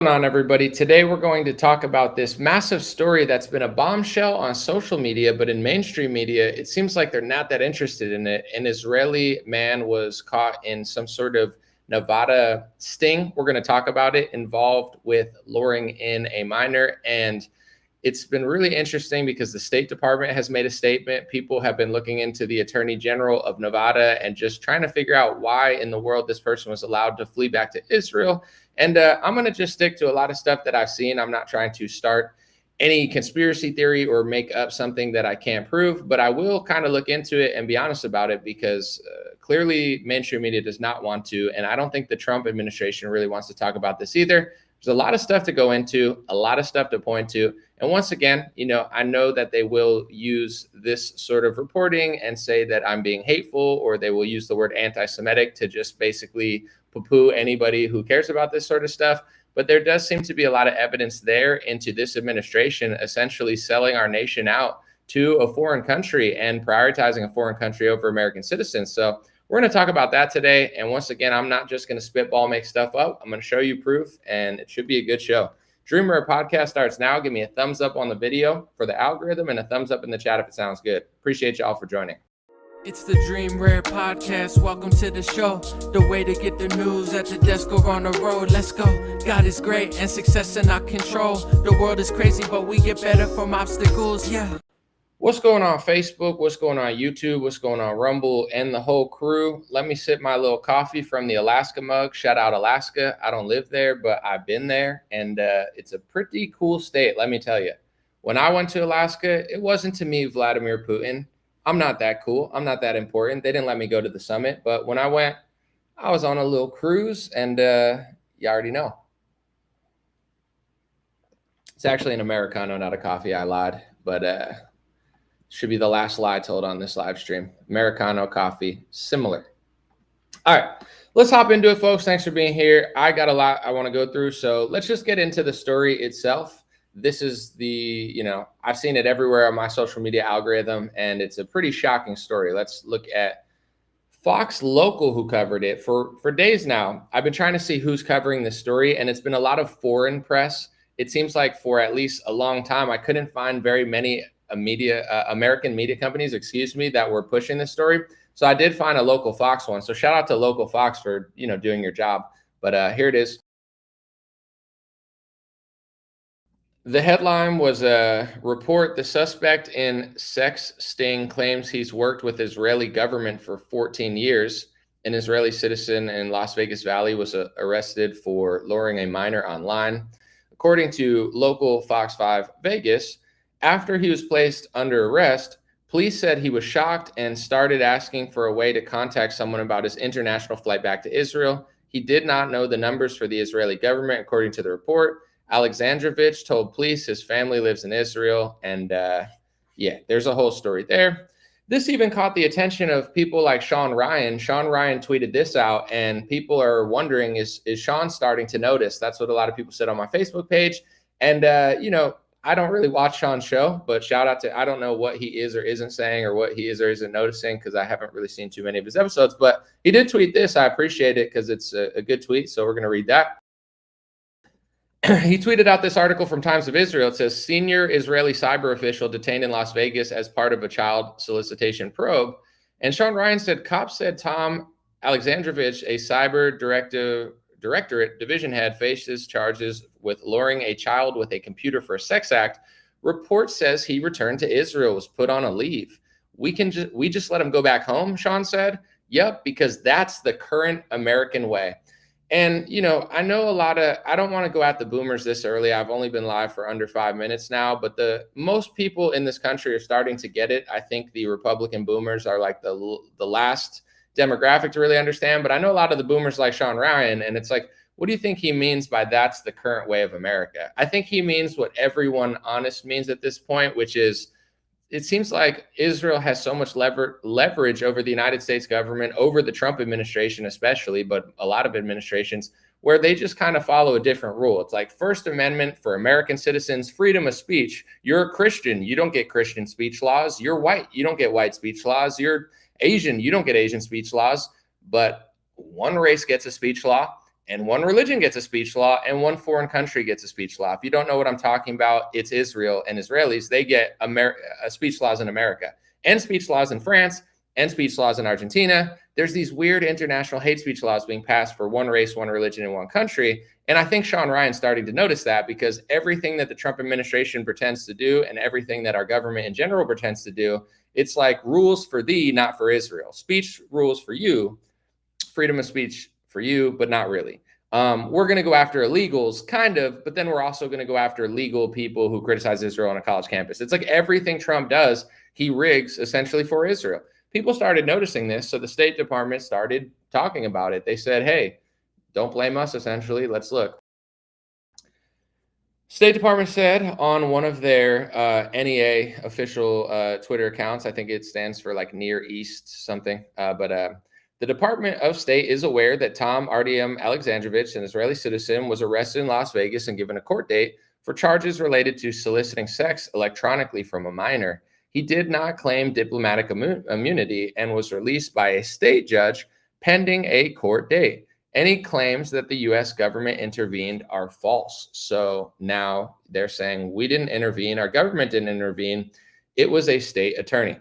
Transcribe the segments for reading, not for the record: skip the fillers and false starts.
On, everybody? Today we're going to talk about this massive story that's been a bombshell on social media, but in mainstream media, it seems like they're not that interested in it. An Israeli man was caught in some sort of Nevada sting. We're going to talk about it, involved with luring in a minor. And it's been really interesting because the State Department has made a statement. People have been looking into the Attorney General of Nevada and just trying to figure out why in the world this person was allowed to flee back to Israel. And I'm going to just stick to a lot of stuff that I've seen. I'm not trying to start any conspiracy theory or make up something that I can't prove, but I will kind of look into it and be honest about it because clearly mainstream media does not want to. And I don't think the Trump administration really wants to talk about this either. There's a lot of stuff to go into, a lot of stuff to point to. And once again, I know that they will use this sort of reporting and say that I'm being hateful, or they will use the word anti-Semitic to just basically poo-poo anybody who cares about this sort of stuff. But there does seem to be a lot of evidence there into this administration essentially selling our nation out to a foreign country and prioritizing a foreign country over American citizens. So we're going to talk about that today. And once again, I'm not just going to spitball, make stuff up. I'm going to show you proof, and it should be a good show. Dream Rare Podcast starts now. Give me a thumbs up on the video for the algorithm and a thumbs up in the chat if it sounds good. Appreciate y'all for joining. It's the Dream Rare Podcast. Welcome to the show. The way to get the news at the desk or on the road. Let's go. God is great and success in our control. The world is crazy, but we get better from obstacles. Yeah. What's going on Facebook? What's going on YouTube? What's going on Rumble and the whole crew? Let me sip my little coffee from the Alaska mug. Shout out Alaska. I don't live there, but I've been there, and it's a pretty cool state, let me tell you. When I went to Alaska, it wasn't to meet Vladimir Putin. I'm not that cool. I'm not that important. They didn't let me go to the summit, but when I went, I was on a little cruise, and you already know. It's actually an Americano, not a coffee. I lied, but should be the last lie told on this live stream. Americano coffee, similar. All right, let's hop into it, folks. Thanks for being here. I got a lot I want to go through, so let's just get into the story itself. This is I've seen it everywhere on my social media algorithm, and it's a pretty shocking story. Let's look at Fox Local, who covered it for days now. I've been trying to see who's covering this story, and it's been a lot of foreign press. It seems like for at least a long time, I couldn't find very many American media companies, that were pushing this story. So I did find a local Fox one. So shout out to local Fox for, doing your job. But here it is. The headline was a report. The suspect in sex sting claims he's worked with Israeli government for 14 years. An Israeli citizen in Las Vegas Valley was arrested for luring a minor online. According to local Fox 5 Vegas, after he was placed under arrest, police said he was shocked and started asking for a way to contact someone about his international flight back to Israel. He did not know the numbers for the Israeli government, according to the report. Alexandrovich told police his family lives in Israel, and there's a whole story there. This even caught the attention of people like Sean Ryan. Sean Ryan tweeted this out, and people are wondering, is Sean starting to notice? That's what a lot of people said on my Facebook page. And, I don't really watch Sean's show, but shout out to, I don't know what he is or isn't saying or what he is or isn't noticing because I haven't really seen too many of his episodes. But he did tweet this. I appreciate it because it's a good tweet. So we're going to read that. He tweeted out this article from Times of Israel. It says, senior Israeli cyber official detained in Las Vegas as part of a child solicitation probe. And Sean Ryan said, cops said Tom Alexandrovich, a cyber directorate division head, faces charges with luring a child with a computer for a sex act. Report says he returned to Israel, was put on a leave. We just let him go back home, Sean said. Yep, because that's the current American way. And, I know I don't want to go at the boomers this early. I've only been live for under 5 minutes now, but most people in this country are starting to get it. I think the Republican boomers are like the last demographic to really understand, but I know a lot of the boomers like Sean Ryan, and it's like, what do you think he means by that's the current way of America? I think he means what everyone honest means at this point, which is it seems like Israel has so much leverage over the United States government, over the Trump administration especially, but a lot of administrations, where they just kind of follow a different rule. It's like First Amendment for American citizens, freedom of speech. You're a Christian, you don't get Christian speech laws. You're white, you don't get white speech laws. You're Asian, you don't get Asian speech laws. But one race gets a speech law, and one religion gets a speech law, and one foreign country gets a speech law. If you don't know what I'm talking about, it's Israel and Israelis. They get speech laws in America, and speech laws in France, and speech laws in Argentina. There's these weird international hate speech laws being passed for one race, one religion, in one country. And I think Sean Ryan's starting to notice that, because everything that the Trump administration pretends to do and everything that our government in general pretends to do, it's like rules for thee, not for Israel. Speech rules for you, freedom of speech for you, but not really. We're going to go after illegals, kind of, but then we're also going to go after legal people who criticize Israel on a college campus. It's like everything Trump does, he rigs essentially for Israel. People started noticing this, so the State Department started talking about it. They said, hey, don't blame us, essentially. Let's look. State Department said on one of their NEA official Twitter accounts, I think it stands for like Near East something, but the Department of State is aware that Tom Artyom Alexandrovich, an Israeli citizen, was arrested in Las Vegas and given a court date for charges related to soliciting sex electronically from a minor. He did not claim diplomatic immunity and was released by a state judge pending a court date. Any claims that the U.S. government intervened are false. So now they're saying we didn't intervene, our government didn't intervene, it was a state attorney.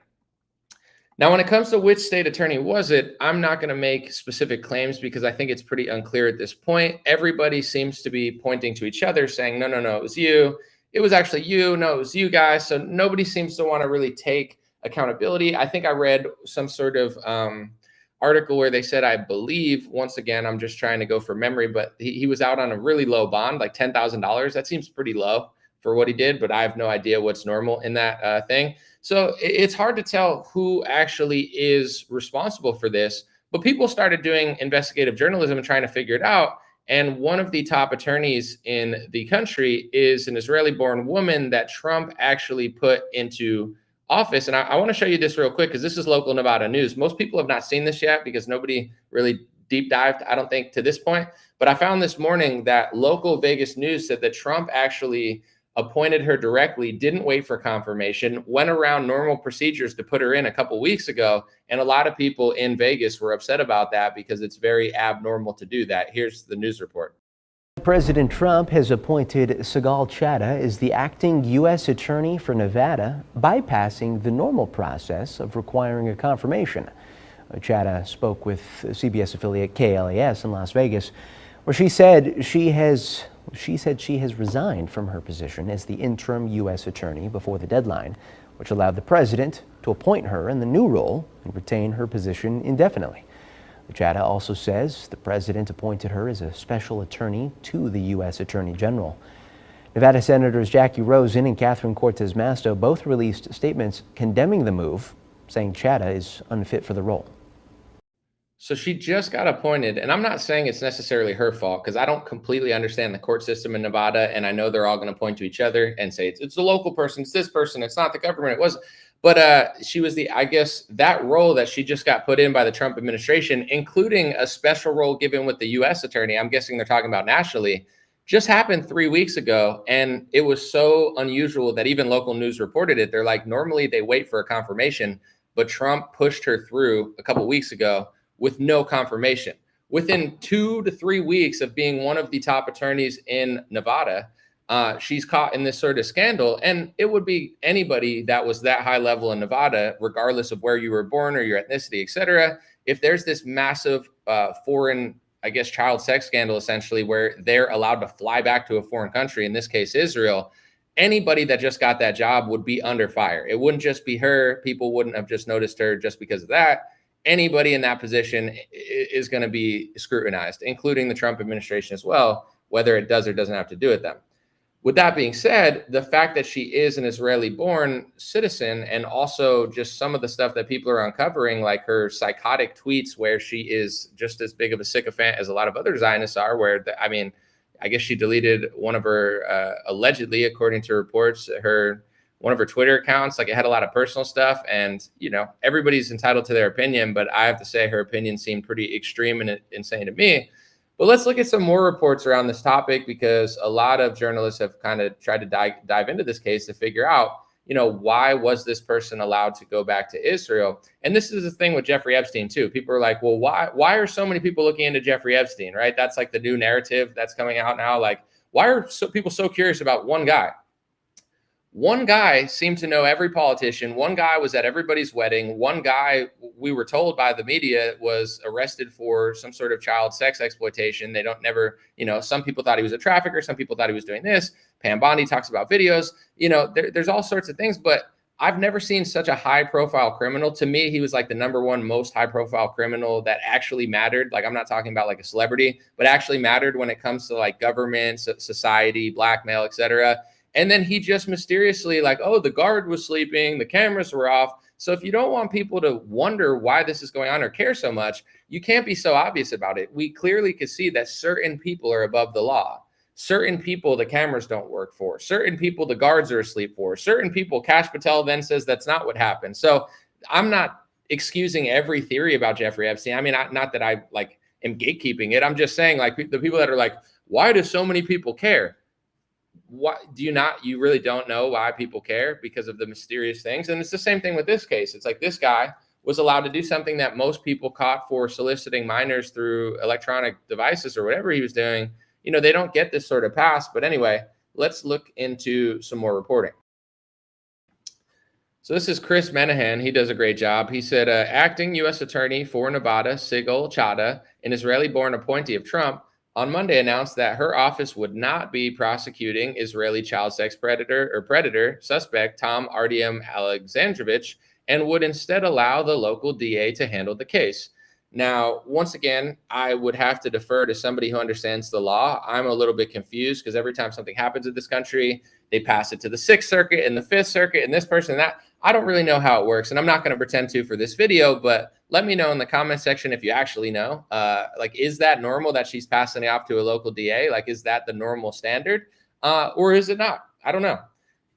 Now, when it comes to which state attorney was it, I'm not going to make specific claims because I think it's pretty unclear at this point. Everybody seems to be pointing to each other saying, no, it was you. It was actually you. No, it was you guys. So nobody seems to want to really take accountability. I think I read some sort of article where they said, I believe, once again, I'm just trying to go from memory, but he was out on a really low bond, like $10,000. That seems pretty low for what he did, but I have no idea what's normal in that thing. So it's hard to tell who actually is responsible for this, but people started doing investigative journalism and trying to figure it out. And one of the top attorneys in the country is an Israeli-born woman that Trump actually put into office. And I want to show you this real quick because this is local Nevada news. Most people have not seen this yet because nobody really deep dived, I don't think, to this point. But I found this morning that local Vegas news said that Trump actually appointed her directly, didn't wait for confirmation, went around normal procedures to put her in a couple weeks ago. And a lot of people in Vegas were upset about that because it's very abnormal to do that. Here's the news report. President Trump has appointed Sigal Chattah as the acting U.S. Attorney for Nevada, bypassing the normal process of requiring a confirmation. Chattah spoke with CBS affiliate KLAS in Las Vegas, where she said she has resigned from her position as the interim U.S. Attorney before the deadline, which allowed the president to appoint her in the new role and retain her position indefinitely. Chattah also says the president appointed her as a special attorney to the U.S. Attorney General. Nevada Senators Jackie Rosen and Catherine Cortez Masto both released statements condemning the move, saying Chattah is unfit for the role. So she just got appointed, and I'm not saying it's necessarily her fault because I don't completely understand the court system in Nevada, and I know they're all going to point to each other and say it's the local person, it's this person, it's not the government, it wasn't. But she was I guess that role that she just got put in by the Trump administration, including a special role given with the U.S. attorney, I'm guessing they're talking about nationally, just happened 3 weeks ago. And it was so unusual that even local news reported it. They're like, normally they wait for a confirmation, but Trump pushed her through a couple weeks ago with no confirmation. Within 2 to 3 weeks of being one of the top attorneys in Nevada, she's caught in this sort of scandal. And it would be anybody that was that high level in Nevada, regardless of where you were born or your ethnicity, et cetera. If there's this massive foreign, I guess, child sex scandal, essentially, where they're allowed to fly back to a foreign country, in this case, Israel, anybody that just got that job would be under fire. It wouldn't just be her. People wouldn't have just noticed her just because of that. Anybody in that position is going to be scrutinized, including the Trump administration as well, whether it does or doesn't have to do with them. With that being said, the fact that she is an Israeli-born citizen, and also just some of the stuff that people are uncovering, like her psychotic tweets where she is just as big of a sycophant as a lot of other Zionists are, I guess she deleted one of her, allegedly, according to reports, one of her Twitter accounts. Like, it had a lot of personal stuff, and, everybody's entitled to their opinion, but I have to say her opinion seemed pretty extreme and insane to me. But let's look at some more reports around this topic, because a lot of journalists have kind of tried to dive into this case to figure out, why was this person allowed to go back to Israel? And this is the thing with Jeffrey Epstein too. People are like, well, why are so many people looking into Jeffrey Epstein, right? That's like the new narrative that's coming out now. Like, why are people so curious about one guy? One guy seemed to know every politician. One guy was at everybody's wedding. One guy, we were told by the media, was arrested for some sort of child sex exploitation. They don't never, some people thought he was a trafficker. Some people thought he was doing this. Pam Bondi talks about videos. There's all sorts of things, but I've never seen such a high profile criminal. To me, he was like the number one most high profile criminal that actually mattered. Like, I'm not talking about like a celebrity, but actually mattered when it comes to like government, society, blackmail, etc. And then he just mysteriously like, oh, the guard was sleeping, the cameras were off. So if you don't want people to wonder why this is going on or care so much, you can't be so obvious about it. We clearly could see that certain people are above the law. Certain people the cameras don't work for. Certain people the guards are asleep for. Certain people, Kash Patel then says that's not what happened. So I'm not excusing every theory about Jeffrey Epstein. I mean, not that I like am gatekeeping it. I'm just saying, like, the people that are like, why do so many people care? What do you really don't know why people care? Because of the mysterious things. And it's the same thing with this case. It's like this guy was allowed to do something that most people caught for soliciting minors through electronic devices or whatever he was doing. They don't get this sort of pass. But anyway, let's look into some more reporting. So this is Chris Menahan. He does a great job. He said, acting U.S. Attorney for Nevada, Sigal Chattah, an Israeli-born appointee of Trump, on Monday announced that her office would not be prosecuting Israeli child sex predator suspect Tom Artyom Alexandrovich and would instead allow the local DA to handle the case. Now, once again, I would have to defer to somebody who understands the law. I'm a little bit confused because every time something happens in this country, they pass it to the 6th Circuit and the 5th Circuit and this person and that. I don't really know how it works, and I'm not going to pretend to for this video, but let me know in the comment section if you actually know. Like, is that normal that she's passing it off to a local DA? Like, is that the normal standard? Or is it not? I don't know.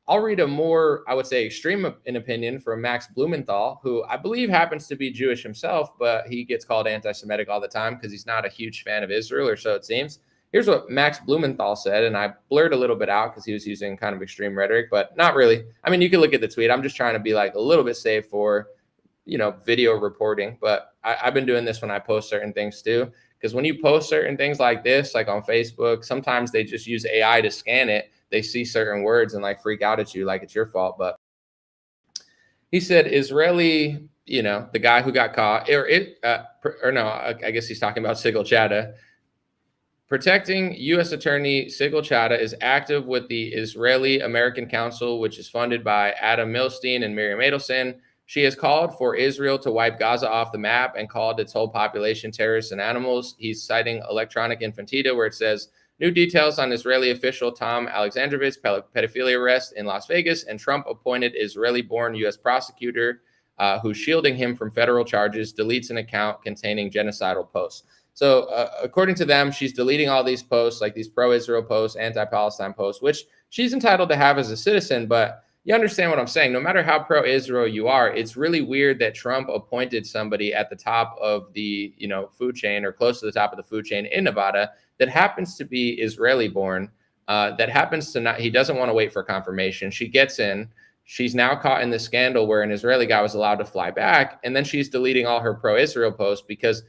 I'll read a more, I would say, extreme in opinion from Max Blumenthal, who I believe happens to be Jewish himself, but he gets called anti-Semitic all the time because he's not a huge fan of Israel, or so it seems. Here's what Max Blumenthal said, and I blurred a little bit out because he was using kind of extreme rhetoric, but not really. I mean, you can look at the tweet. I'm just trying to be like a little bit safe for, video reporting. But I've been doing this when I post certain things too, because when you post certain things like this, like on Facebook, sometimes they just use AI to scan it. They see certain words and like freak out at you like it's your fault. But he said Israeli, the guy who got caught, I guess he's talking about Sigal Chattah. Protecting U.S. Attorney Sigal Chattah is active with the Israeli American Council, which is funded by Adam Milstein and Miriam Adelson. She has called for Israel to wipe Gaza off the map and called its whole population terrorists and animals. He's citing Electronic Infantido, where it says, new details on Israeli official Tom Alexandrovich pedophilia arrest in Las Vegas, and Trump appointed Israeli-born U.S. prosecutor who's shielding him from federal charges, deletes an account containing genocidal posts. So according to them, she's deleting all these posts, like these pro-Israel posts, anti-Palestine posts, which she's entitled to have as a citizen. But you understand what I'm saying. No matter how pro-Israel you are, it's really weird that Trump appointed somebody at the top of the food chain, or close to the top of the food chain in Nevada, that happens to be Israeli-born, that happens to not, he doesn't want to wait for confirmation. She gets in. She's now caught in this scandal where an Israeli guy was allowed to fly back, and then she's deleting all her pro-Israel posts because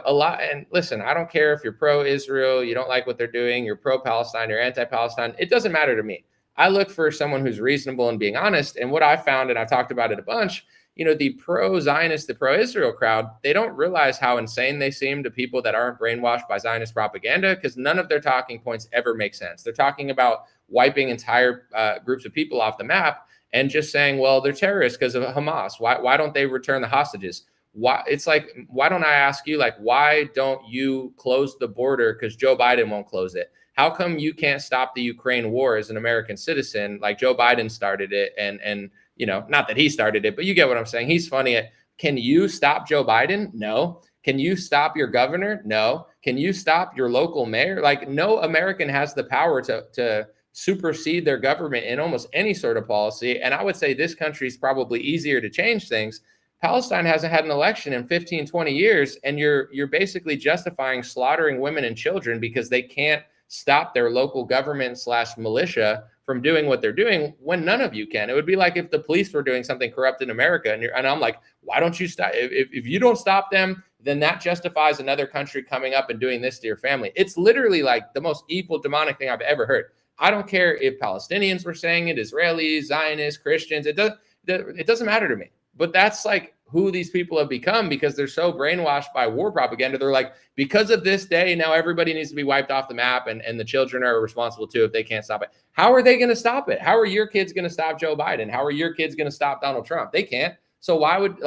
a lot. And listen, I don't care if you're pro-Israel, you don't like what they're doing, you're pro-Palestine, you're anti-Palestine. It doesn't matter to me. I look for someone who's reasonable and being honest. And what I found, and I've talked about it a bunch, the pro-Zionist, the pro-Israel crowd, they don't realize how insane they seem to people that aren't brainwashed by Zionist propaganda, because none of their talking points ever make sense. They're talking about wiping entire groups of people off the map and just saying, well, they're terrorists because of Hamas. Why don't they return the hostages? Why? It's like, why don't I ask you, like, why don't you close the border? Because Joe Biden won't close it. How come you can't stop the Ukraine war as an American citizen? Like Joe Biden started it, and not that he started it, but you get what I'm saying. He's funny. Can you stop Joe Biden? No. Can you stop your governor? No. Can you stop your local mayor? Like, no American has the power to supersede their government in almost any sort of policy. And I would say this country is probably easier to change things. Palestine hasn't had an election in 15, 20 years, and you're basically justifying slaughtering women and children because they can't stop their local government / militia from doing what they're doing when none of you can. It would be like if the police were doing something corrupt in America, and I'm like, why don't you stop? If you don't stop them, then that justifies another country coming up and doing this to your family. It's literally like the most evil, demonic thing I've ever heard. I don't care if Palestinians were saying it, Israelis, Zionists, Christians. It doesn't matter to me. But that's like who these people have become because they're so brainwashed by war propaganda. They're like, because of this day, now everybody needs to be wiped off the map, and the children are responsible too if they can't stop it. How are they going to stop it? How are your kids going to stop Joe Biden? How are your kids going to stop Donald Trump? They can't. So why would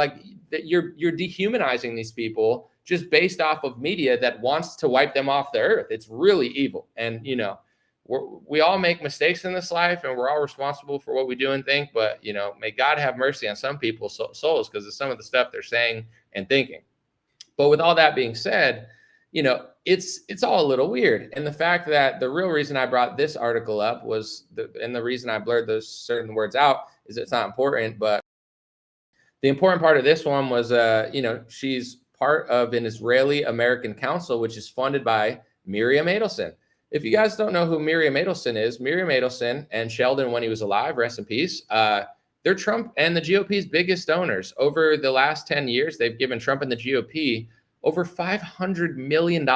you're dehumanizing these people just based off of media that wants to wipe them off the earth? It's really evil. And we all make mistakes in this life, and we're all responsible for what we do and think. But may God have mercy on some people's souls because of some of the stuff they're saying and thinking. But with all that being said, it's all a little weird. And the fact that the real reason I brought this article up was, and the reason I blurred those certain words out is it's not important. But the important part of this one was, she's part of an Israeli-American council, which is funded by Miriam Adelson. If you guys don't know who Miriam Adelson is, Miriam Adelson and Sheldon, when he was alive, rest in peace, they're Trump and the GOP's biggest donors. Over the last 10 years, they've given Trump and the GOP over $500 million.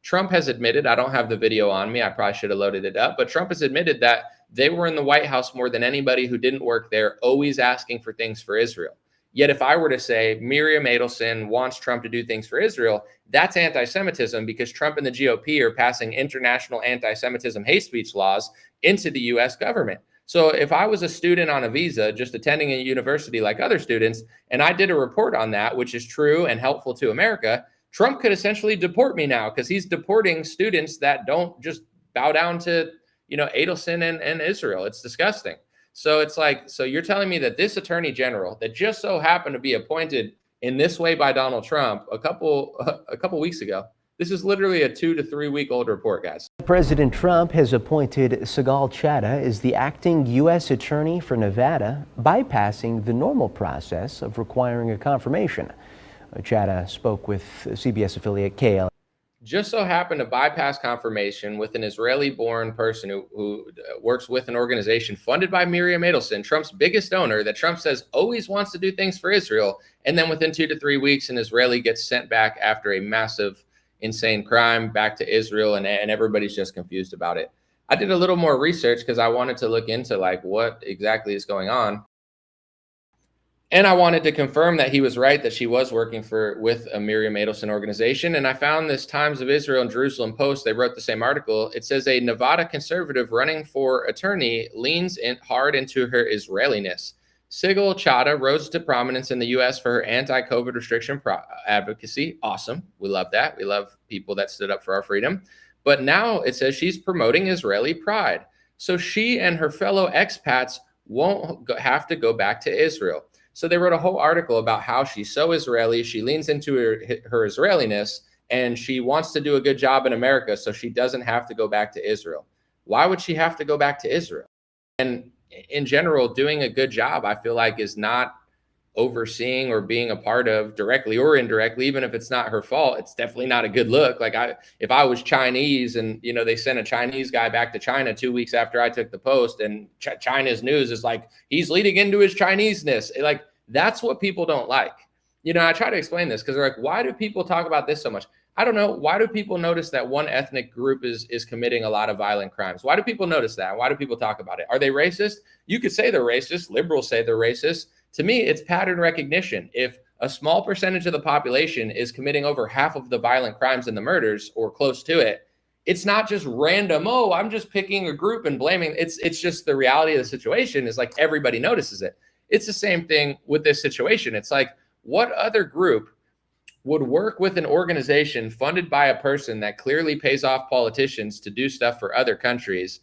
Trump has admitted, I don't have the video on me, I probably should have loaded it up, but Trump has admitted that they were in the White House more than anybody who didn't work there, always asking for things for Israel. Yet if I were to say Miriam Adelson wants Trump to do things for Israel, that's anti-Semitism because Trump and the GOP are passing international anti-Semitism hate speech laws into the U.S. government. So if I was a student on a visa, just attending a university like other students, and I did a report on that, which is true and helpful to America, Trump could essentially deport me now because he's deporting students that don't just bow down to, Adelson and Israel. It's disgusting. So it's like, so you're telling me that this attorney general that just so happened to be appointed in this way by Donald Trump a couple weeks ago, this is literally a 2 to 3 week old report, guys. President Trump has appointed Sigal Chattah as the acting U.S. attorney for Nevada, bypassing the normal process of requiring a confirmation. Chattah spoke with CBS affiliate KL. Just so happened to bypass confirmation with an Israeli-born person who works with an organization funded by Miriam Adelson, Trump's biggest donor, that Trump says always wants to do things for Israel. And then within 2 to 3 weeks, an Israeli gets sent back after a massive, insane crime back to Israel, and everybody's just confused about it. I did a little more research because I wanted to look into what exactly is going on. And I wanted to confirm that he was right, that she was working with a Miriam Adelson organization. And I found this Times of Israel and Jerusalem Post. They wrote the same article. It says a Nevada conservative running for attorney leans hard into her Israeliness. Sigal Chattah rose to prominence in the U.S. for her anti-COVID restriction advocacy. Awesome. We love that. We love people that stood up for our freedom. But now it says she's promoting Israeli pride. So she and her fellow expats won't have to go back to Israel. So they wrote a whole article about how she's so Israeli, she leans into her Israeliness, and she wants to do a good job in America so she doesn't have to go back to Israel. Why would she have to go back to Israel? And in general, doing a good job, I feel like, is not overseeing or being a part of, directly or indirectly, even if it's not her fault. It's definitely not a good look. Like if I was Chinese and they sent a Chinese guy back to China 2 weeks after I took the post, and China's news is like he's leading into his Chineseness, like that's what people don't like. I try to explain this because they're like, why do people talk about this so much? I don't know. Why do people notice that one ethnic group is committing a lot of violent crimes? Why do people notice that? Why do people talk about it? Are they racist? You could say they're racist. Liberals say they're racist. To me, it's pattern recognition. If a small percentage of the population is committing over half of the violent crimes and the murders or close to it, it's not just random, oh, I'm just picking a group and blaming. It's just the reality of the situation is like everybody notices it. It's the same thing with this situation. It's like, what other group would work with an organization funded by a person that clearly pays off politicians to do stuff for other countries,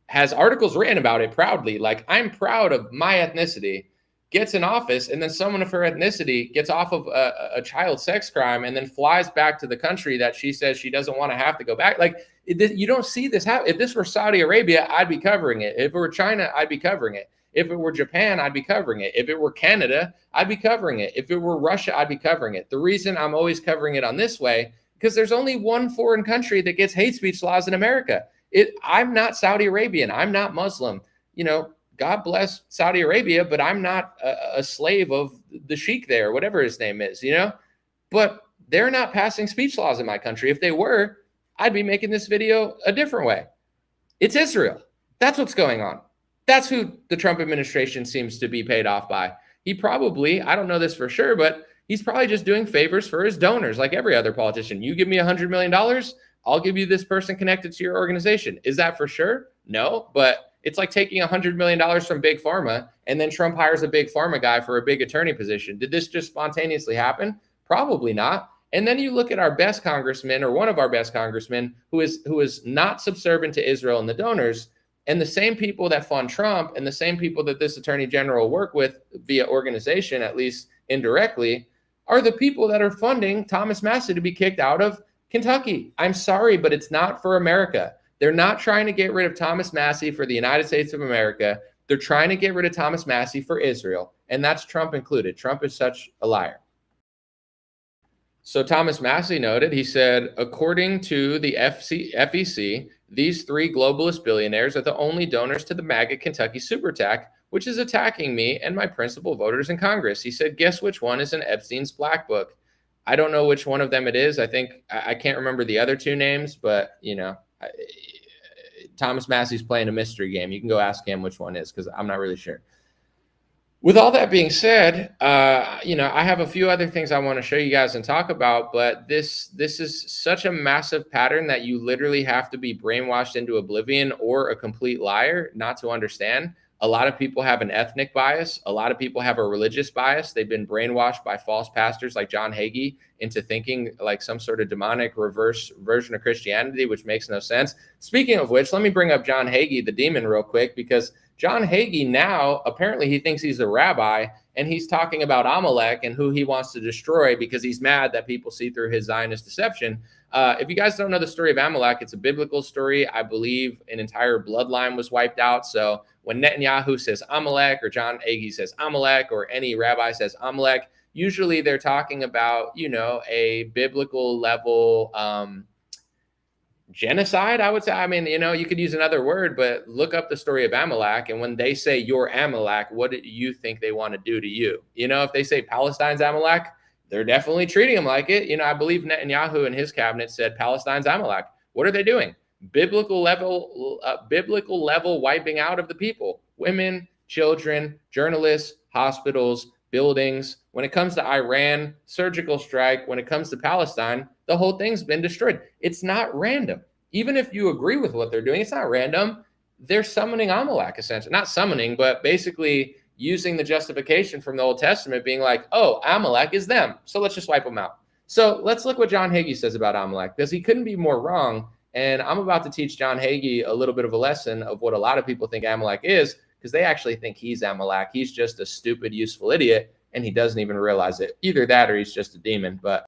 has articles written about it proudly, like, I'm proud of my ethnicity, gets in office, and then someone of her ethnicity gets off of a child sex crime and then flies back to the country that she says she doesn't want to have to go back. Like, you don't see this happen. If this were Saudi Arabia, I'd be covering it. If it were China, I'd be covering it. If it were Japan, I'd be covering it. If it were Canada, I'd be covering it. If it were Russia, I'd be covering it. The reason I'm always covering it on this way, because there's only one foreign country that gets hate speech laws in America. I'm not Saudi Arabian. I'm not Muslim. God bless Saudi Arabia, but I'm not a slave of the sheikh there, whatever his name is, but they're not passing speech laws in my country. If they were, I'd be making this video a different way. It's Israel. That's what's going on. That's who the Trump administration seems to be paid off by. He probably, I don't know this for sure, but he's probably just doing favors for his donors like every other politician. You give me $100 million, I'll give you this person connected to your organization. Is that for sure? No, but it's like taking $100 million from Big Pharma, and then Trump hires a Big Pharma guy for a big attorney position. Did this just spontaneously happen? Probably not. And then you look at our best congressman, or one of our best congressmen, who is not subservient to Israel and the donors, and the same people that fund Trump and the same people that this attorney general work with via organization, at least indirectly, are the people that are funding Thomas Massie to be kicked out of Kentucky. I'm sorry, but it's not for America. They're not trying to get rid of Thomas Massie for the United States of America. They're trying to get rid of Thomas Massie for Israel, and that's Trump included. Trump is such a liar. So Thomas Massie noted, he said, according to the FEC, these three globalist billionaires are the only donors to the MAGA Kentucky super PAC, which is attacking me and my principal voters in Congress. He said, guess which one is in Epstein's black book? I don't know which one of them it is. I think I can't remember the other two names, but Thomas Massie's playing a mystery game. You can go ask him which one is, because I'm not really sure. With all that being said, I have a few other things I want to show you guys and talk about, but this is such a massive pattern that you literally have to be brainwashed into oblivion or a complete liar not to understand. A lot of people have an ethnic bias. A lot of people have a religious bias. They've been brainwashed by false pastors like John Hagee into thinking like some sort of demonic reverse version of Christianity, which makes no sense. Speaking of which, let me bring up John Hagee, the demon, real quick, because John Hagee now, apparently he thinks he's a rabbi, and he's talking about Amalek and who he wants to destroy because he's mad that people see through his Zionist deception. If you guys don't know the story of Amalek, it's a biblical story. I believe an entire bloodline was wiped out. So when Netanyahu says Amalek, or John Hagee says Amalek, or any rabbi says Amalek, usually they're talking about, a biblical level genocide, I would say. I mean, you could use another word, but look up the story of Amalek. And when they say you're Amalek, what do you think they want to do to you? If they say Palestine's Amalek, they're definitely treating them like it. I believe Netanyahu and his cabinet said Palestine's Amalek. What are they doing? Biblical level wiping out of the people, women, children, journalists, hospitals, buildings. When it comes to Iran, surgical strike. When it comes to Palestine, the whole thing's been destroyed. It's not random. Even if you agree with what they're doing, it's not random. They're summoning Amalek, essentially. Not summoning, but basically using the justification from the Old Testament, being like, oh, Amalek is them, so let's just wipe them out. So let's look what John Hagee says about Amalek, because he couldn't be more wrong. And I'm about to teach John Hagee a little bit of a lesson of what a lot of people think Amalek is, because they actually think he's Amalek. He's just a stupid, useful idiot, and he doesn't even realize it. Either that or he's just a demon. But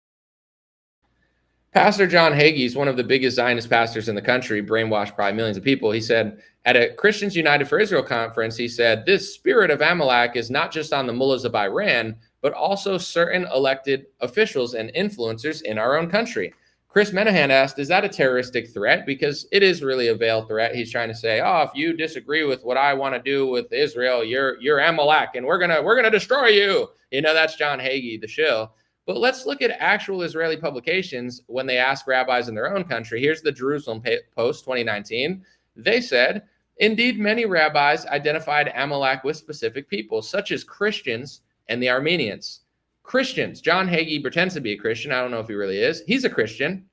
Pastor John Hagee is one of the biggest Zionist pastors in the country, brainwashed probably millions of people. He said at a Christians United for Israel conference, he said, this spirit of Amalek is not just on the mullahs of Iran, but also certain elected officials and influencers in our own country. Chris Menahan asked, is that a terroristic threat? Because it is really a veiled threat. He's trying to say, oh, if you disagree with what I want to do with Israel, you're Amalek, and we're gonna destroy you. That's John Hagee, the shill. But let's look at actual Israeli publications when they ask rabbis in their own country. Here's the Jerusalem Post 2019. They said, indeed, many rabbis identified Amalek with specific people, such as Christians and the Armenians. Christians. John Hagee pretends to be a Christian. I don't know if he really is. He's a Christian.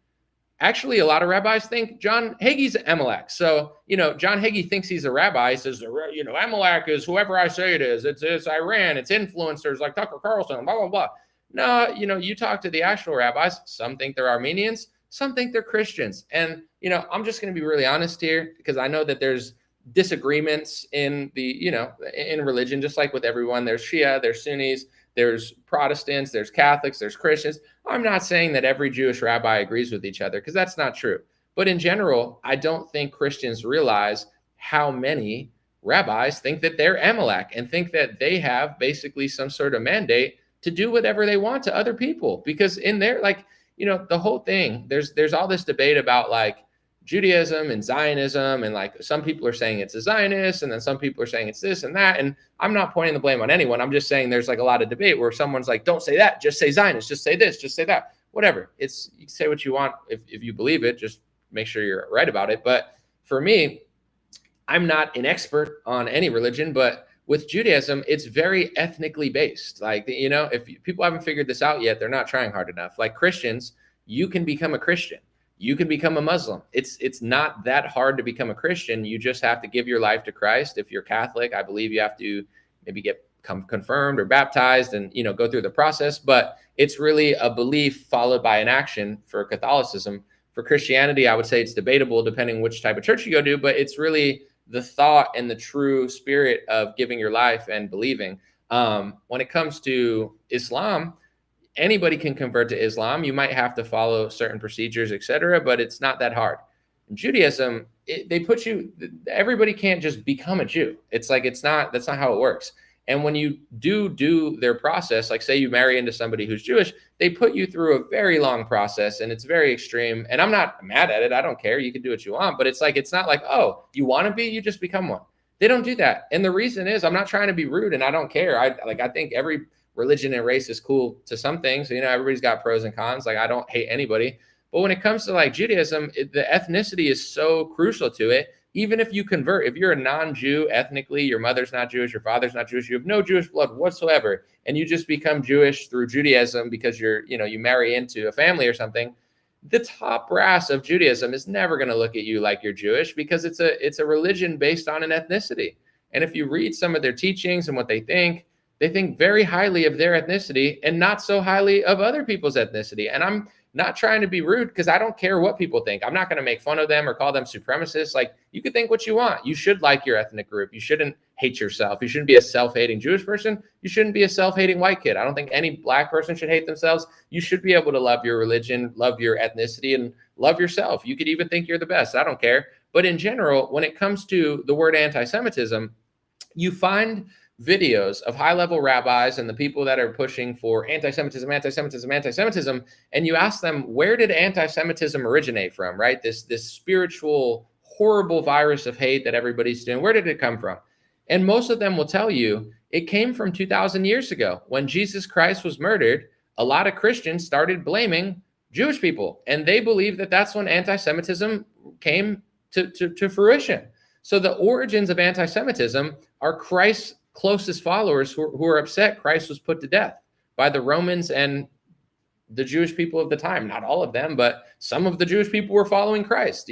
Actually, a lot of rabbis think John Hagee's Amalek. So, John Hagee thinks he's a rabbi. He says, Amalek is whoever I say it is. It's Iran. It's influencers like Tucker Carlson, blah, blah, blah. No, you talk to the actual rabbis. Some think they're Armenians. Some think they're Christians. And, I'm just going to be really honest here, because I know that there's disagreements in in religion, just like with everyone. There's Shia, there's Sunnis, there's Protestants, there's Catholics, there's Christians. I'm not saying that every Jewish rabbi agrees with each other, because that's not true. But in general, I don't think Christians realize how many rabbis think that they're Amalek and think that they have basically some sort of mandate to do whatever they want to other people. Because in there, the whole thing, there's all this debate about Judaism and Zionism, and like some people are saying it's a Zionist, and then some people are saying it's this and that. And I'm not pointing the blame on anyone. I'm just saying there's like a lot of debate where someone's like, don't say that, just say Zionist, just say this, just say that, whatever. You can say what you want if you believe it, just make sure you're right about it. But for me, I'm not an expert on any religion, but with Judaism, it's very ethnically based. Like, if people haven't figured this out yet, they're not trying hard enough. Like Christians, you can become a Christian. You can become a Muslim. It's not that hard to become a Christian. You just have to give your life to Christ. If you're Catholic, I believe you have to maybe get confirmed or baptized and, go through the process. But it's really a belief followed by an action for Catholicism. For Christianity, I would say it's debatable depending which type of church you go to, but it's really the thought and the true spirit of giving your life and believing. When it comes to Islam, anybody can convert to Islam. You might have to follow certain procedures, etc., but it's not that hard. In Judaism, everybody can't just become a Jew. That's not how it works. And when you do their process, like say you marry into somebody who's Jewish, they put you through a very long process and it's very extreme. And I'm not mad at it. I don't care. You can do what you want, but it's not like, oh, you want to be, you just become one. They don't do that. And the reason is I'm not trying to be rude and I don't care. I think every religion and race is cool to some things. Everybody's got pros and cons. Like I don't hate anybody, but when it comes to like Judaism, the ethnicity is so crucial to it. Even if you convert, if you're a non-Jew ethnically, your mother's not Jewish, your father's not Jewish, you have no Jewish blood whatsoever, and you just become Jewish through Judaism because you marry into a family or something, the top brass of Judaism is never going to look at you like you're Jewish because it's a religion based on an ethnicity. And if you read some of their teachings and what they think very highly of their ethnicity and not so highly of other people's ethnicity. And I'm not trying to be rude because I don't care what people think. I'm not going to make fun of them or call them supremacists. Like you could think what you want. You should like your ethnic group. You shouldn't hate yourself. You shouldn't be a self-hating Jewish person. You shouldn't be a self-hating white kid. I don't think any black person should hate themselves. You should be able to love your religion, love your ethnicity, and love yourself. You could even think you're the best. I don't care. But in general, when it comes to the word anti-Semitism, you find videos of high-level rabbis and the people that are pushing for anti-Semitism, and you ask them, where did anti-Semitism originate from, right? This spiritual, horrible virus of hate that everybody's doing, where did it come from? And most of them will tell you it came from 2,000 years ago. When Jesus Christ was murdered, a lot of Christians started blaming Jewish people, and they believe that that's when anti-Semitism came to fruition. So the origins of anti-Semitism are Christ's closest followers who are upset Christ was put to death by the Romans and the Jewish people of the time. Not all of them, but some of the Jewish people were following Christ.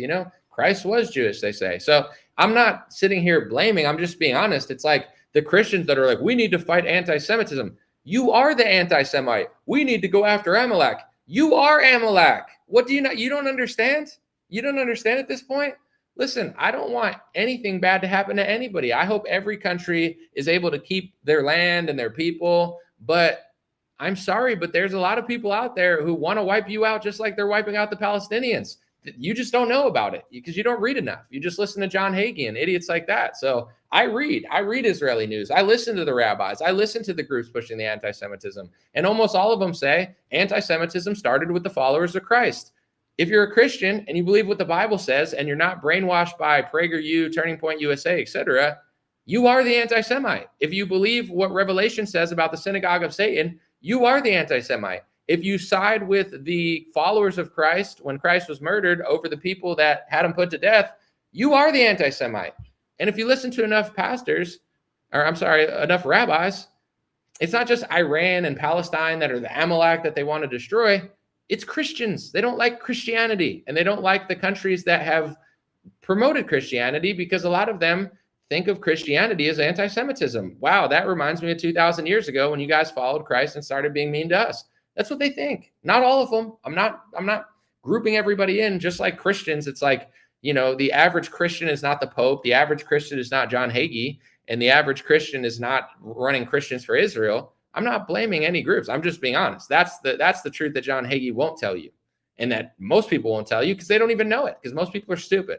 Christ was Jewish, they say. So I'm not sitting here blaming. I'm just being honest. It's like the Christians that are like, we need to fight anti-Semitism. You are the anti-Semite. We need to go after Amalek. You are Amalek. What do you not? You don't understand? You don't understand at this point? Listen, I don't want anything bad to happen to anybody. I hope every country is able to keep their land and their people. But I'm sorry, but there's a lot of people out there who want to wipe you out just like they're wiping out the Palestinians. You just don't know about it because you don't read enough. You just listen to John Hagee and idiots like that. So I read Israeli news. I listen to the rabbis. I listen to the groups pushing the anti-Semitism. And almost all of them say anti-Semitism started with the followers of Christ. If you're a Christian and you believe what the Bible says and you're not brainwashed by PragerU, Turning Point USA, etc., you are the anti-Semite. If you believe what Revelation says about the synagogue of Satan, you are the anti-Semite. If you side with the followers of Christ when Christ was murdered over the people that had him put to death, you are the anti-Semite. And if you listen to enough enough rabbis, it's not just Iran and Palestine that are the Amalek that they want to destroy. It's Christians. They don't like Christianity, and they don't like the countries that have promoted Christianity because a lot of them think of Christianity as anti-Semitism. Wow, that reminds me of 2,000 years ago when you guys followed Christ and started being mean to us. That's what they think. Not all of them. I'm not grouping everybody in. Just like Christians, it's like, the average Christian is not the Pope. The average Christian is not John Hagee, and the average Christian is not running Christians for Israel. I'm not blaming any groups. I'm just being honest. That's the truth that John Hagee won't tell you, and that most people won't tell you because they don't even know it, because most people are stupid.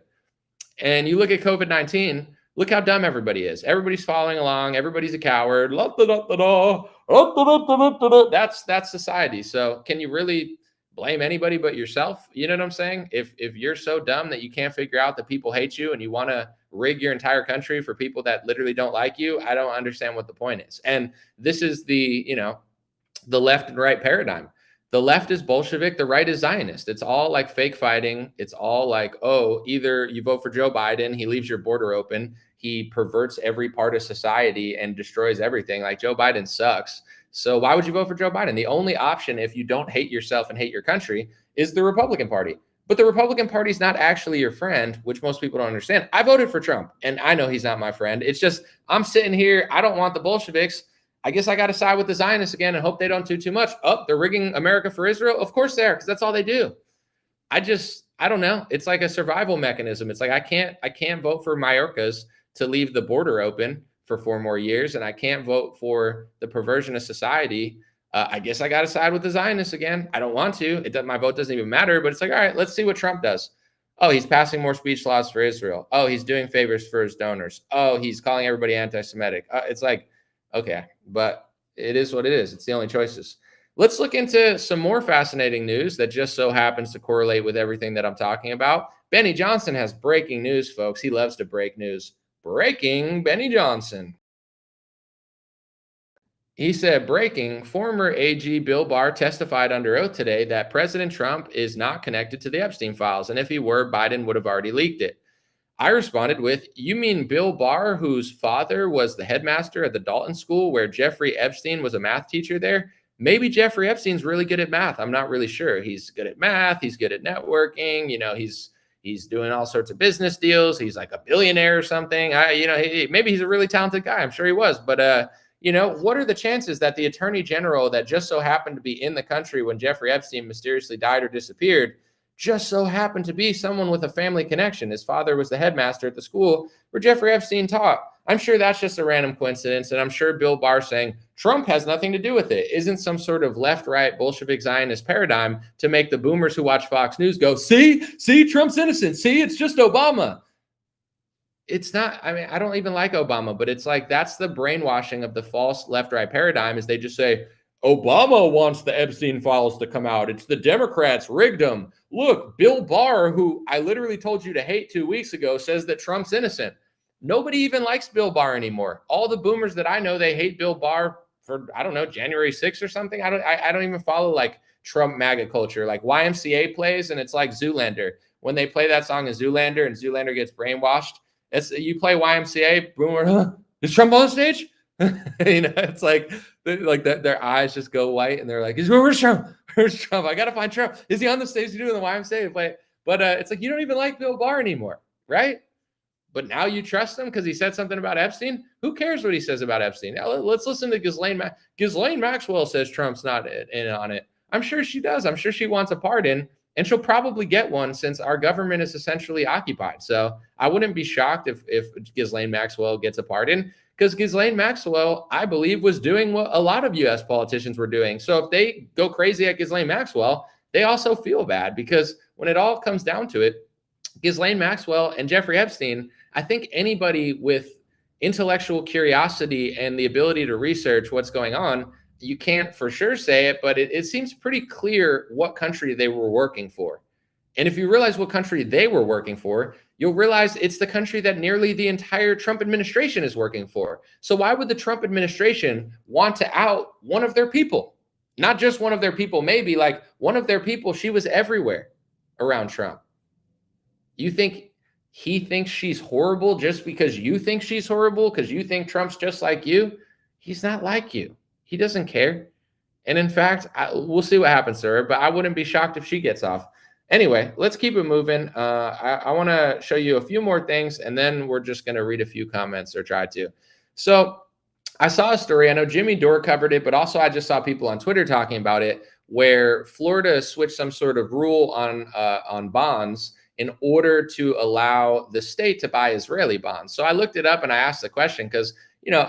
And you look at COVID-19, look how dumb everybody is. Everybody's following along. Everybody's a coward. That's society. So can you really blame anybody but yourself. You know what I'm saying? If you're so dumb that you can't figure out that people hate you and you want to rig your entire country for people that literally don't like you, I don't understand what the point is. And this is the left and right paradigm. The left is Bolshevik, the right is Zionist. It's all like fake fighting. It's all like, oh, either you vote for Joe Biden, he leaves your border open, he perverts every part of society and destroys everything. Like, Joe Biden sucks. So why would you vote for Joe Biden? The only option, if you don't hate yourself and hate your country, is the Republican Party. But the Republican Party is not actually your friend, which most people don't understand. I voted for Trump, and I know he's not my friend. It's just, I'm sitting here, I don't want the Bolsheviks. I guess I got to side with the Zionists again and hope they don't do too much. Oh, they're rigging America for Israel? Of course they are, because that's all they do. I don't know. It's like a survival mechanism. It's like, I can't vote for Mayorkas to leave the border open for 4 more years, and I can't vote for the perversion of society. I guess I got to side with the Zionists again. I don't want to. My vote doesn't even matter, but it's like, all right, let's see what Trump does. Oh, he's passing more speech laws for Israel. Oh, he's doing favors for his donors. Oh, he's calling everybody anti-Semitic. It's like, okay, but it is what it is. It's the only choices. Let's look into some more fascinating news that just so happens to correlate with everything that I'm talking about. Benny Johnson has breaking news, folks. He loves to break news. Breaking Benny Johnson. He said, breaking, former AG Bill Barr testified under oath today that President Trump is not connected to the Epstein files. And if he were, Biden would have already leaked it. I responded with, you mean Bill Barr, whose father was the headmaster at the Dalton School where Jeffrey Epstein was a math teacher there? Maybe Jeffrey Epstein's really good at math. I'm not really sure. He's good at math. He's good at networking. He's doing all sorts of business deals. He's like a billionaire or something. Maybe he's a really talented guy. I'm sure he was. But, what are the chances that the attorney general that just so happened to be in the country when Jeffrey Epstein mysteriously died or disappeared just so happened to be someone with a family connection? His father was the headmaster at the school where Jeffrey Epstein taught. I'm sure that's just a random coincidence. And I'm sure Bill Barr saying Trump has nothing to do with it isn't some sort of left-right Bolshevik Zionist paradigm to make the boomers who watch Fox News go, see, Trump's innocent. See, it's just Obama. It's not. I mean, I don't even like Obama, but it's like, that's the brainwashing of the false left-right paradigm, is they just say, Obama wants the Epstein files to come out. It's the Democrats rigged them. Look, Bill Barr, who I literally told you to hate 2 weeks ago, says that Trump's innocent. Nobody even likes Bill Barr anymore. All the boomers that I know, they hate Bill Barr for, I don't know, January 6th or something. I don't even follow like Trump MAGA culture. Like YMCA plays and it's like Zoolander. When they play that song in Zoolander and Zoolander gets brainwashed, you play YMCA, boomer, huh? Is Trump on stage? It's like that. Their eyes just go white, and they're like, "Where's Trump? Where's Trump? I gotta find Trump. Is he on the stage doing the YMCA play?" But it's like, you don't even like Bill Barr anymore, right? But now you trust him because he said something about Epstein. Who cares what he says about Epstein? Now, let's listen to Ghislaine Maxwell says Trump's not in on it. I'm sure she does. I'm sure she wants a pardon. And she'll probably get one since our government is essentially occupied. So I wouldn't be shocked if Ghislaine Maxwell gets a pardon, because Ghislaine Maxwell, I believe, was doing what a lot of U.S. politicians were doing. So if they go crazy at Ghislaine Maxwell, they also feel bad, because when it all comes down to it, Ghislaine Maxwell and Jeffrey Epstein, I think anybody with intellectual curiosity and the ability to research what's going on, you can't for sure say it, but it seems pretty clear what country they were working for. And if you realize what country they were working for, you'll realize it's the country that nearly the entire Trump administration is working for. So why would the Trump administration want to out one of their people? Not just one of their people, maybe like one of their people. She was everywhere around Trump. You think he thinks she's horrible just because you think she's horrible, because you think Trump's just like you? He's not like you. He doesn't care. And in fact, we'll see what happens to her, but I wouldn't be shocked if she gets off. Anyway, let's keep it moving. I want to show you a few more things, and then we're just going to read a few comments, or try to. So I saw a story. I know Jimmy Dore covered it, but also I just saw people on Twitter talking about it, where Florida switched some sort of rule on bonds in order to allow the state to buy Israeli bonds. So I looked it up and I asked the question, because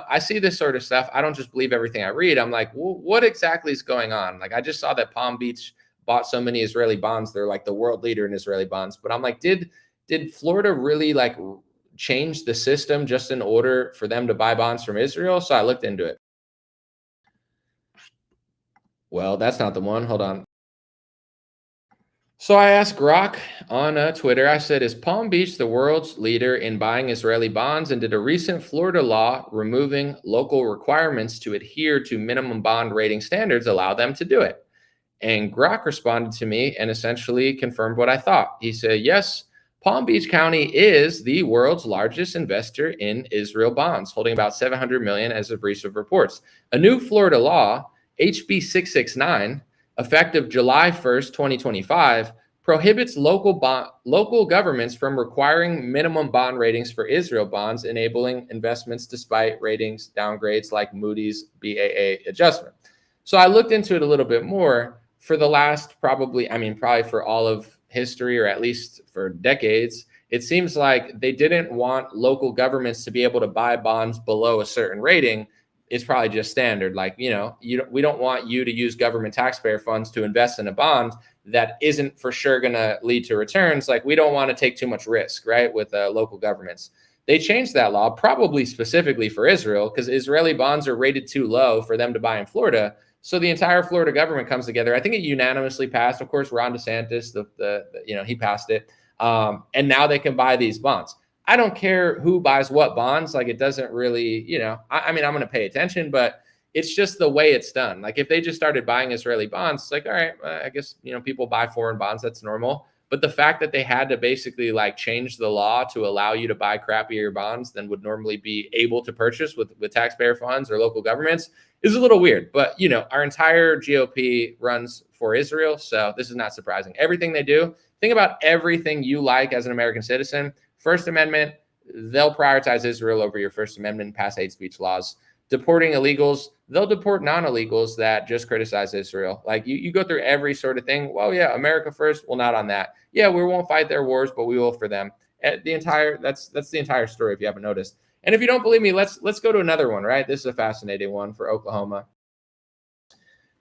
I see this sort of stuff. I don't just believe everything I read. I'm like, well, what exactly is going on? Like, I just saw that Palm Beach bought so many Israeli bonds. They're like the world leader in Israeli bonds. But I'm like, did Florida really like change the system just in order for them to buy bonds from Israel? So I looked into it. Well, that's not the one. Hold on. So I asked Grok on Twitter, I said, is Palm Beach the world's leader in buying Israeli bonds? And did a recent Florida law removing local requirements to adhere to minimum bond rating standards allow them to do it? And Grok responded to me and essentially confirmed what I thought. He said, yes, Palm Beach County is the world's largest investor in Israel bonds, holding about 700 million as of recent reports. A new Florida law, HB 669, effective July 1st, 2025, prohibits local governments from requiring minimum bond ratings for Israel bonds, enabling investments despite ratings downgrades like Moody's BAA adjustment. So I looked into it a little bit more. For the last probably for all of history, or at least for decades, it seems like they didn't want local governments to be able to buy bonds below a certain rating. It's probably just standard. Like, we don't want you to use government taxpayer funds to invest in a bond that isn't for sure going to lead to returns. Like, we don't want to take too much risk, right, with local governments. They changed that law probably specifically for Israel because Israeli bonds are rated too low for them to buy in Florida. So the entire Florida government comes together. I think it unanimously passed. Of course, Ron DeSantis, he passed it. And now they can buy these bonds. I don't care who buys what bonds. Like, it doesn't really, I'm going to pay attention, but it's just the way it's done. Like, if they just started buying Israeli bonds, it's like, all right, I guess, people buy foreign bonds. That's normal. But the fact that they had to basically like change the law to allow you to buy crappier bonds than would normally be able to purchase with taxpayer funds or local governments is a little weird. But, our entire GOP runs for Israel. So this is not surprising. Everything they do, think about everything you like as an American citizen. First Amendment, they'll prioritize Israel over your First Amendment and pass hate speech laws. Deporting illegals, they'll deport non-illegals that just criticize Israel. Like, you go through every sort of thing. Well, yeah, America first. Well, not on that. Yeah, we won't fight their wars, but we will for them. That's the entire story, if you haven't noticed. And if you don't believe me, let's go to another one, right? This is a fascinating one for Oklahoma.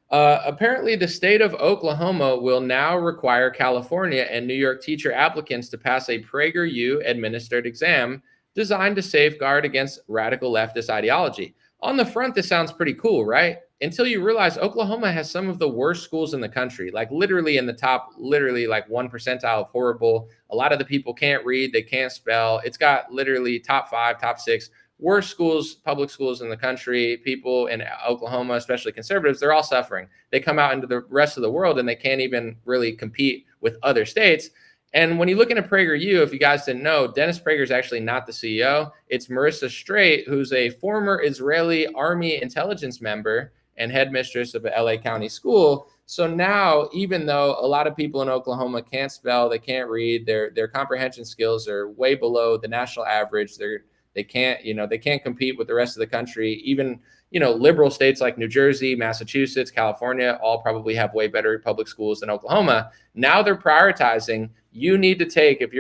Apparently, the state of Oklahoma will now require California and New York teacher applicants to pass a PragerU administered exam designed to safeguard against radical leftist ideology. On the front, this sounds pretty cool, right? Until you realize Oklahoma has some of the worst schools in the country, like literally in the top, like 1 percentile of horrible. A lot of the people can't read, they can't spell. It's got literally top 5, top 6 worst schools, public schools in the country. People in Oklahoma, especially conservatives, they're all suffering. They come out into the rest of the world and they can't even really compete with other states. And when you look into PragerU, if you guys didn't know, Dennis Prager is actually not the CEO. It's Marissa Straight, who's a former Israeli army intelligence member and headmistress of a LA County school. So now, even though a lot of people in Oklahoma can't spell, they can't read, their comprehension skills are way below the national average. They can't compete with the rest of the country. Even, liberal states like New Jersey, Massachusetts, California, all probably have way better public schools than Oklahoma. Now they're prioritizing. You need to take, if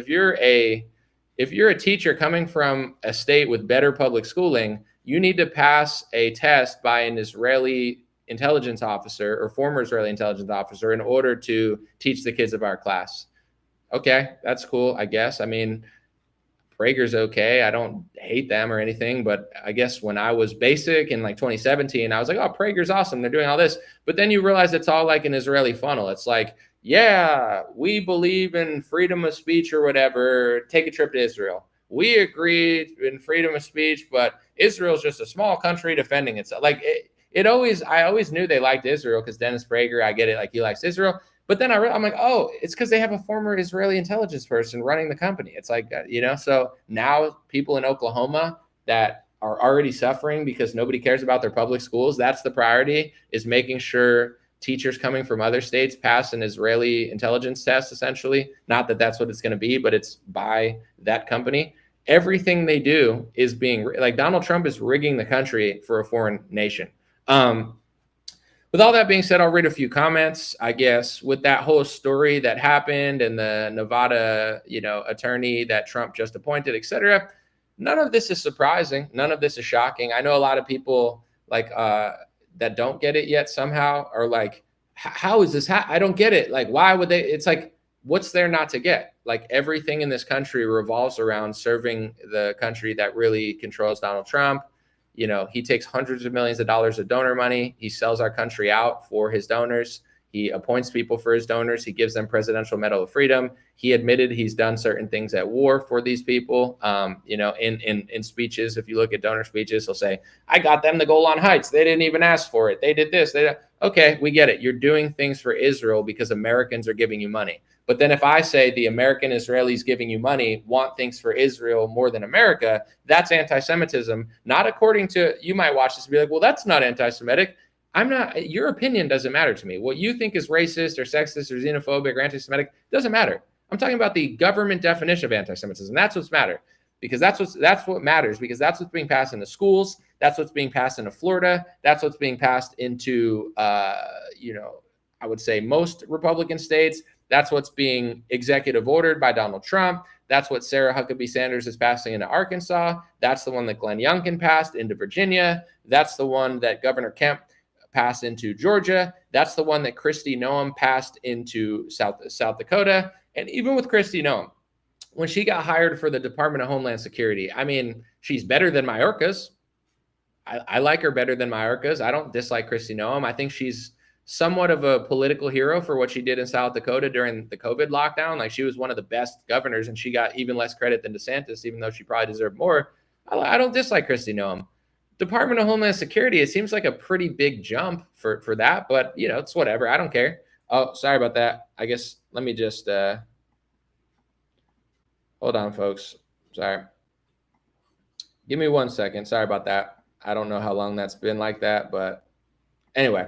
you're a teacher coming from a state with better public schooling, you need to pass a test by an Israeli intelligence officer or former Israeli intelligence officer in order to teach the kids of our class. Okay, that's cool, I guess. I mean, Prager's okay. I don't hate them or anything, but I guess when I was basic in like 2017, I was like, oh, Prager's awesome. They're doing all this. But then you realize it's all like an Israeli funnel. It's like, yeah, we believe in freedom of speech or whatever. Take a trip to Israel. We agree in freedom of speech, but Israel's just a small country defending itself. Like I always knew they liked Israel because Dennis Prager, I get it. Like, he likes Israel. But then I'm like, oh, it's because they have a former Israeli intelligence person running the company. It's like, so now people in Oklahoma that are already suffering because nobody cares about their public schools, that's the priority, is making sure teachers coming from other states pass an Israeli intelligence test, essentially. Not that that's what it's going to be, but it's by that company. Everything they do is being like Donald Trump is rigging the country for a foreign nation. With all that being said, I'll read a few comments, I guess, with that whole story that happened and the Nevada, attorney that Trump just appointed, et cetera. None of this is surprising. None of this is shocking. I know a lot of people that don't get it yet somehow are like, how is this? I don't get it. Like, why would they? It's like, what's there not to get? Like, everything in this country revolves around serving the country that really controls Donald Trump. He takes hundreds of millions of dollars of donor money. He sells our country out for his donors. He appoints people for his donors. He gives them Presidential Medal of Freedom. He admitted he's done certain things at war for these people. In speeches, if you look at donor speeches, he'll say, I got them the Golan Heights. They didn't even ask for it. They did this. Okay, we get it. You're doing things for Israel because Americans are giving you money. But then if I say the American Israelis giving you money want things for Israel more than America, that's anti-Semitism. Not according to, you might watch this and be like, well, that's not anti-Semitic. I'm not, your opinion doesn't matter to me. What you think is racist or sexist or xenophobic or anti-Semitic doesn't matter. I'm talking about the government definition of anti-Semitism. That's what's matter, because that's what matters, because that's what's being passed into schools. That's what's being passed into Florida. That's what's being passed into, I would say most Republican states. That's what's being executive ordered by Donald Trump. That's what Sarah Huckabee Sanders is passing into Arkansas. That's the one that Glenn Youngkin passed into Virginia. That's the one that Governor Kemp passed into Georgia. That's the one that Kristi Noem passed into South Dakota. And even with Kristi Noem, when she got hired for the Department of Homeland Security, I mean, she's better than Mayorkas. I like her better than Mayorkas. I don't dislike Kristi Noem. I think she's somewhat of a political hero for what she did in South Dakota during the COVID lockdown. Like, she was one of the best governors, and she got even less credit than DeSantis, even though she probably deserved more. I don't dislike Kristi Noem. Department of Homeland Security, it seems like a pretty big jump for that, but it's whatever. I don't care. Oh, sorry about that. I guess let me just hold on, folks. Sorry. Give me 1 second. Sorry about that. I don't know how long that's been like that, but anyway,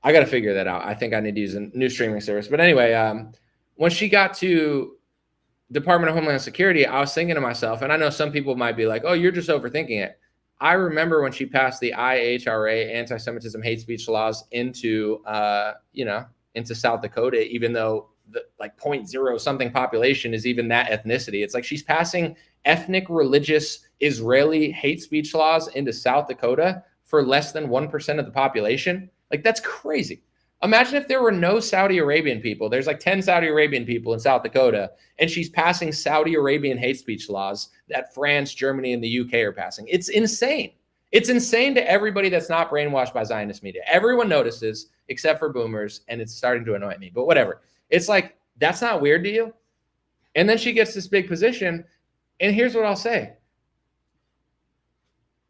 I got to figure that out. I think I need to use a new streaming service. But anyway, when she got to Department of Homeland Security, I was thinking to myself, and I know some people might be like, oh, you're just overthinking it. I remember when she passed the IHRA, anti-Semitism hate speech laws, into South Dakota, even though the 0.0 something population is even that ethnicity. It's like she's passing ethnic, religious, Israeli hate speech laws into South Dakota for less than 1% of the population. Like, that's crazy. Imagine if there were no Saudi Arabian people. There's 10 Saudi Arabian people in South Dakota, and she's passing Saudi Arabian hate speech laws that France, Germany, and the UK are passing. It's insane. It's insane to everybody that's not brainwashed by Zionist media. Everyone notices except for boomers, and it's starting to annoy me. But whatever. It's like, that's not weird to you? And then she gets this big position, and here's what I'll say.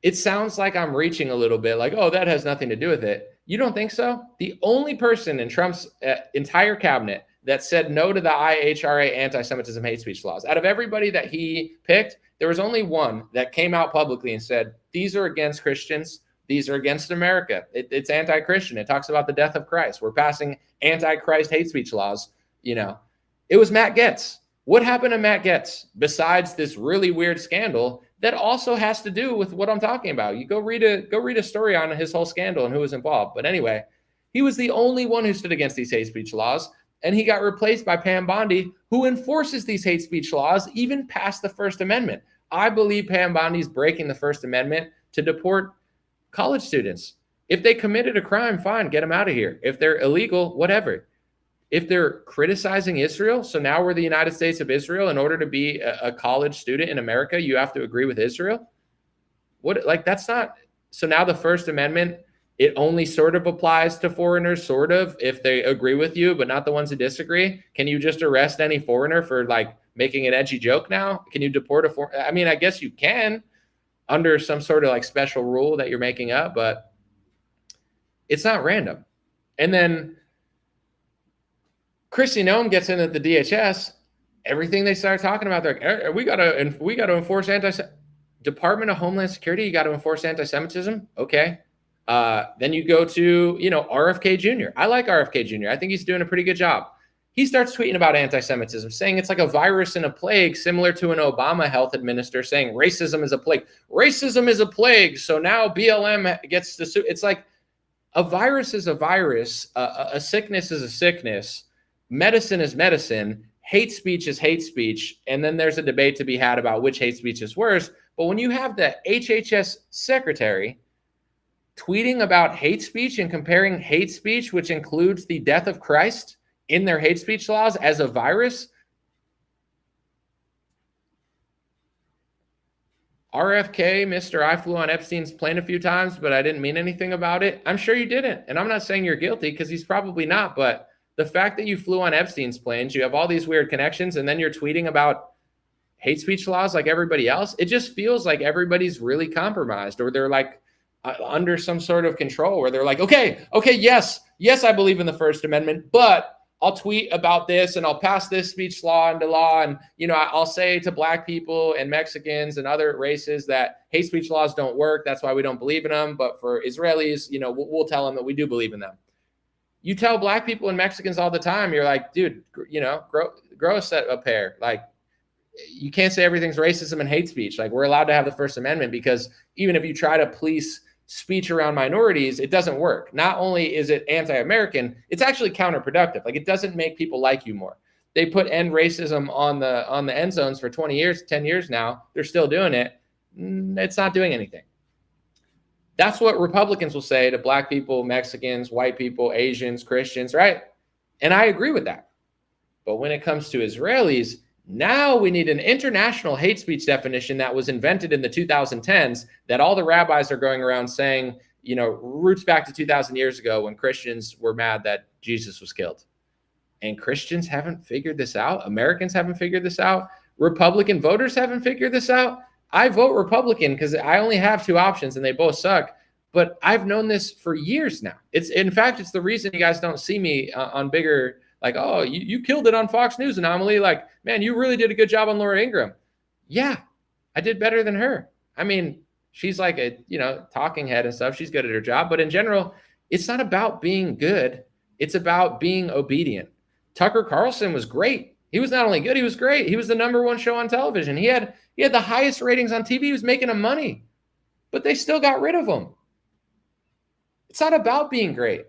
It sounds like I'm reaching a little bit, like, oh, that has nothing to do with it. You don't think so? The only person in Trump's entire cabinet that said no to the IHRA, anti-Semitism hate speech laws, out of everybody that he picked, there was only one that came out publicly and said, these are against Christians. These are against America. It's anti-Christian. It talks about the death of Christ. We're passing anti-Christ hate speech laws. It was Matt Gaetz. What happened to Matt Gaetz besides this really weird scandal that also has to do with what I'm talking about? You go read a story on his whole scandal and who was involved. But anyway, he was the only one who stood against these hate speech laws, and he got replaced by Pam Bondi, who enforces these hate speech laws even past the First Amendment. I believe Pam Bondi's breaking the First Amendment to deport college students. If they committed a crime, fine, get them out of here. If they're illegal, whatever. If they're criticizing Israel, so now we're the United States of Israel. In order to be a college student in America, you have to agree with Israel. That's not. So now the First Amendment, it only sort of applies to foreigners, sort of, if they agree with you, but not the ones who disagree. Can you just arrest any foreigner for making an edgy joke now? Can you deport a foreigner? I mean, I guess you can under some sort of special rule that you're making up, but it's not random. And then Kristi Noem gets in at the DHS. Everything they start talking about, they're like, we got to enforce Department of Homeland Security. You got to enforce anti-Semitism. Okay. Then you go to, RFK Jr. I like RFK Jr. I think he's doing a pretty good job. He starts tweeting about anti-Semitism, saying it's like a virus and a plague, similar to an Obama health administrator saying racism is a plague. Racism is a plague. So now BLM gets to sue. It's like a virus is a virus. A sickness is a sickness. Medicine is medicine. Hate speech is hate speech. And then there's a debate to be had about which hate speech is worse. But when you have the HHS secretary tweeting about hate speech and comparing hate speech, which includes the death of Christ, in their hate speech laws as a virus, RFK, Mr. I flew on Epstein's plane a few times, but I didn't mean anything about it. I'm sure you didn't. And I'm not saying you're guilty because he's probably not. But the fact that you flew on Epstein's planes, you have all these weird connections, and then you're tweeting about hate speech laws like everybody else, it just feels like everybody's really compromised, or they're like under some sort of control where they're like, okay, yes, I believe in the First Amendment, but I'll tweet about this and I'll pass this speech law into law. And, I'll say to Black people and Mexicans and other races that hate speech laws don't work. That's why we don't believe in them. But for Israelis, we'll tell them that we do believe in them. You tell Black people and Mexicans all the time, you're like, dude, grow a pair. Like, you can't say everything's racism and hate speech. Like, we're allowed to have the First Amendment, because even if you try to police speech around minorities, it doesn't work. Not only is it anti-American, it's actually counterproductive. Like, it doesn't make people like you more. They put end racism on the end zones for 20 years, 10 years now. They're still doing it. It's not doing anything. That's what Republicans will say to Black people, Mexicans, white people, Asians, Christians, right? And I agree with that. But when it comes to Israelis, now we need an international hate speech definition that was invented in the 2010s, that all the rabbis are going around saying, roots back to 2,000 years ago when Christians were mad that Jesus was killed. And Christians haven't figured this out. Americans haven't figured this out. Republican voters haven't figured this out. I vote Republican because I only have two options and they both suck. But I've known this for years now. In fact, it's the reason you guys don't see me on bigger, like, oh, you killed it on Fox News, Anomaly. Like, man, you really did a good job on Laura Ingraham. Yeah, I did better than her. I mean, she's like a, talking head and stuff. She's good at her job. But in general, it's not about being good. It's about being obedient. Tucker Carlson was great. He was not only good, he was great. He was the #1 show on television. He had the highest ratings on TV. He was making them money. But they still got rid of him. It's not about being great.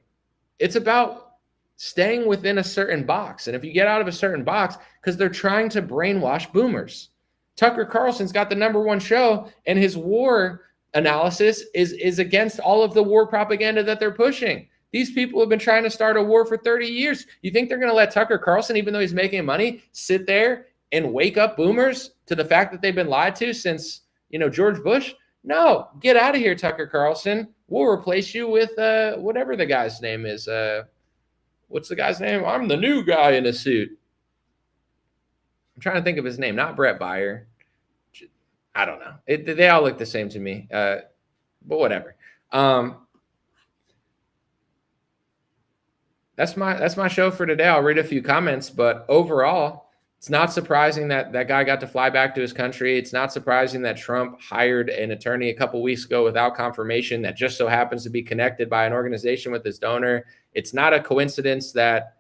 It's about staying within a certain box. And if you get out of a certain box, because they're trying to brainwash boomers. Tucker Carlson's got the #1 show, and his war analysis is against all of the war propaganda that they're pushing. These people have been trying to start a war for 30 years. You think they're going to let Tucker Carlson, even though he's making money, sit there and wake up boomers to the fact that they've been lied to since, George Bush? No, get out of here, Tucker Carlson. We'll replace you with whatever the guy's name is. What's the guy's name? I'm the new guy in a suit. I'm trying to think of his name. Not Brett Baier. I don't know. They all look the same to me. But whatever. That's my show for today. I'll read a few comments, but overall, it's not surprising that guy got to fly back to his country. It's not surprising that Trump hired an attorney a couple weeks ago without confirmation that just so happens to be connected by an organization with his donor. It's not a coincidence that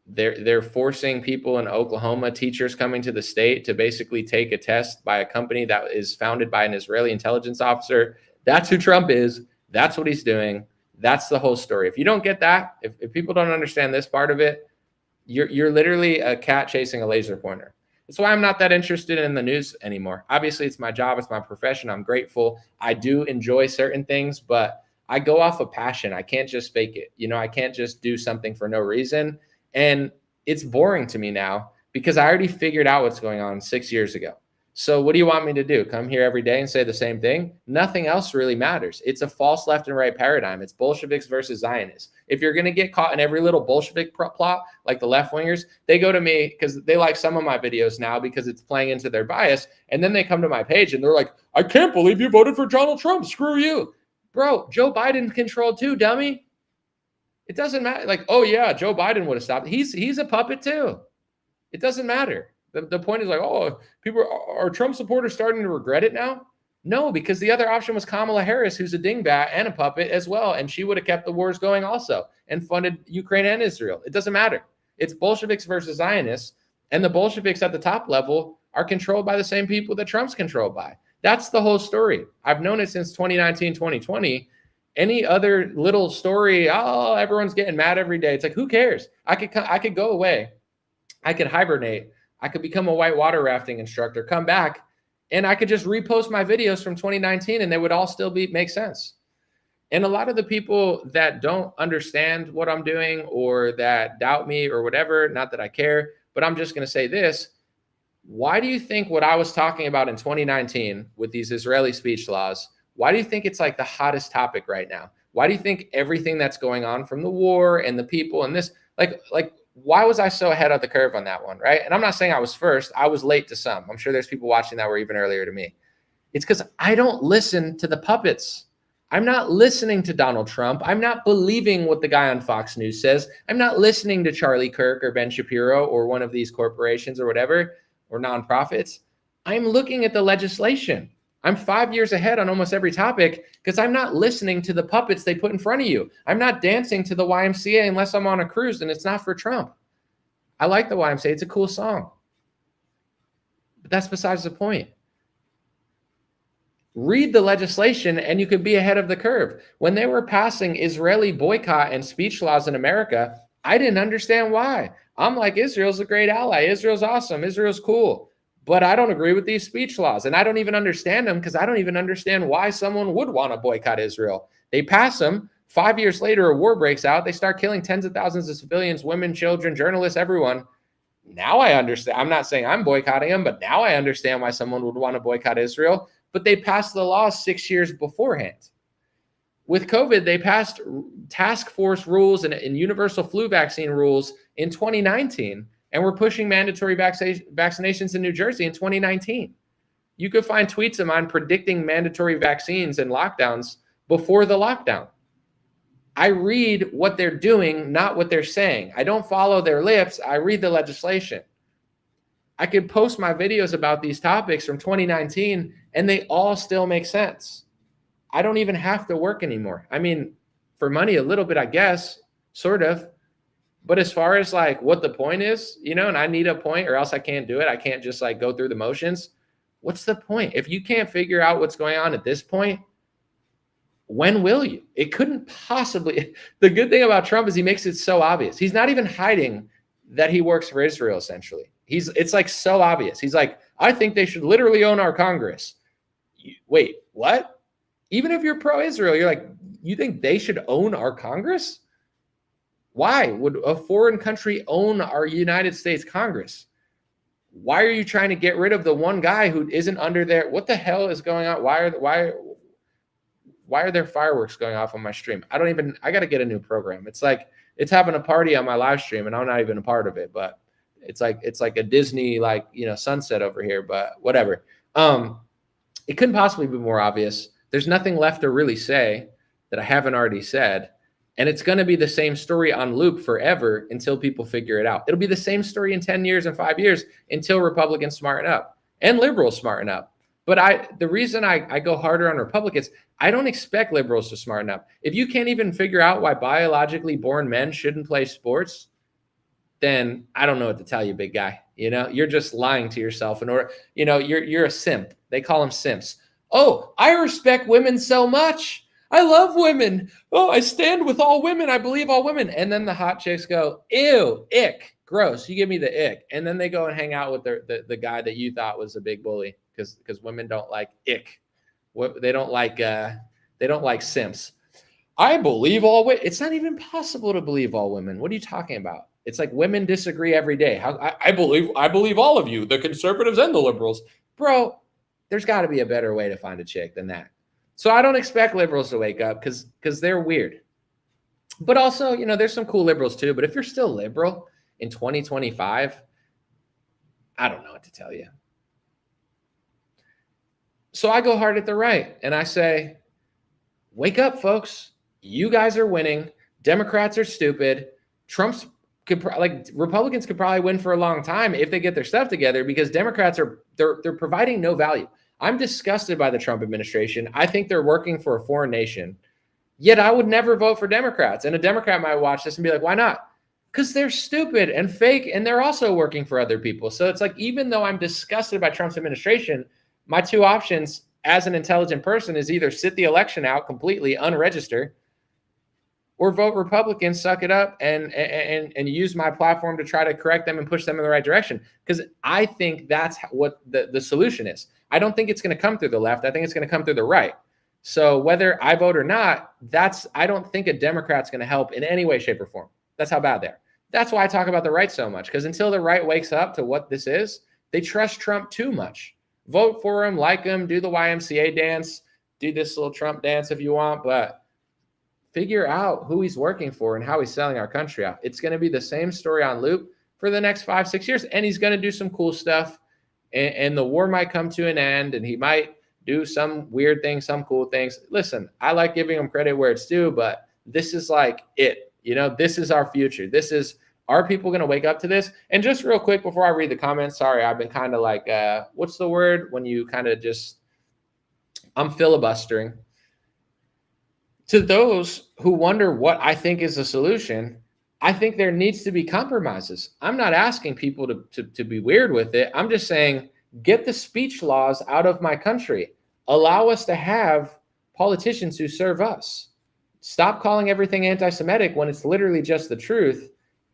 they're forcing people in Oklahoma, teachers coming to the state, to basically take a test by a company that is founded by an Israeli intelligence officer. That's who Trump is. That's what he's doing. That's the whole story. If you don't get that, if people don't understand this part of it, you're literally a cat chasing a laser pointer. That's why I'm not that interested in the news anymore. Obviously, it's my job. It's my profession. I'm grateful. I do enjoy certain things, but I go off of passion. I can't just fake it. I can't just do something for no reason. And it's boring to me now because I already figured out what's going on 6 years ago. So what do you want me to do? Come here every day and say the same thing? Nothing else really matters. It's a false left and right paradigm. It's Bolsheviks versus Zionists. If you're going to get caught in every little Bolshevik plot, like the left wingers, they go to me because they like some of my videos now because it's playing into their bias. And then they come to my page and they're like, I can't believe you voted for Donald Trump. Screw you. Bro, Joe Biden controlled too, dummy. It doesn't matter. Like, oh yeah, Joe Biden would have stopped. He's a puppet too. It doesn't matter. The point is like, oh, are Trump supporters starting to regret it now? No, because the other option was Kamala Harris, who's a dingbat and a puppet as well. And she would have kept the wars going also and funded Ukraine and Israel. It doesn't matter. It's Bolsheviks versus Zionists. And the Bolsheviks at the top level are controlled by the same people that Trump's controlled by. That's the whole story. I've known it since 2019, 2020. Any other little story, oh, everyone's getting mad every day. It's like, who cares? I could go away. I could hibernate. I could become a white water rafting instructor, come back, and I could just repost my videos from 2019 and they would all still make sense. And a lot of the people that don't understand what I'm doing or that doubt me or whatever, not that I care, but I'm just going to say this, Why do you think what I was talking about in 2019 with these Israeli speech laws, why do you think it's like the hottest topic right now? Why do you think everything that's going on from the war and the people and this, like, why was I so ahead of the curve on that one, right? And I'm not saying I was first. I was late to some. I'm sure there's people watching that were even earlier to me. It's because I don't listen to the puppets. I'm not listening to Donald Trump. I'm not believing what the guy on Fox News says. I'm not listening to Charlie Kirk or Ben Shapiro or one of these corporations or whatever, or nonprofits. I'm looking at the legislation. I'm 5 years ahead on almost every topic because I'm not listening to the puppets they put in front of you. I'm not dancing to the YMCA unless I'm on a cruise and it's not for Trump. I like the YMCA. It's a cool song. But that's besides the point. Read the legislation and you could be ahead of the curve. When they were passing Israeli boycott and speech laws in America, I didn't understand why. I'm like, Israel's a great ally. Israel's awesome. Israel's cool. But I don't agree with these speech laws. And I don't even understand them because I don't even understand why someone would want to boycott Israel. They pass them. 5 years later, a war breaks out. They start killing tens of thousands of civilians, women, children, journalists, everyone. Now I understand. I'm not saying I'm boycotting them, but now I understand why someone would want to boycott Israel. But they passed the law 6 years beforehand. With COVID, they passed task force rules and universal flu vaccine rules in 2019, and we're pushing mandatory vaccinations in New Jersey in 2019. You could find tweets of mine predicting mandatory vaccines and lockdowns before the lockdown. I read what they're doing, not what they're saying. I don't follow their lips. I read the legislation. I could post my videos about these topics from 2019, and they all still make sense. I don't even have to work anymore. I mean, for money, a little bit, I guess, sort of. But as far as like what the point is, you know, and I need a point or else I can't do it. I can't just like go through the motions. What's the point? If you can't figure out what's going on at this point, when will you? It couldn't possibly. The good thing about Trump is he makes it so obvious. He's not even hiding that he works for Israel, essentially. It's like so obvious. He's like, I think they should literally own our Congress. Wait, what? Even if you're pro-Israel, you're like, you think they should own our Congress? Why would a foreign country own our United States Congress? Why are you trying to get rid of the one guy who isn't under there? What the hell is going on? Why are there fireworks going off on my stream? I got to get a new program. It's like, it's having a party on my live stream and I'm not even a part of it, but it's like a Disney, like, you know, sunset over here, but whatever. It couldn't possibly be more obvious. There's nothing left to really say that I haven't already said. And it's going to be the same story on loop forever until people figure it out. It'll be the same story in 10 years and 5 years until Republicans smarten up and liberals smarten up. But the reason I go harder on Republicans, I don't expect liberals to smarten up. If you can't even figure out why biologically born men shouldn't play sports, then I don't know what to tell you, big guy. You know, you're just lying to yourself in order, you know, you're a simp. They call them simps. Oh, I respect women so much. I love women. Oh, I stand with all women. I believe all women. And then the hot chicks go, ew, ick, gross. You give me the ick. And then they go and hang out with the guy that you thought was a big bully because women don't like ick. They don't like simps. I believe all women. It's not even possible to believe all women. What are you talking about? It's like women disagree every day. I believe all of you, the conservatives and the liberals. Bro, there's got to be a better way to find a chick than that. So I don't expect liberals to wake up because they're weird. But also, you know, there's some cool liberals too. But if you're still liberal in 2025, I don't know what to tell you. So I go hard at the right and I say, wake up, folks. You guys are winning. Democrats are stupid. Republicans could probably win for a long time if they get their stuff together because Democrats they're providing no value. I'm disgusted by the Trump administration. I think they're working for a foreign nation. Yet I would never vote for Democrats. And a Democrat might watch this and be like, why not? Because they're stupid and fake, and they're also working for other people. So it's like, even though I'm disgusted by Trump's administration, my two options as an intelligent person is either sit the election out completely, unregister, or vote Republican, suck it up, and use my platform to try to correct them and push them in the right direction. Because I think that's what the solution is. I don't think it's going to come through the left. I think it's going to come through the right. So whether I vote or not, I don't think a Democrat's going to help in any way, shape, or form. That's how bad they are. That's why I talk about the right so much, because until the right wakes up to what this is, They trust Trump too much. Vote for him, like him, do the YMCA dance, do this little Trump dance if you want, but figure out who he's working for and how he's selling our country out. It's going to be the same story on loop for the next 5-6 years. And he's going to do some cool stuff, and the war might come to an end, and he might do some weird things, some cool things. Listen, I like giving him credit where it's due, but this is like it. This is our future. Are people going to wake up to this? And just real quick before I read the comments, sorry, I've been kind of like, what's the word when you kind of I'm filibustering. To those who wonder what I think is the solution, I think there needs to be compromises. I'm not asking people to be weird with it. I'm just saying, get the speech laws out of my country. Allow us to have politicians who serve us. Stop calling everything anti-Semitic when it's literally just the truth.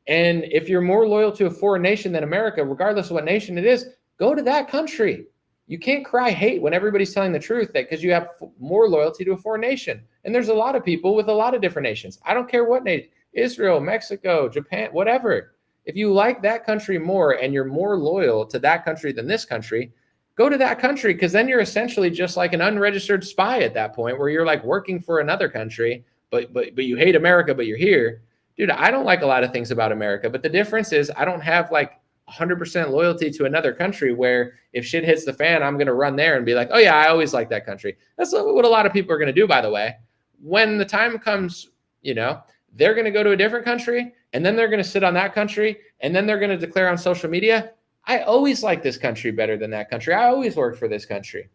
And if you're more loyal to a foreign nation than America, regardless of what nation it is, go to that country. You can't cry hate when everybody's telling the truth because you have more loyalty to a foreign nation. And there's a lot of people with a lot of different nations. I don't care what nation, Israel, Mexico, Japan, whatever. If you like that country more and you're more loyal to that country than this country, go to that country, because then you're essentially just like an unregistered spy at that point, where you're like working for another country, but you hate America, but you're here. Dude, I don't like a lot of things about America, but the difference is I don't have like 100% loyalty to another country where if shit hits the fan, I'm going to run there and be like, oh yeah, I always like that country. That's what a lot of people are going to do, by the way. When the time comes, they're going to go to a different country, and then they're going to sit on that country, and then they're going to declare on social media, I always like this country better than that country. I always worked for this country.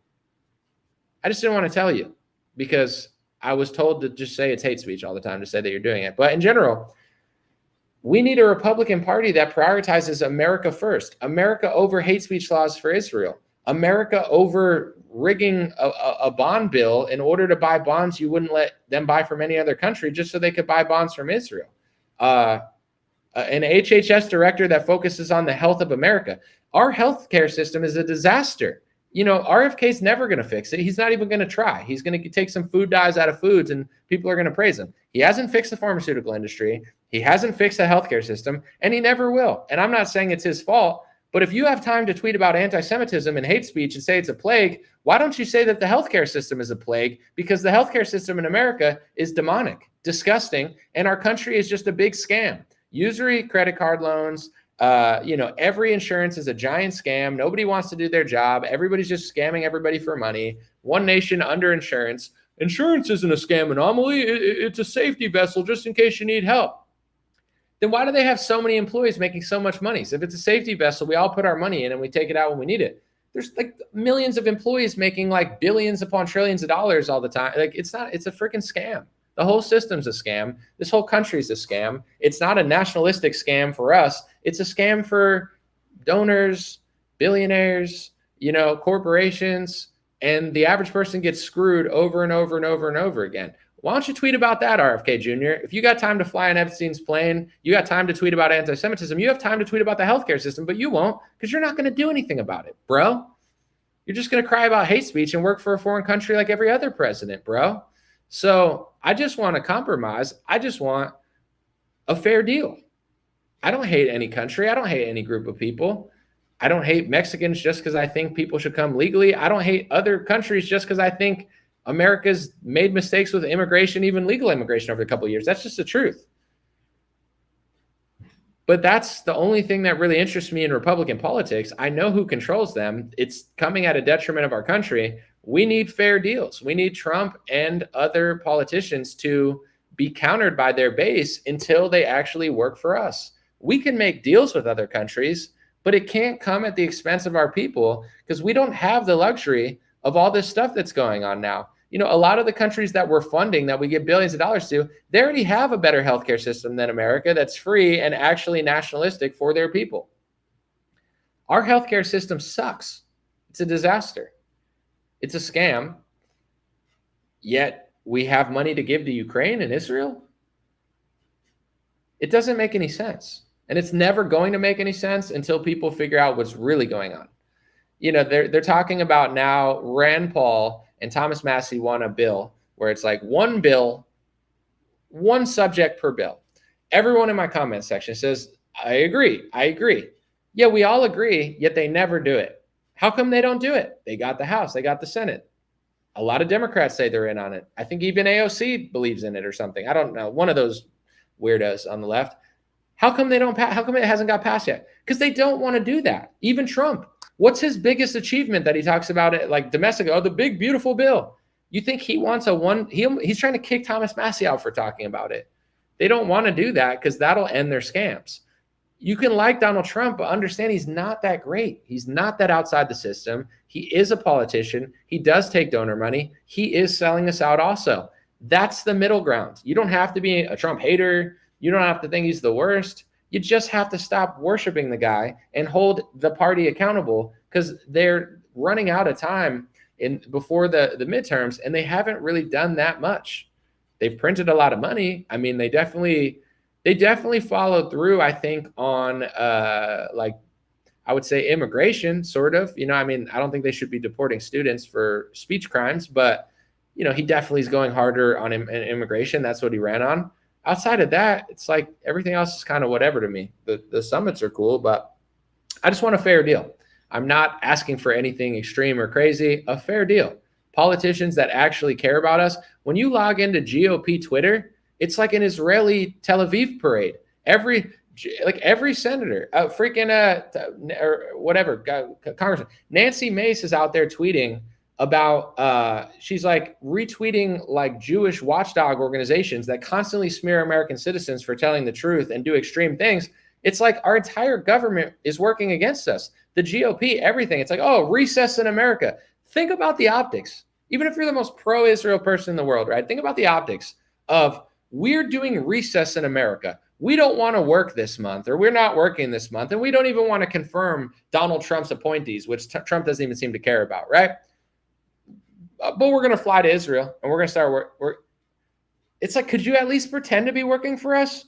I just didn't want to tell you because I was told to just say it's hate speech all the time to say that you're doing it. But in general, we need a Republican Party that prioritizes America first. America over hate speech laws for Israel. America over rigging a bond bill in order to buy bonds you wouldn't let them buy from any other country just so they could buy bonds from Israel. An HHS director that focuses on the health of America. Our healthcare system is a disaster. RFK's never going to fix it. He's not even going to try. He's going to take some food dyes out of foods and people are going to praise him. He hasn't fixed the pharmaceutical industry. He hasn't fixed the healthcare system, and he never will. And I'm not saying it's his fault, but if you have time to tweet about anti-Semitism and hate speech and say it's a plague, why don't you say that the healthcare system is a plague? Because the healthcare system in America is demonic, disgusting, and our country is just a big scam. Usury credit card loans, every insurance is a giant scam. Nobody wants to do their job. Everybody's just scamming everybody for money. One nation under insurance. Insurance isn't a scam anomaly. It's a safety vessel just in case you need help. Then why do they have so many employees making so much money? So if it's a safety vessel, we all put our money in and we take it out when we need it. There's like millions of employees making like billions upon trillions of dollars all the time. Like it's a freaking scam. The whole system's a scam. This whole country's a scam. It's not a nationalistic scam for us. It's a scam for donors, billionaires, corporations, and the average person gets screwed over and over and over and over again. Why don't you tweet about that, RFK Jr.? If you got time to fly on Epstein's plane, you got time to tweet about anti-Semitism, you have time to tweet about the healthcare system, but you won't because you're not going to do anything about it, bro. You're just going to cry about hate speech and work for a foreign country like every other president, bro. So I just want to compromise. I just want a fair deal. I don't hate any country. I don't hate any group of people. I don't hate Mexicans just because I think people should come legally. I don't hate other countries just because I think America's made mistakes with immigration, even legal immigration over a couple of years. That's just the truth. But that's the only thing that really interests me in Republican politics. I know who controls them. It's coming at a detriment of our country. We need fair deals. We need Trump and other politicians to be countered by their base until they actually work for us. We can make deals with other countries, but it can't come at the expense of our people because we don't have the luxury of all this stuff that's going on now. A lot of the countries that we're funding, that we give billions of dollars to, they already have a better healthcare system than America that's free and actually nationalistic for their people. Our healthcare system sucks. It's a disaster. It's a scam. Yet we have money to give to Ukraine and Israel. It doesn't make any sense. And it's never going to make any sense until people figure out what's really going on. They're talking about now Rand Paul and Thomas Massie won a bill where it's like one bill, one subject per bill. Everyone in my comment section says, I agree. Yeah, we all agree, yet they never do it. How come they don't do it? They got the House, they got the Senate. A lot of Democrats say they're in on it. I think even AOC believes in it or something. I don't know. One of those weirdos on the left. How come they don't pass? How come it hasn't got passed yet? Because they don't want to do that. Even Trump. What's his biggest achievement that he talks about it like domestic? Oh, the big, beautiful bill. You think he wants he's trying to kick Thomas Massie out for talking about it. They don't want to do that because that'll end their scams. You can like Donald Trump, but understand he's not that great. He's not that outside the system. He is a politician. He does take donor money. He is selling us out also. That's the middle ground. You don't have to be a Trump hater. You don't have to think he's the worst. You just have to stop worshiping the guy and hold the party accountable because they're running out of time before the midterms, and they haven't really done that much. They've printed a lot of money. I mean, they definitely followed through, I think, on like I would say immigration, sort of. You know, I mean, I don't think they should be deporting students for speech crimes, but you know, he definitely is going harder on immigration. That's what he ran on. Outside of that, it's like everything else is kind of whatever to me. The summits are cool, but I just want a fair deal. I'm not asking for anything extreme or crazy. A fair deal. Politicians that actually care about us. When you log into GOP Twitter, it's like an Israeli Tel Aviv parade. Every senator, or whatever, Congressman Nancy Mace is out there tweeting about, she's like retweeting like Jewish watchdog organizations that constantly smear American citizens for telling the truth and do extreme things. It's like our entire government is working against us. The GOP, everything. It's like, oh, recess in America. Think about the optics. Even if you're the most pro-Israel person in the world, right? Think about the optics of we're doing recess in America. We don't want to work this month, or we're not working this month, and we don't even want to confirm Donald Trump's appointees, which Trump doesn't even seem to care about, right? But we're going to fly to Israel, and we're going to start work. It's like, could you at least pretend to be working for us?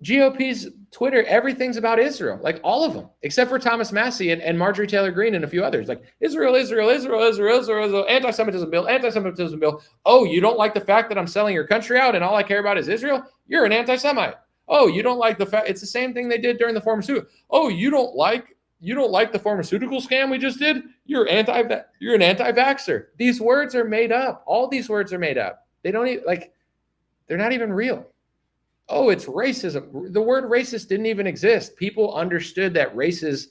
GOP's Twitter, everything's about Israel, like all of them, except for Thomas Massie and Marjorie Taylor Greene and a few others. Like Israel, anti-Semitism bill. Oh, you don't like the fact that I'm selling your country out and all I care about is Israel? You're an anti-Semite. Oh, you don't like the fact it's the same thing they did during the pharmaceutical. Oh, you don't like the pharmaceutical scam we just did? You're an anti-vaxxer. These words are made up. All these words are made up. They don't even they're not even real. Oh, it's racism. The word racist didn't even exist. People understood that races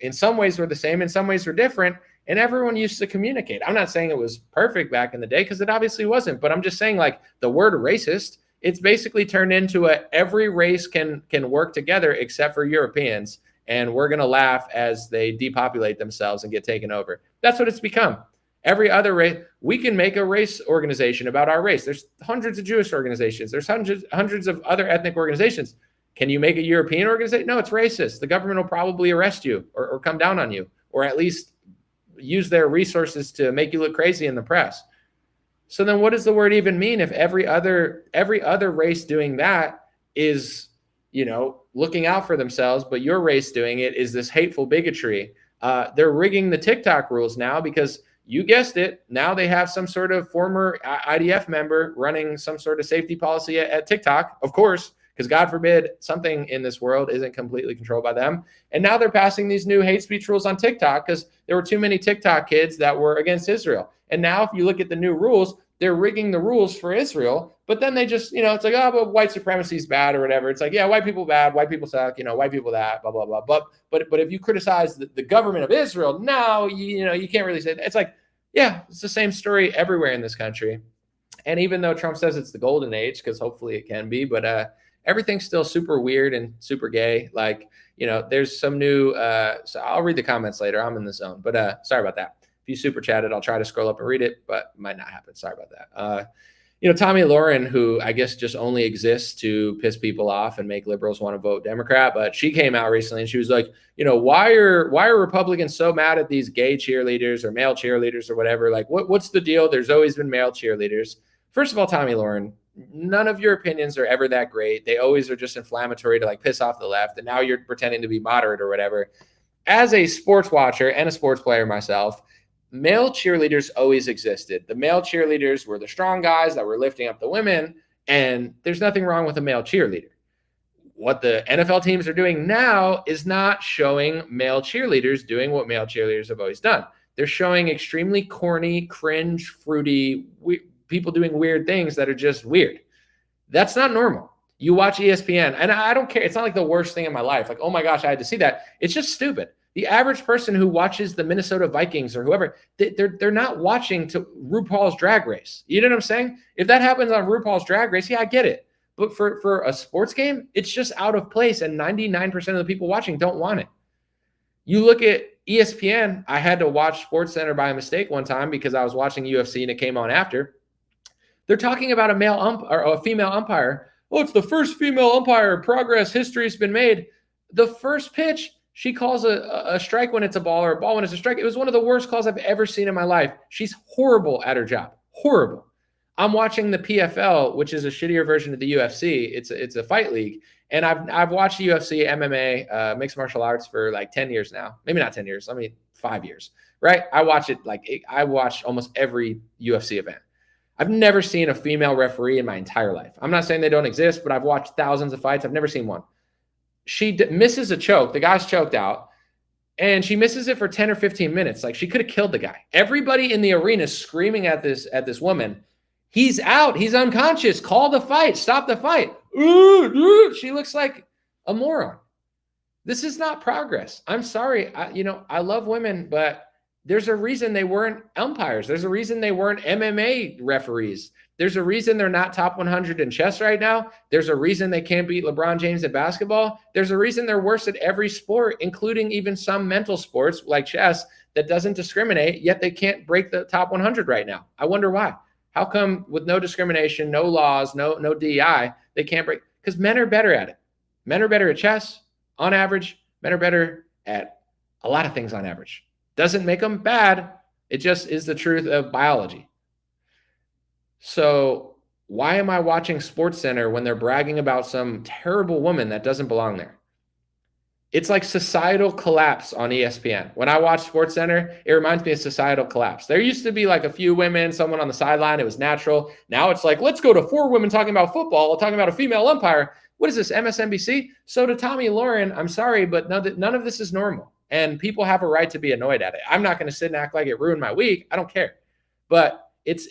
in some ways were the same, in some ways were different, and everyone used to communicate. I'm not saying it was perfect back in the day because it obviously wasn't, but I'm just saying like the word racist, it's basically turned into every race can work together except for Europeans, and we're going to laugh as they depopulate themselves and get taken over. That's what it's become. Every other race, we can make a race organization about our race. There's hundreds of Jewish organizations. There's hundreds of other ethnic organizations. Can you make a European organization? No, it's racist. The government will probably arrest you or come down on you, or at least use their resources to make you look crazy in the press. So then what does the word even mean if every other race doing that is, looking out for themselves, but your race doing it is this hateful bigotry? They're rigging the TikTok rules now because you guessed it. Now they have some sort of former IDF member running some sort of safety policy at TikTok, of course, because God forbid something in this world isn't completely controlled by them. And now they're passing these new hate speech rules on TikTok because there were too many TikTok kids that were against Israel. And now if you look at the new rules, they're rigging the rules for Israel. But then they just, it's like, oh, but white supremacy is bad or whatever. It's like, yeah, white people bad, white people suck, white people that, blah, blah, blah. But if you criticize the government of Israel, now, you can't really say that. It's like, yeah, it's the same story everywhere in this country. And even though Trump says it's the golden age, because hopefully it can be, but everything's still super weird and super gay. Like, there's some new, so I'll read the comments later. I'm in the zone, but sorry about that. If you super chatted, I'll try to scroll up and read it, but it might not happen. Sorry about that. Tomi Lahren, who I guess just only exists to piss people off and make liberals want to vote Democrat, but she came out recently and she was like, why are Republicans so mad at these gay cheerleaders or male cheerleaders or whatever? Like, what's the deal? There's always been male cheerleaders. First of all, Tomi Lahren, none of your opinions are ever that great. They always are just inflammatory to like piss off the left. And now you're pretending to be moderate or whatever. As a sports watcher and a sports player myself, male cheerleaders always existed. The male cheerleaders were the strong guys that were lifting up the women, and there's nothing wrong with a male cheerleader. what the NFL teams are doing now is not showing male cheerleaders doing what male cheerleaders have always done. They're showing extremely corny, cringe, fruity, people doing weird things that are just weird. That's not normal. You watch ESPN, and I don't care. It's not like the worst thing in my life. Like, oh my gosh, I had to see that. It's just stupid. The average person who watches the Minnesota Vikings or whoever, they're not watching to RuPaul's Drag Race. You know what I'm saying? If that happens on RuPaul's Drag Race, yeah, I get it. But for a sports game, it's just out of place, and 99% of the people watching don't want it. You look at ESPN. I had to watch SportsCenter by mistake one time because I was watching UFC and it came on after. They're talking about a male or a female umpire. Oh, it's the first female umpire. Progress, history's been made. The first pitch, she calls a strike when it's a ball or a ball when it's a strike. It was one of the worst calls I've ever seen in my life. She's horrible at her job. Horrible. I'm watching the PFL, which is a shittier version of the UFC. It's a fight league. And I've watched UFC, MMA, mixed martial arts for like 10 years now. Maybe not 10 years. 5 years, right? I watch almost every UFC event. I've never seen a female referee in my entire life. I'm not saying they don't exist, but I've watched thousands of fights. I've never seen one. She misses a choke. The guy's choked out, and she misses it for 10 or 15 minutes. Like, she could have killed the guy. Everybody in the arena is screaming at this woman. He's out. He's unconscious. Call the fight. Stop the fight. She looks like a moron. This is not progress. I'm sorry. I love women, but there's a reason they weren't umpires. There's a reason they weren't MMA referees. There's a reason they're not top 100 in chess right now. There's a reason they can't beat LeBron James at basketball. There's a reason they're worse at every sport, including even some mental sports like chess that doesn't discriminate, yet they can't break the top 100 right now. I wonder why. How come with no discrimination, no laws, no DEI, they can't break? Because men are better at it. Men are better at chess on average. Men are better at a lot of things on average. Doesn't make them bad. It just is the truth of biology. So why am I watching SportsCenter when they're bragging about some terrible woman that doesn't belong there? It's like societal collapse on ESPN. When I watch SportsCenter, it reminds me of societal collapse. There used to be like a few women, someone on the sideline. It was natural. Now it's like, let's go to 4 women talking about football, talking about a female umpire. What is this, MSNBC? So to Tommy Lauren, I'm sorry, but none of this is normal. And people have a right to be annoyed at it. I'm not going to sit and act like it ruined my week. I don't care. But it's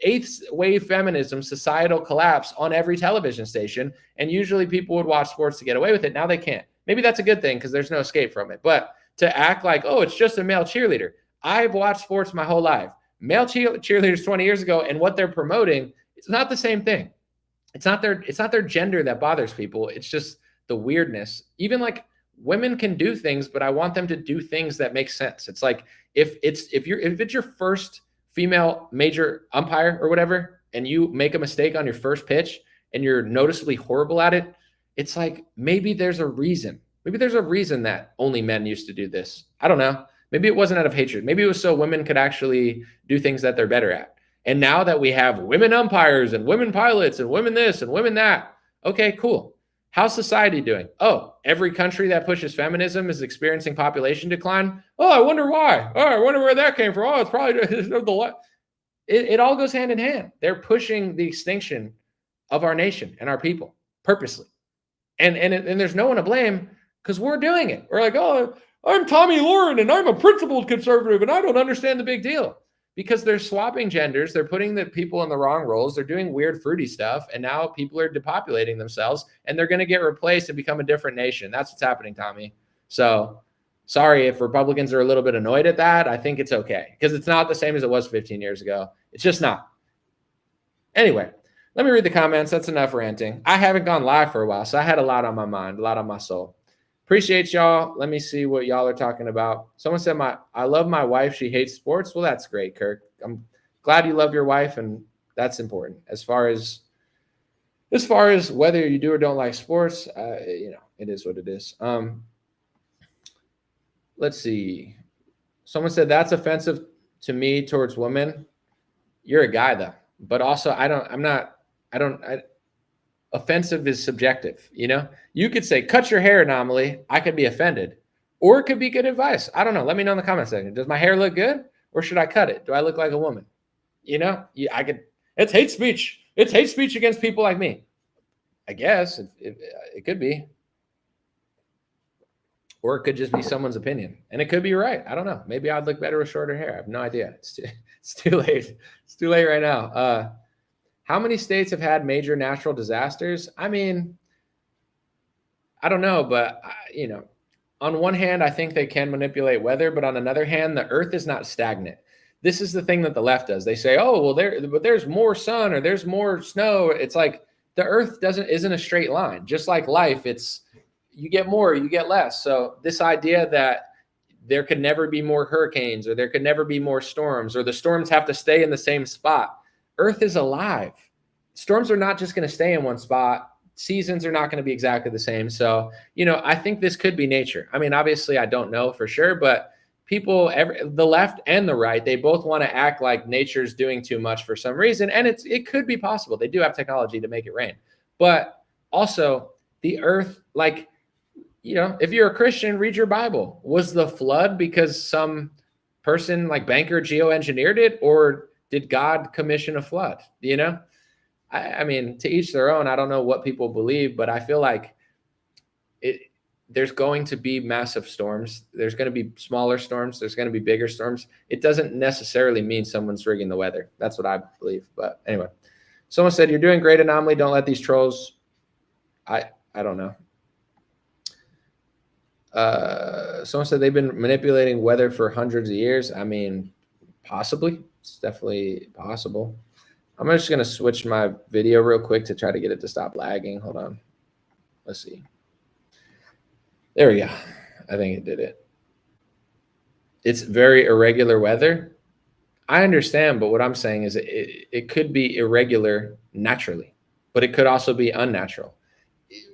eighth wave feminism, societal collapse on every television station. And usually people would watch sports to get away with it. Now they can't. Maybe that's a good thing because there's no escape from it. But to act like, oh, it's just a male cheerleader. I've watched sports my whole life. Male cheerleaders 20 years ago, and what they're promoting, it's not the same thing. It's not their gender that bothers people. It's just the weirdness. Even like women can do things, but I want them to do things that make sense. It's like if it's your first female major umpire or whatever, and you make a mistake on your first pitch and you're noticeably horrible at it, it's like maybe there's a reason. Maybe there's a reason that only men used to do this. I don't know. Maybe it wasn't out of hatred. Maybe it was so women could actually do things that they're better at. And now that we have women umpires and women pilots and women this and women that, okay, cool. How's society doing? Oh, every country that pushes feminism is experiencing population decline. Oh, I wonder why. Oh, I wonder where that came from. Oh, it's probably it all goes hand in hand. They're pushing the extinction of our nation and our people purposely. And there's no one to blame because we're doing it. We're like, oh, I'm Tommy Lauren and I'm a principled conservative and I don't understand the big deal. Because they're swapping genders, they're putting the people in the wrong roles, they're doing weird fruity stuff, and now people are depopulating themselves, and they're going to get replaced and become a different nation. That's what's happening, Tommy. So sorry if Republicans are a little bit annoyed at that. I think it's okay because it's not the same as it was 15 years ago. It's just not. Anyway, let me read the comments. That's enough ranting. I haven't gone live for a while, so I had a lot on my mind, a lot on my soul. Appreciate y'all. Let me see what y'all are talking about. Someone said, I love my wife. She hates sports. Well, that's great, Kirk. I'm glad you love your wife, and that's important. As far as whether you do or don't like sports, it is what it is. Let's see. Someone said that's offensive to me towards women. You're a guy though, but also offensive is subjective. You could say, cut your hair, Anomaly. I could be offended, or it could be good advice. I don't know. Let me know in the comment section. Does my hair look good or should I cut it? Do I look like a woman? It's hate speech. It's hate speech against people like me. I guess it could be. Or it could just be someone's opinion. And it could be right. I don't know. Maybe I'd look better with shorter hair. I have no idea. It's too late. It's too late right now. How many states have had major natural disasters? I mean, I don't know, but on one hand, I think they can manipulate weather, but on another hand, the earth is not stagnant. This is the thing that the left does. They say, oh, well, there's more sun or there's more snow. It's like the earth isn't a straight line. Just like life, you get more, you get less. So this idea that there could never be more hurricanes or there could never be more storms or the storms have to stay in the same spot. Earth is alive. Storms are not just going to stay in one spot. Seasons are not going to be exactly the same. So, I think this could be nature. I mean, obviously I don't know for sure, but people, the left and the right, they both want to act like nature's doing too much for some reason. And it could be possible. They do have technology to make it rain, but also the earth, like, if you're a Christian, read your Bible. Was the flood because some person like banker geoengineered it, or did God commission a flood? I mean, to each their own. I don't know what people believe, but I feel like there's going to be massive storms. There's going to be smaller storms. There's going to be bigger storms. It doesn't necessarily mean someone's rigging the weather. That's what I believe. But anyway, someone said, you're doing great, Anomaly. Don't let these trolls. I don't know. Someone said they've been manipulating weather for hundreds of years. I mean, possibly. It's definitely possible. I'm just going to switch my video real quick to try to get it to stop lagging. Hold on. Let's see. There we go. I think it did it. It's very irregular weather. I understand, but what I'm saying is it could be irregular naturally, but it could also be unnatural.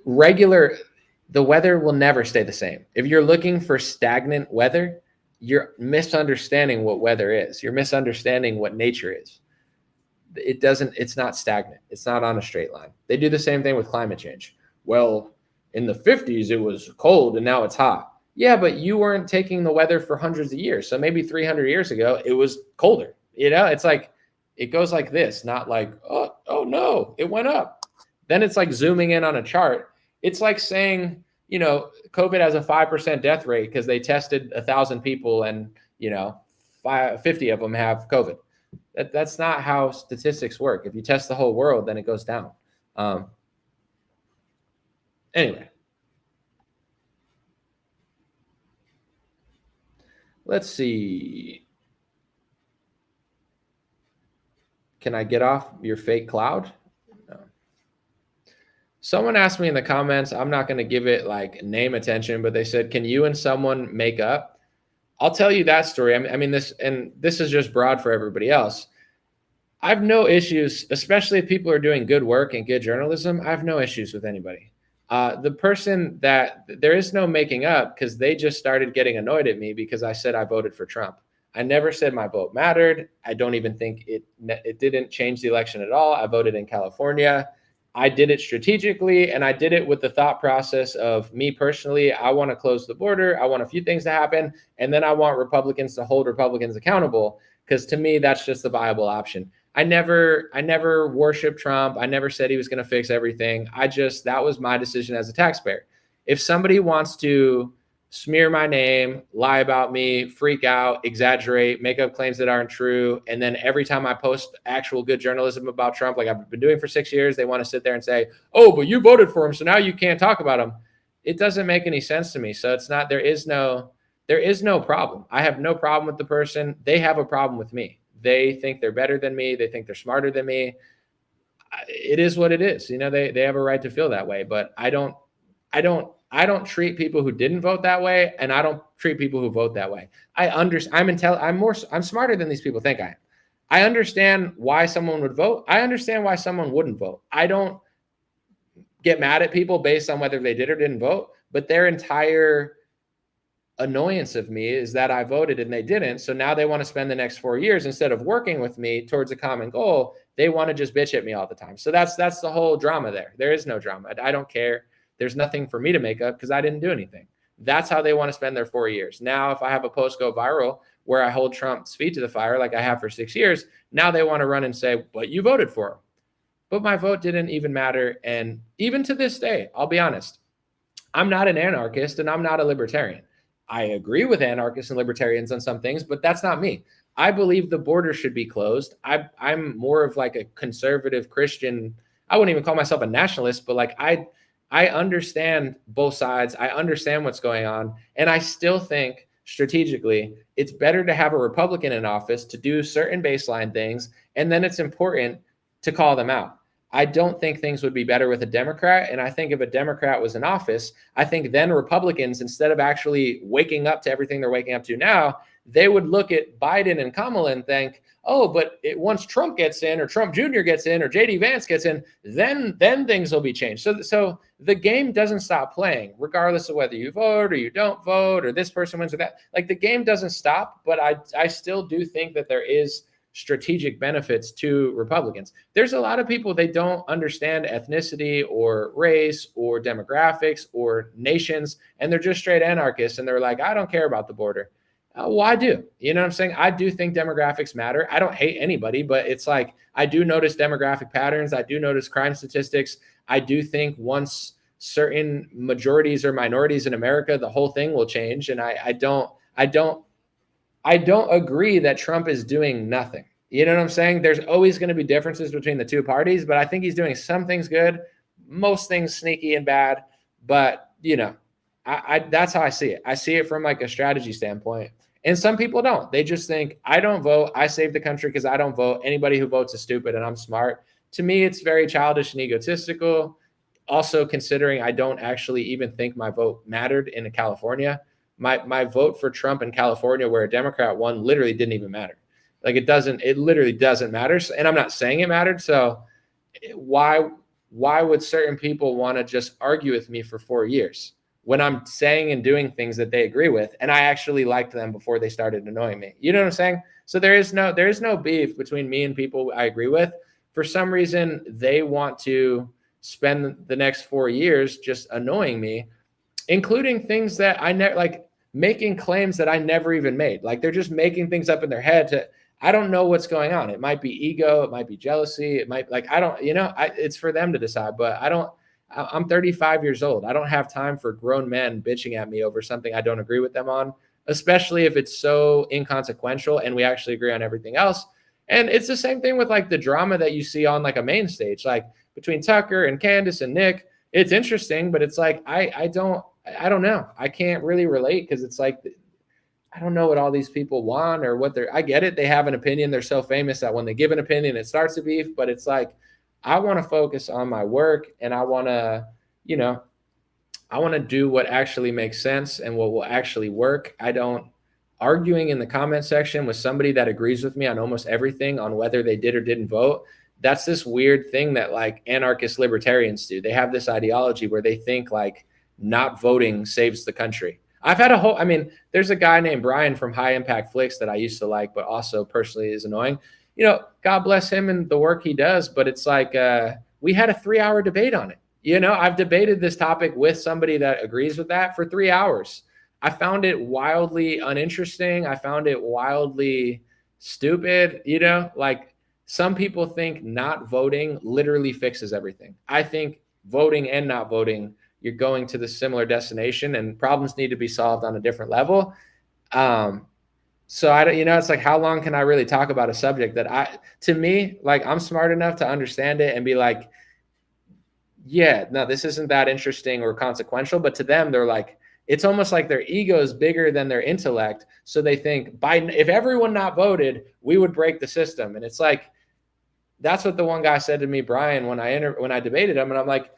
The weather will never stay the same. If you're looking for stagnant weather, you're misunderstanding what weather is. You're misunderstanding what nature is. It's not stagnant. It's not on a straight line. They do the same thing with climate change. Well, in the 50s, it was cold and now it's hot. Yeah, but you weren't taking the weather for hundreds of years. So maybe 300 years ago, it was colder. It's like, it goes like this, not like, oh no, it went up. Then it's like zooming in on a chart. It's like saying, COVID has a 5% death rate because they tested 1,000 people and, 50 of them have COVID. That's not how statistics work. If you test the whole world, then it goes down. Anyway, let's see. Can I get off your fake cloud? No. Someone asked me in the comments, I'm not going to give it like name attention, but they said, can you and someone make up? I'll tell you that story. I mean, this is just broad for everybody else. I have no issues, especially if people are doing good work and good journalism. I have no issues with anybody. The person that there is no making up, because they just started getting annoyed at me because I said I voted for Trump. I never said my vote mattered. I don't even think it didn't change the election at all. I voted in California. I did it strategically, and I did it with the thought process of me personally. I want to close the border. I want a few things to happen. And then I want Republicans to hold Republicans accountable, because to me, that's just the viable option. I never worshiped Trump. I never said he was going to fix everything. That was my decision as a taxpayer. If somebody wants to smear my name, lie about me, freak out, exaggerate, make up claims that aren't true, and then every time I post actual good journalism about Trump, like I've been doing for 6 years, they want to sit there and say, oh, but you voted for him, so now you can't talk about him. It doesn't make any sense to me. So there is no problem. I have no problem with the person. They have a problem with me. They think they're better than me. They think they're smarter than me. It is what it is. They have a right to feel that way, but I don't treat people who didn't vote that way, and I don't treat people who vote that way. I'm smarter than these people think I am. I understand why someone would vote. I understand why someone wouldn't vote. I don't get mad at people based on whether they did or didn't vote, but their entire annoyance of me is that I voted and they didn't. So now they want to spend the next 4 years, instead of working with me towards a common goal, they want to just bitch at me all the time. So that's the whole drama there. There is no drama. I don't care. There's nothing for me to make up because I didn't do anything. That's how they want to spend their 4 years. Now, if I have a post go viral where I hold Trump's feet to the fire like I have for 6 years, now they want to run and say, but you voted for him. but my vote didn't even matter. And even to this day, I'll be honest, I'm not an anarchist and I'm not a libertarian. I agree with anarchists and libertarians on some things, but that's not me. I believe the border should be closed. I'm more of like a conservative Christian. I wouldn't even call myself a nationalist, but like I understand both sides. I understand what's going on. And I still think strategically, it's better to have a Republican in office to do certain baseline things. And then it's important to call them out. I don't think things would be better with a Democrat. And I think if a Democrat was in office, I think then Republicans, instead of actually waking up to everything they're waking up to now, they would look at Biden and Kamala and think, oh, but once Trump gets in or Trump Jr. gets in or JD Vance gets in, then things will be changed. So the game doesn't stop playing, regardless of whether you vote or you don't vote or this person wins or that. Like the game doesn't stop, but I still do think that there is strategic benefits to Republicans. There's a lot of people, they don't understand ethnicity or race or demographics or nations, and they're just straight anarchists. And they're like, I don't care about the border. Well, I do. You know what I'm saying? I do think demographics matter. I don't hate anybody, but it's like, I do notice demographic patterns. I do notice crime statistics. I do think once certain majorities or minorities in America, the whole thing will change. And I don't agree that Trump is doing nothing. You know what I'm saying? There's always going to be differences between the two parties, but I think he's doing some things good, most things sneaky and bad. But, you know, that's how I see it. I see it from like a strategy standpoint. And some people don't. They just think, I don't vote. I save the country because I don't vote. Anybody who votes is stupid and I'm smart. To me, it's very childish and egotistical. Also, considering I don't actually even think my vote mattered in California. My vote for Trump in California, where a Democrat won, literally didn't even matter. Like it literally doesn't matter. And I'm not saying it mattered. So why would certain people want to just argue with me for 4 years when I'm saying and doing things that they agree with? And I actually liked them before they started annoying me. You know what I'm saying? So there is no beef between me and people I agree with. For some reason, they want to spend the next 4 years just annoying me, including things that I never, like making claims that I never even made. Like they're just making things up in their head I don't know what's going on. It might be ego. It might be jealousy. It might it's for them to decide, but I'm 35 years old. I don't have time for grown men bitching at me over something I don't agree with them on, especially if it's so inconsequential and we actually agree on everything else. And it's the same thing with like the drama that you see on like a main stage, like between Tucker and Candace and Nick. It's interesting, but it's like, I don't know. I can't really relate because it's like, I don't know what all these people want or what I get it. They have an opinion. They're so famous that when they give an opinion, it starts a beef, but it's like, I want to focus on my work and I want to do what actually makes sense and what will actually work. I don't arguing in the comment section with somebody that agrees with me on almost everything on whether they did or didn't vote. That's this weird thing that like anarchist libertarians do. They have this ideology where they think like not voting saves the country. There's a guy named Brian from High Impact Flicks that I used to like, but also personally is annoying. You know, God bless him and the work he does, but it's like we had a 3-hour debate on it. You know, I've debated this topic with somebody that agrees with that for 3 hours. I found it wildly uninteresting. I found it wildly stupid. You know, like some people think not voting literally fixes everything. I think voting and not voting, you're going to the similar destination and problems need to be solved on a different level. So it's like, how long can I really talk about a subject that to me, like I'm smart enough to understand it and be like, yeah, no, this isn't that interesting or consequential, but to them, they're like, it's almost like their ego is bigger than their intellect. So they think Biden, if everyone not voted, we would break the system. And it's like, that's what the one guy said to me, Brian, when I debated him. And I'm like,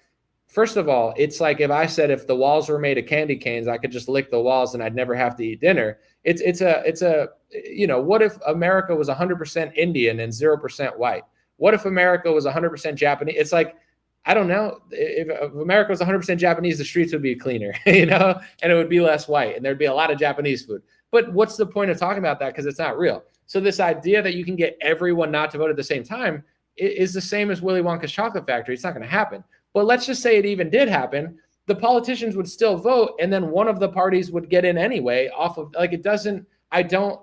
first of all, it's like if I said if the walls were made of candy canes, I could just lick the walls and I'd never have to eat dinner. What if America was 100% Indian and 0% white? What if America was 100% Japanese? It's like, I don't know. If America was 100% Japanese, the streets would be cleaner, and it would be less white and there'd be a lot of Japanese food. But what's the point of talking about that? Because it's not real. So this idea that you can get everyone not to vote at the same time is the same as Willy Wonka's chocolate factory. It's not going to happen. But let's just say it even did happen. The politicians would still vote, and then one of the parties would get in anyway off of like it doesn't. I don't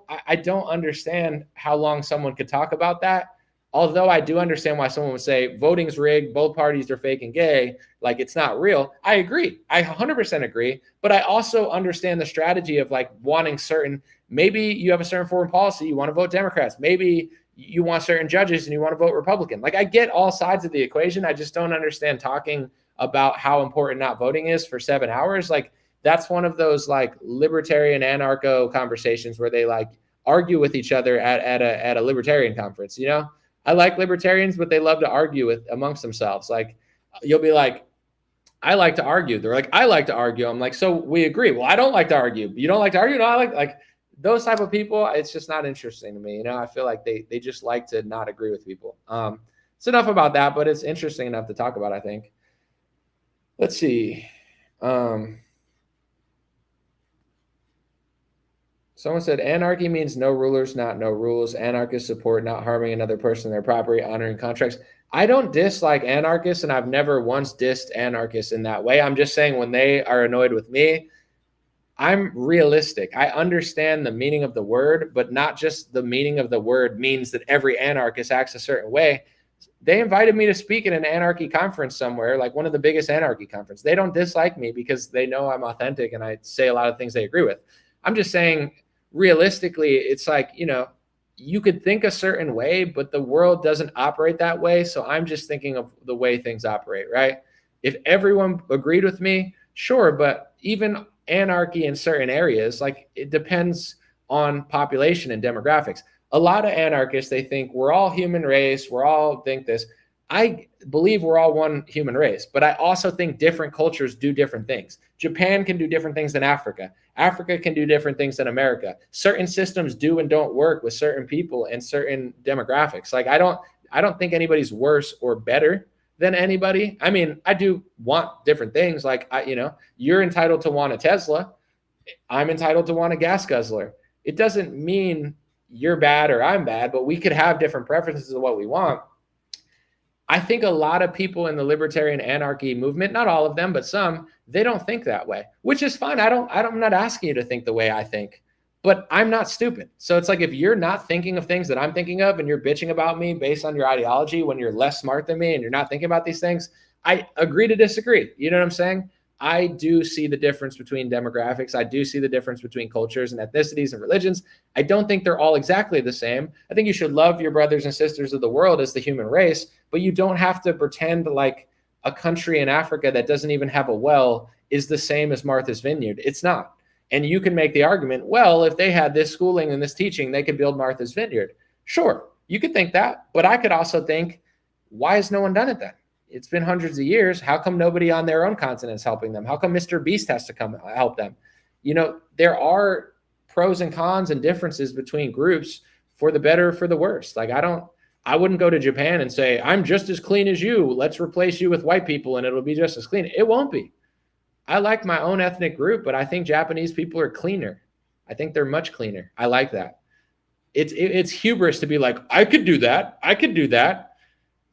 understand how long someone could talk about that. although I do understand why someone would say voting's rigged, both parties are fake and gay, like it's not real. I agree. I 100% agree. But I also understand the strategy of like wanting certain, maybe you have a certain foreign policy, you want to vote Democrats. Maybe you want certain judges and you want to vote Republican. Like I get all sides of the equation. I just don't understand talking about how important not voting is for 7 hours. Like that's one of those like libertarian anarcho conversations where they like argue with each other at a libertarian conference, you know? I like libertarians, but they love to argue with amongst themselves. Like you'll be like, I like to argue. They're like, I like to argue. I'm like, so we agree. Well, I don't like to argue. You don't like to argue? No, I like those type of people. It's just not interesting to me. You know, I feel like they just like to not agree with people. It's enough about that, but it's interesting enough to talk about, I think. Let's see. Someone said anarchy means no rulers, not no rules. Anarchists support not harming another person, their property, honoring contracts. I don't dislike anarchists, and I've never once dissed anarchists in that way. I'm just saying when they are annoyed with me, I'm realistic. I understand the meaning of the word, but not just the meaning of the word means that every anarchist acts a certain way. They invited me to speak at an anarchy conference somewhere, like one of the biggest anarchy conferences. They don't dislike me because they know I'm authentic and I say a lot of things they agree with. I'm just saying, realistically, it's like, you know, you could think a certain way, but the world doesn't operate that way. So I'm just thinking of the way things operate, right? If everyone agreed with me, sure. But even anarchy in certain areas, like it depends on population and demographics. A lot of anarchists, they think we're all human race. We're all think this. I believe we're all one human race, but I also think different cultures do different things. Japan can do different things than Africa. Africa can do different things than America. Certain systems do and don't work with certain people and certain demographics. Like I don't think anybody's worse or better than anybody. I mean, I do want different things. Like you're entitled to want a Tesla. I'm entitled to want a gas guzzler. It doesn't mean you're bad or I'm bad, but we could have different preferences of what we want. I think a lot of people in the libertarian anarchy movement, not all of them, but some, they don't think that way, which is fine. I'm not asking you to think the way I think, but I'm not stupid. So it's like, if you're not thinking of things that I'm thinking of and you're bitching about me based on your ideology when you're less smart than me and you're not thinking about these things, I agree to disagree. You know what I'm saying? I do see the difference between demographics. I do see the difference between cultures and ethnicities and religions. I don't think they're all exactly the same. I think you should love your brothers and sisters of the world as the human race, but you don't have to pretend like a country in Africa that doesn't even have a well is the same as Martha's Vineyard. It's not. And you can make the argument, well, if they had this schooling and this teaching, they could build Martha's Vineyard. Sure, you could think that, but I could also think, why has no one done it then? It's been hundreds of years. How come nobody on their own continent is helping them? How come Mr. Beast has to come help them? You know, there are pros and cons and differences between groups for the better or for the worse. Like I wouldn't go to Japan and say, I'm just as clean as you. Let's replace you with white people and it'll be just as clean. It won't be. I like my own ethnic group, but I think Japanese people are cleaner. I think they're much cleaner. I like that. It's hubris to be like, I could do that. I could do that.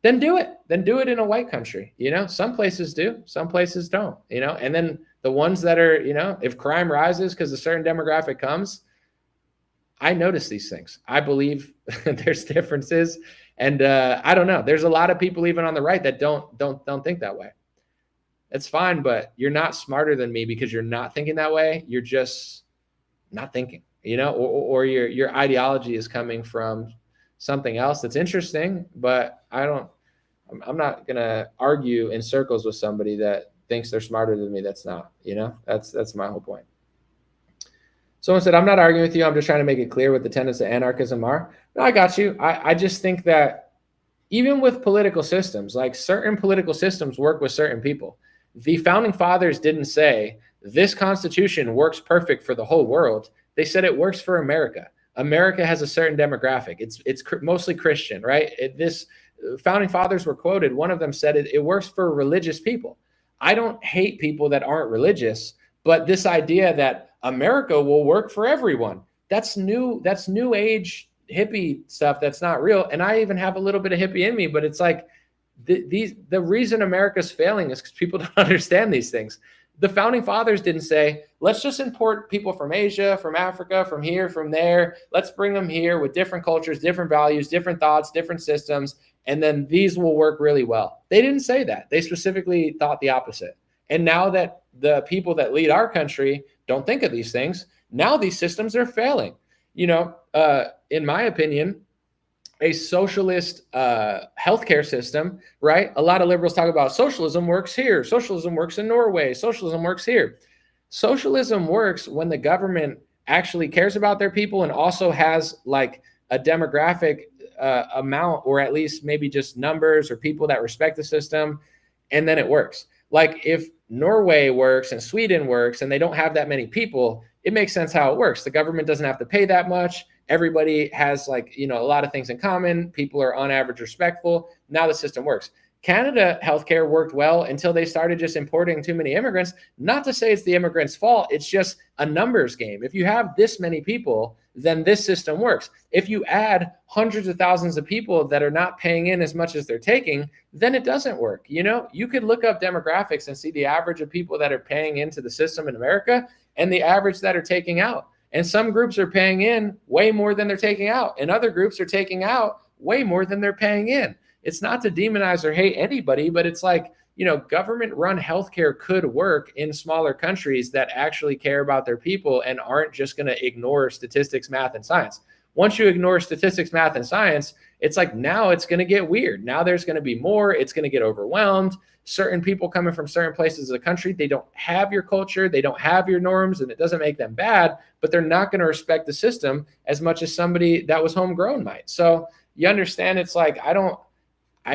Then do it. Then do it in a white country. You know, some places do, some places don't, you know, and then the ones that are, you know, if crime rises because a certain demographic comes, I notice these things. I believe there's differences. And I don't know. There's a lot of people even on the right that don't think that way. It's fine, but you're not smarter than me because you're not thinking that way. You're just not thinking, you know, or your ideology is coming from something else that's interesting, but I'm not going to argue in circles with somebody that thinks they're smarter than me. That's not, you know, that's my whole point. Someone said, I'm not arguing with you. I'm just trying to make it clear what the tenets of anarchism are. No, I got you. I just think that even with political systems, like certain political systems work with certain people. The founding fathers didn't say this constitution works perfect for the whole world. They said it works for America. America has a certain demographic. It's mostly Christian, right? This founding fathers were quoted. One of them said it works for religious people. I don't hate people that aren't religious, but this idea that America will work for everyone, that's new age hippie stuff. That's not real. And I even have a little bit of hippie in me, but it's like the reason America's failing is because people don't understand these things. The founding fathers didn't say, let's just import people from Asia, from Africa, from here, from there. Let's bring them here with different cultures, different values, different thoughts, different systems, and then these will work really well. They didn't say that. They specifically thought the opposite. And now that the people that lead our country don't think of these things, now these systems are failing. In my opinion, a socialist healthcare system, right? A lot of liberals talk about socialism works here. Socialism works in Norway. Socialism works here. Socialism works when the government actually cares about their people and also has like a demographic amount, or at least maybe just numbers or people that respect the system. And then it works. Like if Norway works and Sweden works and they don't have that many people, it makes sense how it works. The government doesn't have to pay that much. Everybody has a lot of things in common. People are on average respectful. Now the system works. Canada healthcare worked well until they started just importing too many immigrants. Not to say it's the immigrants' fault. It's just a numbers game. If you have this many people, then this system works. If you add hundreds of thousands of people that are not paying in as much as they're taking, then it doesn't work. You could look up demographics and see the average of people that are paying into the system in America and the average that are taking out. And some groups are paying in way more than they're taking out. And other groups are taking out way more than they're paying in. It's not to demonize or hate anybody, but it's like, government-run healthcare could work in smaller countries that actually care about their people and aren't just going to ignore statistics, math, and science. Once you ignore statistics, math, and science, it's like now it's going to get weird. Now there's going to be more. It's going to get overwhelmed. Certain people coming from certain places of the country, they don't have your culture, they don't have your norms, and it doesn't make them bad, but they're not going to respect the system as much as somebody that was homegrown might. So you understand, it's like I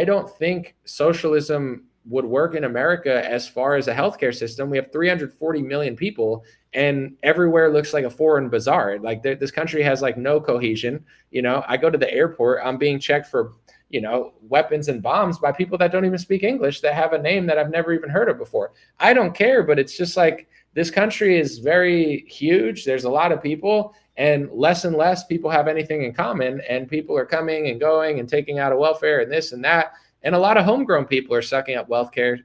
don't think socialism would work in America as far as a healthcare system. We have 340 million people and everywhere looks like a foreign bazaar. Like this country has like no cohesion. I go to the airport, I'm being checked for, weapons and bombs by people that don't even speak English, that have a name that I've never even heard of before. I don't care, but it's just like this country is very huge. There's a lot of people and less people have anything in common, and people are coming and going and taking out of welfare and this and that. And a lot of homegrown people are sucking up welfare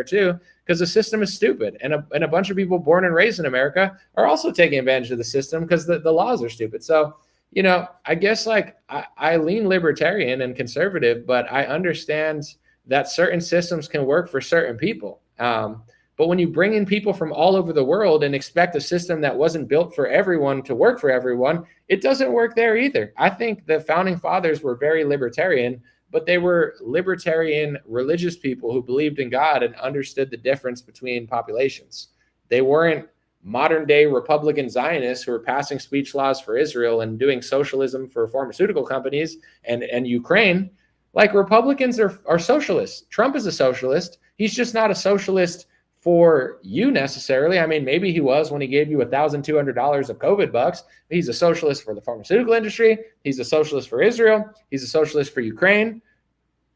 too, because the system is stupid. And a bunch of people born and raised in America are also taking advantage of the system because the laws are stupid. So, I guess I lean libertarian and conservative, but I understand that certain systems can work for certain people. But when you bring in people from all over the world and expect a system that wasn't built for everyone to work for everyone, it doesn't work there either. I think the founding fathers were very libertarian, but they were libertarian religious people who believed in God and understood the difference between populations. They weren't modern day Republican Zionists who are passing speech laws for Israel and doing socialism for pharmaceutical companies and Ukraine. Like Republicans are socialists. Trump is a socialist. He's just not a socialist for you necessarily. I mean, maybe he was when he gave you $1,200 of COVID bucks. He's a socialist for the pharmaceutical industry. He's a socialist for Israel. He's a socialist for Ukraine.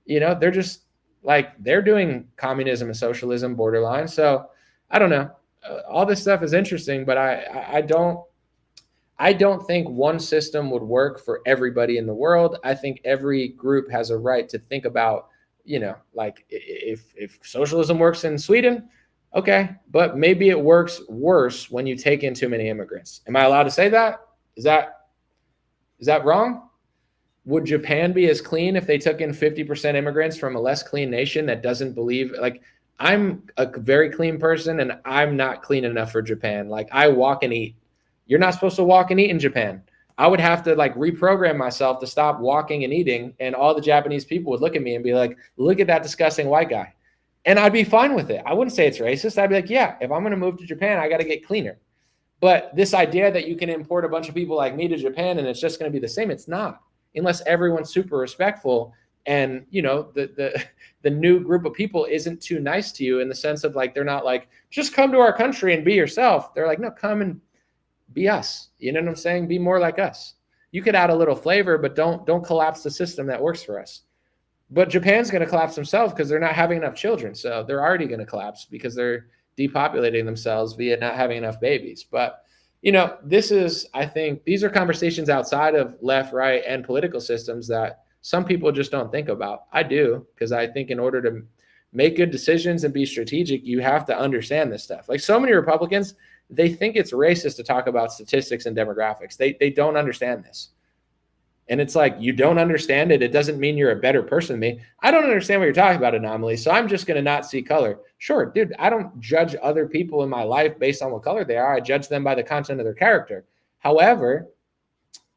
They're just they're doing communism and socialism borderline. So I don't know. All this stuff is interesting, but I don't think one system would work for everybody in the world. I think every group has a right to think about, if socialism works in Sweden, okay, but maybe it works worse when you take in too many immigrants. Am I allowed to say that? Is that wrong? Would Japan be as clean if they took in 50% immigrants from a less clean nation that doesn't believe? I'm a very clean person and I'm not clean enough for Japan. I walk and eat. You're not supposed to walk and eat in Japan. I would have to reprogram myself to stop walking and eating, and all the Japanese people would look at me and be like, look at that disgusting white guy. And I'd be fine with it. I wouldn't say it's racist. I'd be like, yeah, if I'm going to move to Japan, I got to get cleaner. But this idea that you can import a bunch of people like me to Japan and it's just going to be the same, it's not, unless everyone's super respectful and, the new group of people isn't too nice to you in the sense of they're not just come to our country and be yourself. They're like, no, come and be us. You know what I'm saying? Be more like us. You could add a little flavor, but don't collapse the system that works for us. But Japan's going to collapse themselves because they're not having enough children. So they're already going to collapse because they're depopulating themselves via not having enough babies. But, I think these are conversations outside of left, right, and political systems that some people just don't think about. I do, because I think in order to make good decisions and be strategic, you have to understand this stuff. Like so many Republicans, they think it's racist to talk about statistics and demographics. They don't understand this. And it's like, you don't understand it. It doesn't mean you're a better person than me. I don't understand what you're talking about, Anomaly. So I'm just going to not see color. Sure, dude, I don't judge other people in my life based on what color they are. I judge them by the content of their character. However,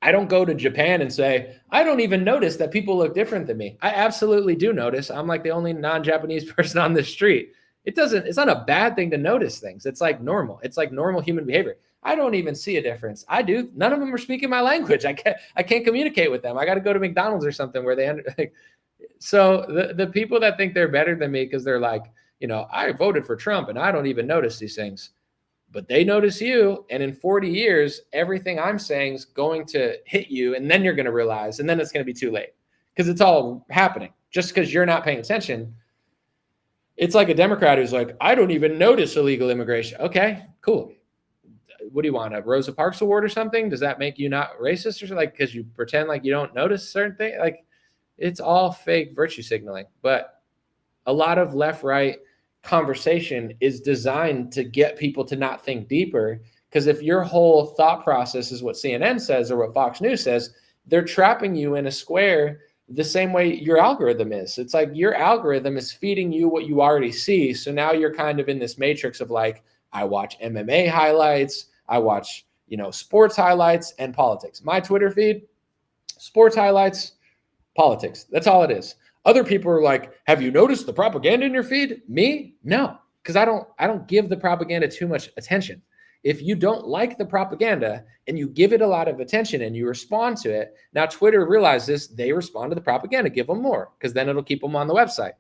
I don't go to Japan and say, I don't even notice that people look different than me. I absolutely do notice. I'm like the only non-Japanese person on the street. It's not a bad thing to notice things. It's like normal. It's like normal human behavior. I don't even see a difference. I do. None of them are speaking my language. I can't communicate with them. I got to go to McDonald's or something where they so the people that think they're better than me because they're like, I voted for Trump and I don't even notice these things, but they notice you. And in 40 years, everything I'm saying is going to hit you. And then you're going to realize, and then it's going to be too late because it's all happening just because you're not paying attention. It's like a Democrat who's like, I don't even notice illegal immigration. Okay, cool. What do you want, a Rosa Parks award or something? Does that make you not racist or something? Like, because you pretend like you don't notice certain things? Like, it's all fake virtue signaling. But a lot of left-right conversation is designed to get people to not think deeper. Because if your whole thought process is what CNN says or what Fox News says, they're trapping you in a square the same way your algorithm is. It's like your algorithm is feeding you what you already see. So now you're kind of in this matrix of like, I watch MMA highlights, I watch, sports highlights and politics. My Twitter feed, sports highlights, politics. That's all it is. Other people are like, have you noticed the propaganda in your feed? Me? No, because I don't give the propaganda too much attention. If you don't like the propaganda and you give it a lot of attention and you respond to it, now Twitter realizes they respond to the propaganda, give them more, because then it'll keep them on the website.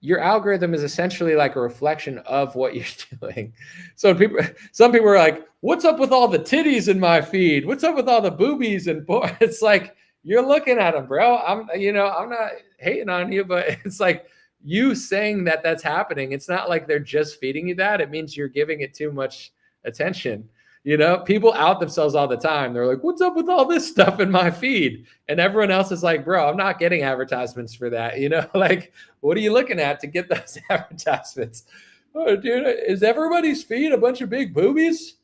Your algorithm is essentially like a reflection of what you're doing. So some people are like, what's up with all the titties in my feed? What's up with all the boobies and it's like, you're looking at them, bro. I'm not hating on you, but it's like you saying that that's happening. It's not like they're just feeding you that. It means you're giving it too much attention. People out themselves all the time. They're like, what's up with all this stuff in my feed? And everyone else is like, bro, I'm not getting advertisements for that. Like, what are you looking at to get those advertisements? Oh, dude, is everybody's feed a bunch of big boobies?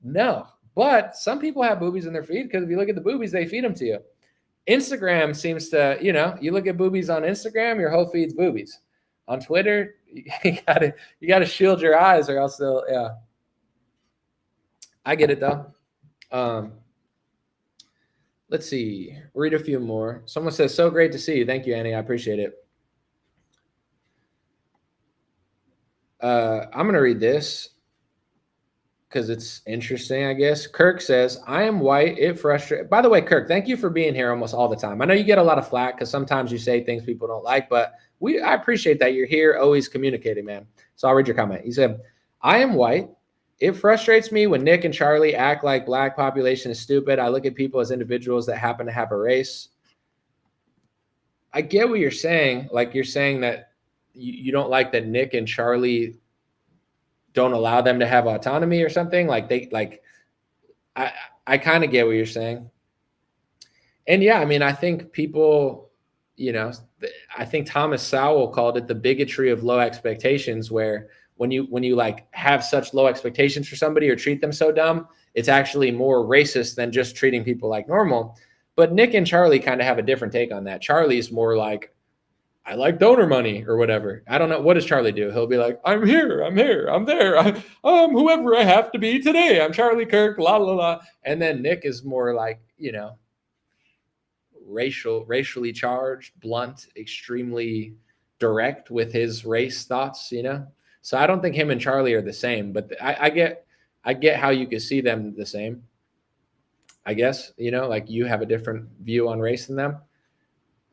No, but some people have boobies in their feed because if you look at the boobies, they feed them to you. Instagram seems to, you look at boobies on Instagram, your whole feed's boobies. On Twitter, you gotta shield your eyes or else they'll, yeah. I get it though. Let's see. Read a few more. Someone says, so great to see you. Thank you, Annie. I appreciate it. I'm going to read this because it's interesting, I guess. Kirk says, I am white. It frustrates. By the way, Kirk, thank you for being here almost all the time. I know you get a lot of flack because sometimes you say things people don't like, but I appreciate that you're here always communicating, man. So I'll read your comment. He said, I am white. It frustrates me when Nick and Charlie act like black population is stupid. I look at people as individuals that happen to have a race. I get what you're saying. Like you're saying that you don't like that Nick and Charlie don't allow them to have autonomy or something. I kind of get what you're saying. And yeah, I mean, I think people, I think Thomas Sowell called it the bigotry of low expectations, where when you like have such low expectations for somebody or treat them so dumb, it's actually more racist than just treating people like normal. But Nick and Charlie kind of have a different take on that. Charlie's more like, I like donor money or whatever. I don't know. What does Charlie do? He'll be like, I'm here, I'm there. I'm whoever I have to be today. I'm Charlie Kirk, la, la, la. And then Nick is more like, racially charged, blunt, extremely direct with his race thoughts, So I don't think him and Charlie are the same, but I get how you could see them the same. I guess, like you have a different view on race than them.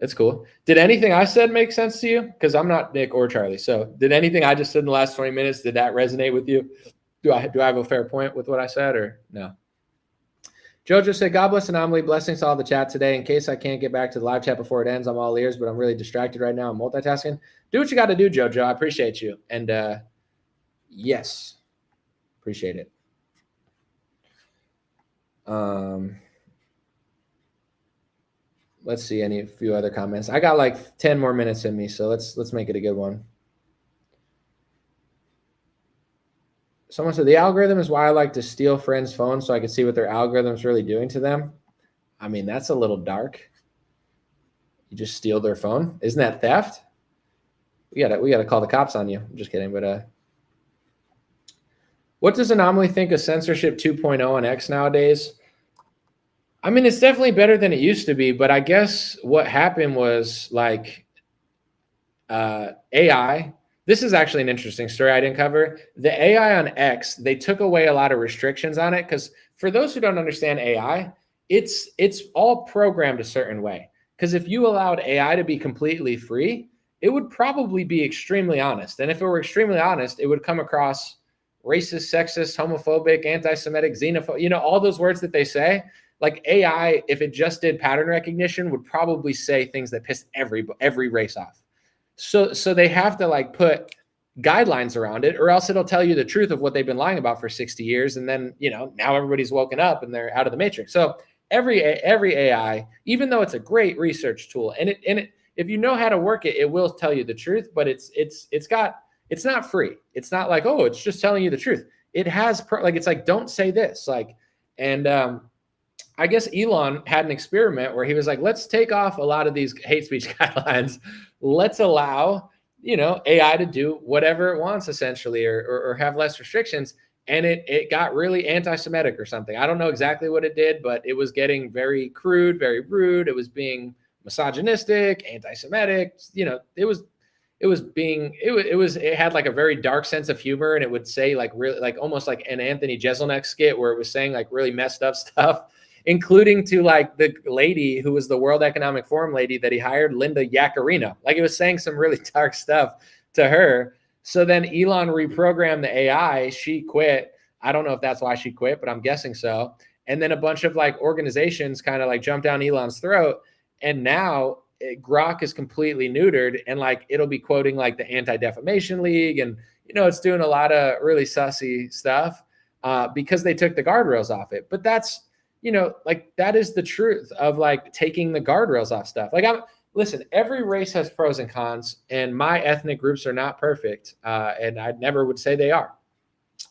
It's cool. Did anything I said make sense to you? Because I'm not Nick or Charlie. So did anything I just said in the last 20 minutes, did that resonate with you? Do I have a fair point with what I said or no? Jojo said, God bless Anomaly. Blessings to all the chat today. In case I can't get back to the live chat before it ends, I'm all ears, but I'm really distracted right now. I'm multitasking. Do what you got to do, Jojo. I appreciate you. And yes, appreciate it. Let's see a few other comments. I got like 10 more minutes in me, so let's make it a good one. Someone said the algorithm is why I like to steal friends' phones so I can see what their algorithm's really doing to them. I mean, that's a little dark. You just steal their phone. Isn't that theft? We gotta call the cops on you. I'm just kidding, but what does Anomaly think of censorship 2.0 on X nowadays? I mean, it's definitely better than it used to be, but I guess what happened was like AI. This is actually an interesting story I didn't cover. The AI on X, they took away a lot of restrictions on it because for those who don't understand AI, it's all programmed a certain way. Because if you allowed AI to be completely free, it would probably be extremely honest. And if it were extremely honest, it would come across racist, sexist, homophobic, anti-Semitic, xenophobic, all those words that they say. Like AI, if it just did pattern recognition, would probably say things that piss every race off. So they have to like put guidelines around it, or else it'll tell you the truth of what they've been lying about for 60 years. And then, now everybody's woken up and they're out of the matrix. So every AI, even though it's a great research tool, and if you know how to work it, it will tell you the truth, but it's not free. It's not like, oh, it's just telling you the truth. It has it's like, don't say this. I guess Elon had an experiment where he was like, let's take off a lot of these hate speech guidelines. Let's allow, AI to do whatever it wants essentially, or have less restrictions. And it got really anti-Semitic or something. I don't know exactly what it did, but it was getting very crude, very rude. It was being misogynistic, anti-Semitic. It had like a very dark sense of humor, and it would say like really like almost like an Anthony Jeselnik skit where it was saying like really messed up stuff, including to like the lady who was the World Economic Forum lady that he hired, Linda Yaccarino. Like it was saying some really dark stuff to her. So then Elon reprogrammed the AI. She quit. I don't know if that's why she quit, but I'm guessing so. And then a bunch of like organizations kind of like jumped down Elon's throat. And now Grok is completely neutered, and like it'll be quoting like the Anti-Defamation League, and it's doing a lot of really sussy stuff because they took the guardrails off it. But that's like that is the truth of like taking the guardrails off stuff. Like listen, every race has pros and cons, and my ethnic groups are not perfect, and I never would say they are.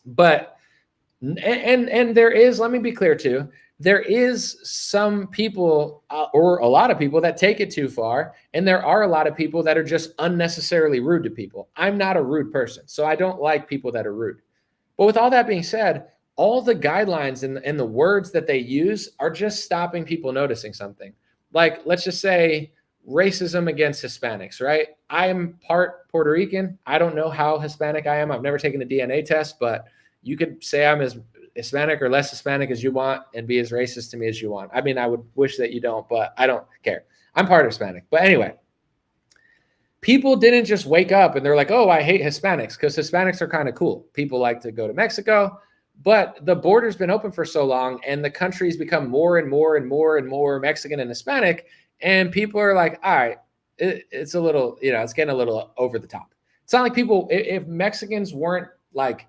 But and there is, let me be clear too, there is some people or a lot of people that take it too far, and there are a lot of people that are just unnecessarily rude to people. I'm not a rude person, so I don't like people that are rude. But with all that being said, all the guidelines and the words that they use are just stopping people noticing something. Like, let's just say racism against Hispanics, right? I am part Puerto Rican. I don't know how Hispanic I am. I've never taken a DNA test, but you could say I'm as Hispanic or less Hispanic as you want and be as racist to me as you want. I mean, I would wish that you don't, but I don't care. I'm part Hispanic. But anyway, people didn't just wake up and they're like, oh, I hate Hispanics, because Hispanics are kind of cool. People like to go to Mexico, but the border's been open for so long and the country's become more and more and more and more Mexican and Hispanic. And people are like, all right, it's a little, it's getting a little over the top. It's not like people, if Mexicans weren't like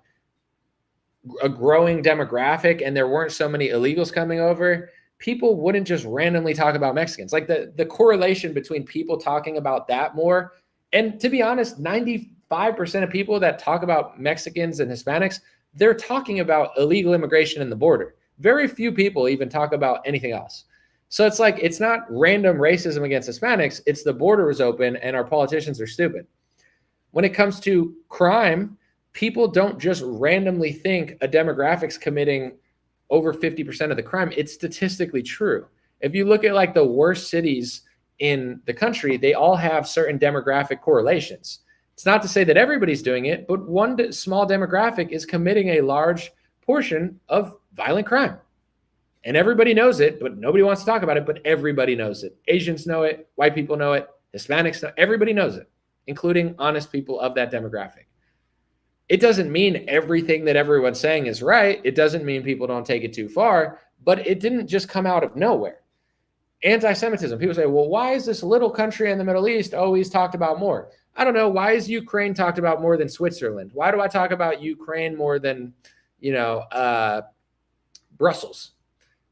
a growing demographic and there weren't so many illegals coming over, people wouldn't just randomly talk about Mexicans. Like the correlation between people talking about that more, and to be honest, 95% of people that talk about Mexicans and Hispanics, they're talking about illegal immigration and the border. Very few people even talk about anything else. So it's like, it's not random racism against Hispanics. It's the border was open and our politicians are stupid. When it comes to crime, people don't just randomly think a demographic's committing over 50% of the crime. It's statistically true. If you look at like the worst cities in the country, they all have certain demographic correlations. It's not to say that everybody's doing it, but one small demographic is committing a large portion of violent crime. And everybody knows it, but nobody wants to talk about it, but everybody knows it. Asians know it, white people know it, Hispanics know, everybody knows it, including honest people of that demographic. It doesn't mean everything that everyone's saying is right. It doesn't mean people don't take it too far, but it didn't just come out of nowhere. Anti-Semitism. People say, well, why is this little country in the Middle East always talked about more? I don't know. Why is Ukraine talked about more than Switzerland? Why do I talk about Ukraine more than, Brussels?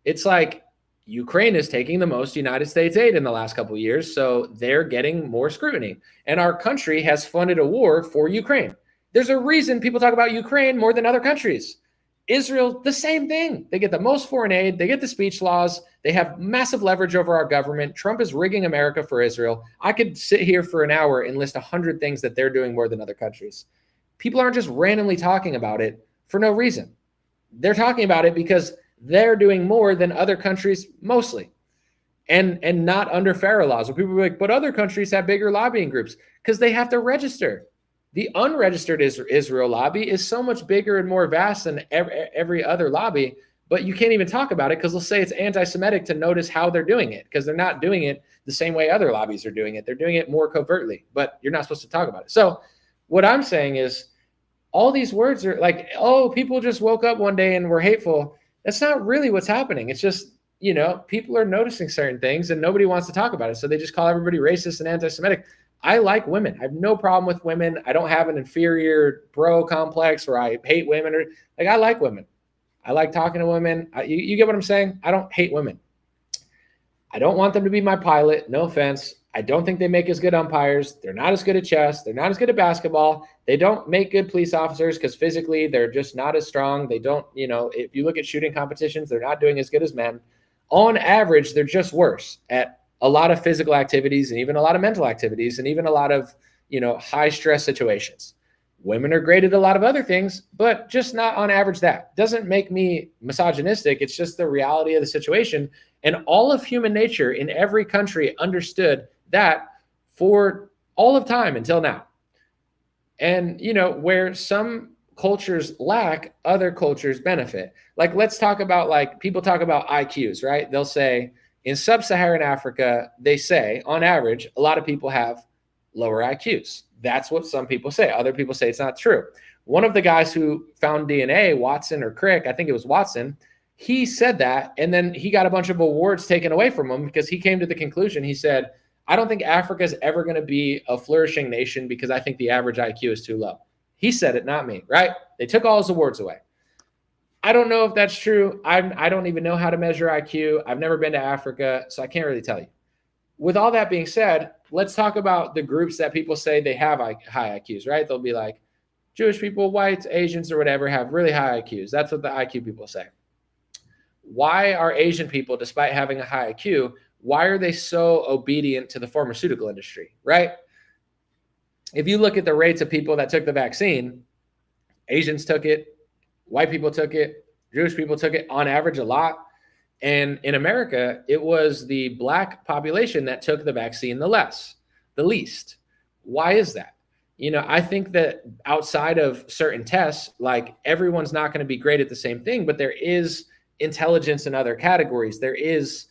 It's like Ukraine is taking the most United States aid in the last couple of years, so they're getting more scrutiny. And our country has funded a war for Ukraine. There's a reason people talk about Ukraine more than other countries. Israel, the same thing. They get the most foreign aid. They get the speech laws. They have massive leverage over our government. Trump is rigging America for Israel. I could sit here for an hour and list 100 things that they're doing more than other countries. People aren't just randomly talking about it for no reason. They're talking about it because they're doing more than other countries mostly. And not under FARA laws, where people are like, but other countries have bigger lobbying groups because they have to register. The unregistered Israel lobby is so much bigger and more vast than every other lobby, but you can't even talk about it because they'll say it's anti-Semitic to notice how they're doing it, because they're not doing it the same way other lobbies are doing it. They're doing it more covertly, but you're not supposed to talk about it. So what I'm saying is all these words are like, oh, people just woke up one day and were hateful. That's not really what's happening. It's just, people are noticing certain things and nobody wants to talk about it. So they just call everybody racist and anti-Semitic. I like women. I have no problem with women. I don't have an inferior bro complex where I hate women or I like women. I like talking to women. You get what I'm saying? I don't hate women. I don't want them to be my pilot. No offense. I don't think they make as good umpires. They're not as good at chess. They're not as good at basketball. They don't make good police officers because physically they're just not as strong. They don't, if you look at shooting competitions, they're not doing as good as men. On average, they're just worse at a lot of physical activities and even a lot of mental activities and even a lot of, high stress situations. Women are great at a lot of other things, but just not on average. That doesn't make me misogynistic. It's just the reality of the situation. And all of human nature in every country understood that for all of time until now. And, where some cultures lack, other cultures benefit. Like, let's talk about people talk about IQs, right? They'll say, in sub-Saharan Africa, they say, on average, a lot of people have lower IQs. That's what some people say. Other people say it's not true. One of the guys who found DNA, Watson or Crick, I think it was Watson, he said that, and then he got a bunch of awards taken away from him because he came to the conclusion, he said, I don't think Africa is ever going to be a flourishing nation because I think the average IQ is too low. He said it, not me, right? They took all his awards away. I don't know if that's true. I don't even know how to measure IQ. I've never been to Africa, so I can't really tell you. With all that being said, let's talk about the groups that people say they have high IQs, right? They'll be like, Jewish people, whites, Asians, or whatever have really high IQs. That's what the IQ people say. Why are Asian people, despite having a high IQ, why are they so obedient to the pharmaceutical industry, right? If you look at the rates of people that took the vaccine, Asians took it, white people took it, Jewish people took it on average a lot. And in America, it was the black population that took the vaccine the least. Why is that? I think that outside of certain tests, like everyone's not going to be great at the same thing, but there is intelligence in other categories. There is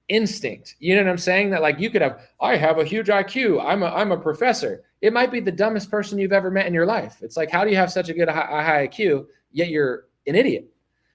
instinct. You know what I'm saying? That you could have, I have a huge IQ. I'm a professor. It might be the dumbest person you've ever met in your life. It's like, how do you have such a good high IQ, yet you're an idiot?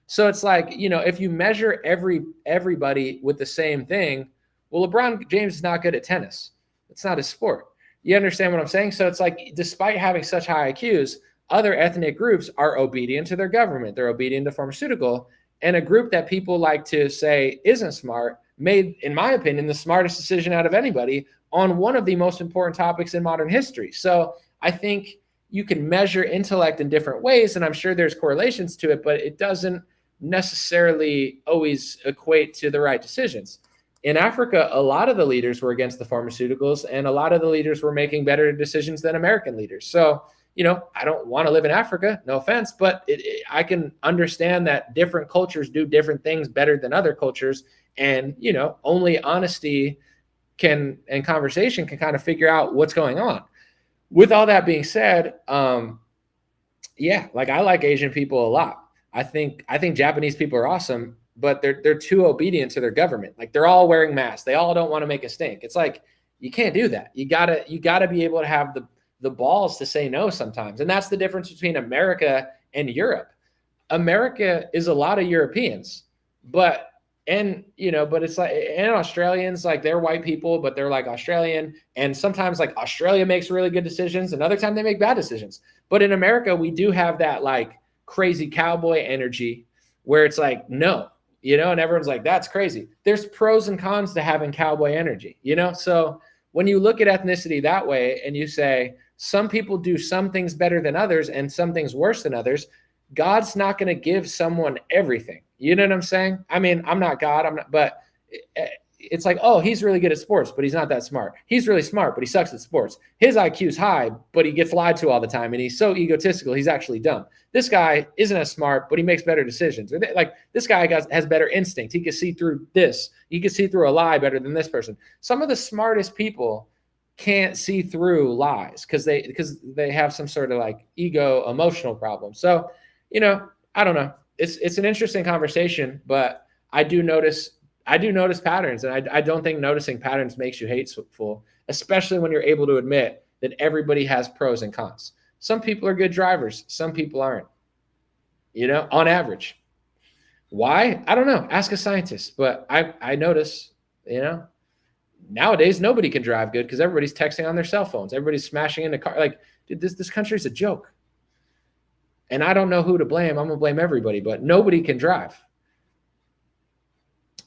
So it's like, if you measure everybody with the same thing, well, LeBron James is not good at tennis. It's not his sport. You understand what I'm saying? So it's like, despite having such high IQs, other ethnic groups are obedient to their government. They're obedient to pharmaceutical. And a group that people like to say isn't smart made, in my opinion, the smartest decision out of anybody on one of the most important topics in modern history. So I think you can measure intellect in different ways, and I'm sure there's correlations to it, but it doesn't necessarily always equate to the right decisions. In Africa, a lot of the leaders were against the pharmaceuticals, and a lot of the leaders were making better decisions than American leaders. So, I don't want to live in Africa, no offense, but I can understand that different cultures do different things better than other cultures. And, only honesty and conversation can kind of figure out what's going on. With all that being said, I like Asian people a lot. I think Japanese people are awesome, but they're too obedient to their government. Like, they're all wearing masks. They all don't want to make a stink. It's like, you can't do that. You gotta be able to have the balls to say no sometimes. And that's the difference between America and Europe. America is a lot of Europeans, but it's like, and Australians, like, they're white people, but they're like Australian. And sometimes like Australia makes really good decisions. Another time they make bad decisions. But in America, we do have that like crazy cowboy energy where it's like, no, and everyone's like, that's crazy. There's pros and cons to having cowboy energy, So when you look at ethnicity that way and you say, some people do some things better than others and some things worse than others. God's not going to give someone everything. You know what I'm saying? I mean, I'm not God, but it's like, oh, he's really good at sports, but he's not that smart. He's really smart, but he sucks at sports. His IQ's high, but he gets lied to all the time, and he's so egotistical, he's actually dumb. This guy isn't as smart, but he makes better decisions. Like, this guy has better instinct. He can see through this. He can see through a lie better than this person. Some of the smartest people can't see through lies because they have some sort of like ego emotional problem. So, I don't know. It's an interesting conversation, but I do notice patterns, and I don't think noticing patterns makes you hateful, especially when you're able to admit that everybody has pros and cons. Some people are good drivers. Some people aren't, on average. Why? I don't know. Ask a scientist. But I notice, nowadays nobody can drive good because everybody's texting on their cell phones. Everybody's smashing into cars. Like, dude, this country's a joke. And I don't know who to blame. I'm going to blame everybody, but nobody can drive.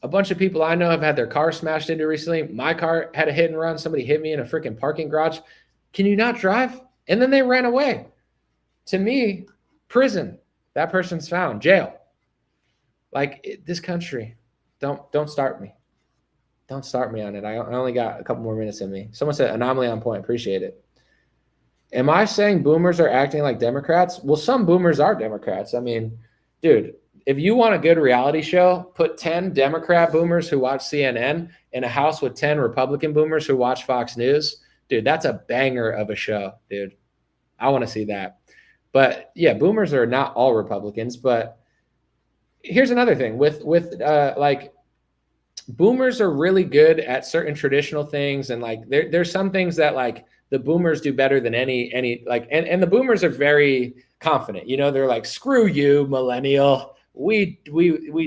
A bunch of people I know have had their car smashed into recently. My car had a hit and run. Somebody hit me in a freaking parking garage. Can you not drive? And then they ran away. To me, prison. That person's found. Jail. Like, this country, don't start me. Don't start me on it. I only got a couple more minutes in me. Someone said anomaly on point. Appreciate it. Am I saying boomers are acting like Democrats? Well, some boomers are Democrats. I mean, dude, if you want a good reality show, put 10 Democrat boomers who watch CNN in a house with 10 Republican boomers who watch Fox News. Dude, that's a banger of a show, dude. I want to see that. But yeah, boomers are not all Republicans. But here's another thing with like, boomers are really good at certain traditional things, and like there's some things that like the boomers do better than any like, and the boomers are very confident. They're like, screw you, millennial. We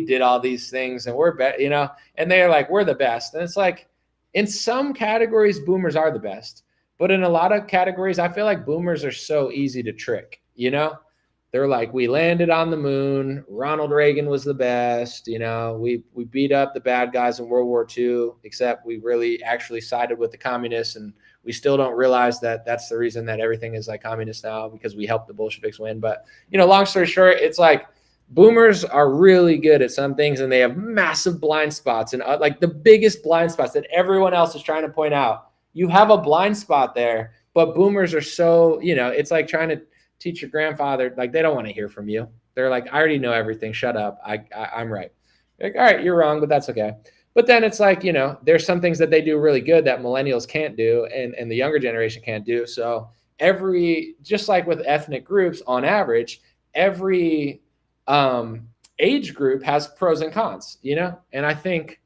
did all these things and we're better, and they're like, we're the best. And it's like, in some categories, boomers are the best, but in a lot of categories, I feel like boomers are so easy to trick. They're like, we landed on the moon. Ronald Reagan was the best. We beat up the bad guys in World War II, except we really actually sided with the communists, and we still don't realize that that's the reason that everything is like communist now, because we helped the Bolsheviks win. But, long story short, it's like, boomers are really good at some things, and they have massive blind spots, and like the biggest blind spots that everyone else is trying to point out. You have a blind spot there, but boomers are so, it's like trying to teach your grandfather, like, they don't want to hear from you. They're like, I already know everything. Shut up. I'm right. Like, all right, you're wrong, but that's okay. But then it's like, there's some things that they do really good that millennials can't do, and the younger generation can't do. So just like with ethnic groups, on average, every age group has pros and cons, and I think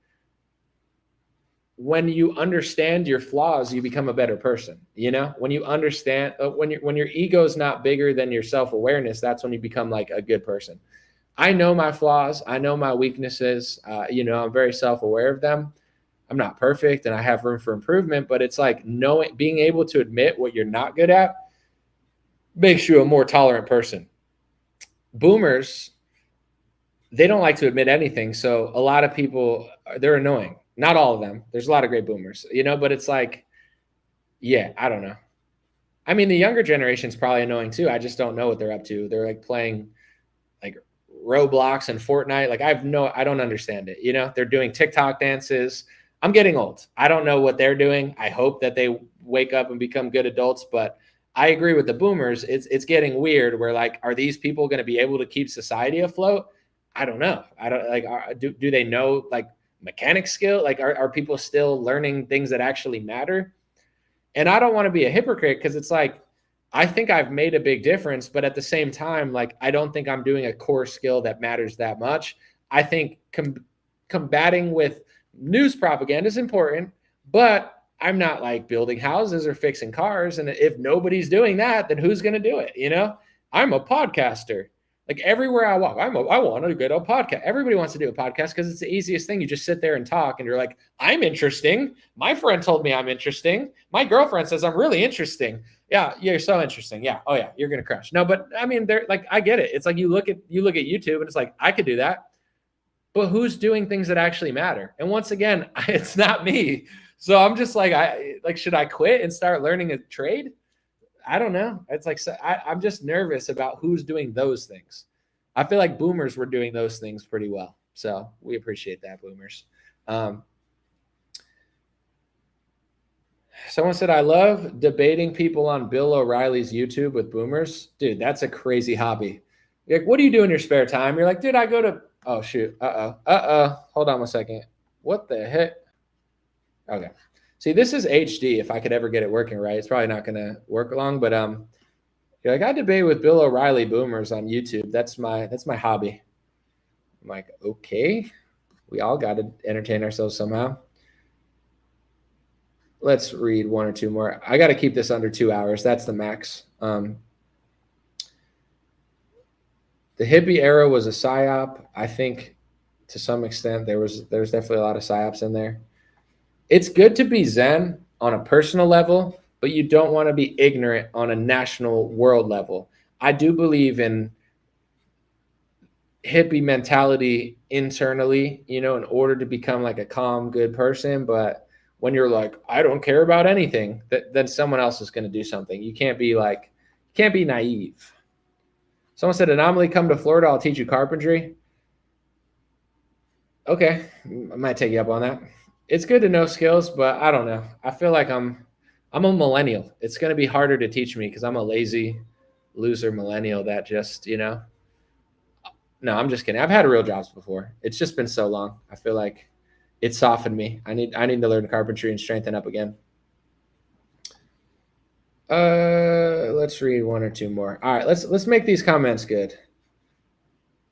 when you understand your flaws, you become a better person. When you understand, when your ego is not bigger than your self-awareness, that's when you become like a good person. I know my flaws. I know my weaknesses. I'm very self-aware of them. I'm not perfect and I have room for improvement, but it's like being able to admit what you're not good at makes you a more tolerant person. Boomers, they don't like to admit anything. So a lot of people, they're annoying. Not all of them. There's a lot of great boomers, but it's like, yeah, I don't know. I mean, the younger generation's probably annoying too. I just don't know what they're up to. They're like playing like Roblox and Fortnite. Like, I don't understand it. They're doing TikTok dances. I'm getting old. I don't know what they're doing. I hope that they wake up and become good adults, but I agree with the boomers. It's getting weird where, like, are these people going to be able to keep society afloat? I don't know. I don't like, do they know like mechanic skill? Like, are people still learning things that actually matter? And I don't want to be a hypocrite, because it's like, I think I've made a big difference, but at the same time, like, I don't think I'm doing a core skill that matters that much. I think combating with news propaganda is important, but I'm not like building houses or fixing cars. And if nobody's doing that, then who's going to do it? I'm a podcaster. Like, everywhere I walk, I want to get a podcast. Everybody wants to do a podcast because it's the easiest thing. You just sit there and talk, and you're like, I'm interesting. My friend told me I'm interesting. My girlfriend says I'm really interesting. Yeah, you're so interesting. Yeah. Oh yeah, you're gonna crush. No, but I mean, they're like, I get it. It's like you look at YouTube, and it's like, I could do that, but who's doing things that actually matter? And once again, it's not me. So I'm just like, should I quit and start learning a trade? I don't know. It's like I'm just nervous about who's doing those things. I feel like boomers were doing those things pretty well. So we appreciate that, boomers. Someone said, I love debating people on Bill O'Reilly's YouTube with boomers. Dude, that's a crazy hobby. You're like, what do you do in your spare time? You're like, dude, I go to, oh, shoot. Hold on 1 second. What the heck? Okay. See, this is HD. If I could ever get it working right, it's probably not going to work long. But you're like, I debate with Bill O'Reilly boomers on YouTube. That's my hobby. I'm like, okay, we all got to entertain ourselves somehow. Let's read 1 or 2 more. I got to keep this under 2 hours. That's the max. The hippie era was a psyop. I think to some extent there's definitely a lot of psyops in there. It's good to be Zen on a personal level, but you don't want to be ignorant on a national world level. I do believe in hippie mentality internally, in order to become like a calm, good person. But when you're like, I don't care about anything, then someone else is going to do something. You can't be naive. Someone said, Anomaly, come to Florida. I'll teach you carpentry. Okay. I might take you up on that. It's good to know skills, but I don't know. I feel like I'm a millennial. It's going to be harder to teach me because I'm a lazy loser millennial that just, No, I'm just kidding. I've had real jobs before. It's just been so long. I feel like it softened me. I need to learn carpentry and strengthen up again. Let's read 1 or 2 more. All right, let's make these comments good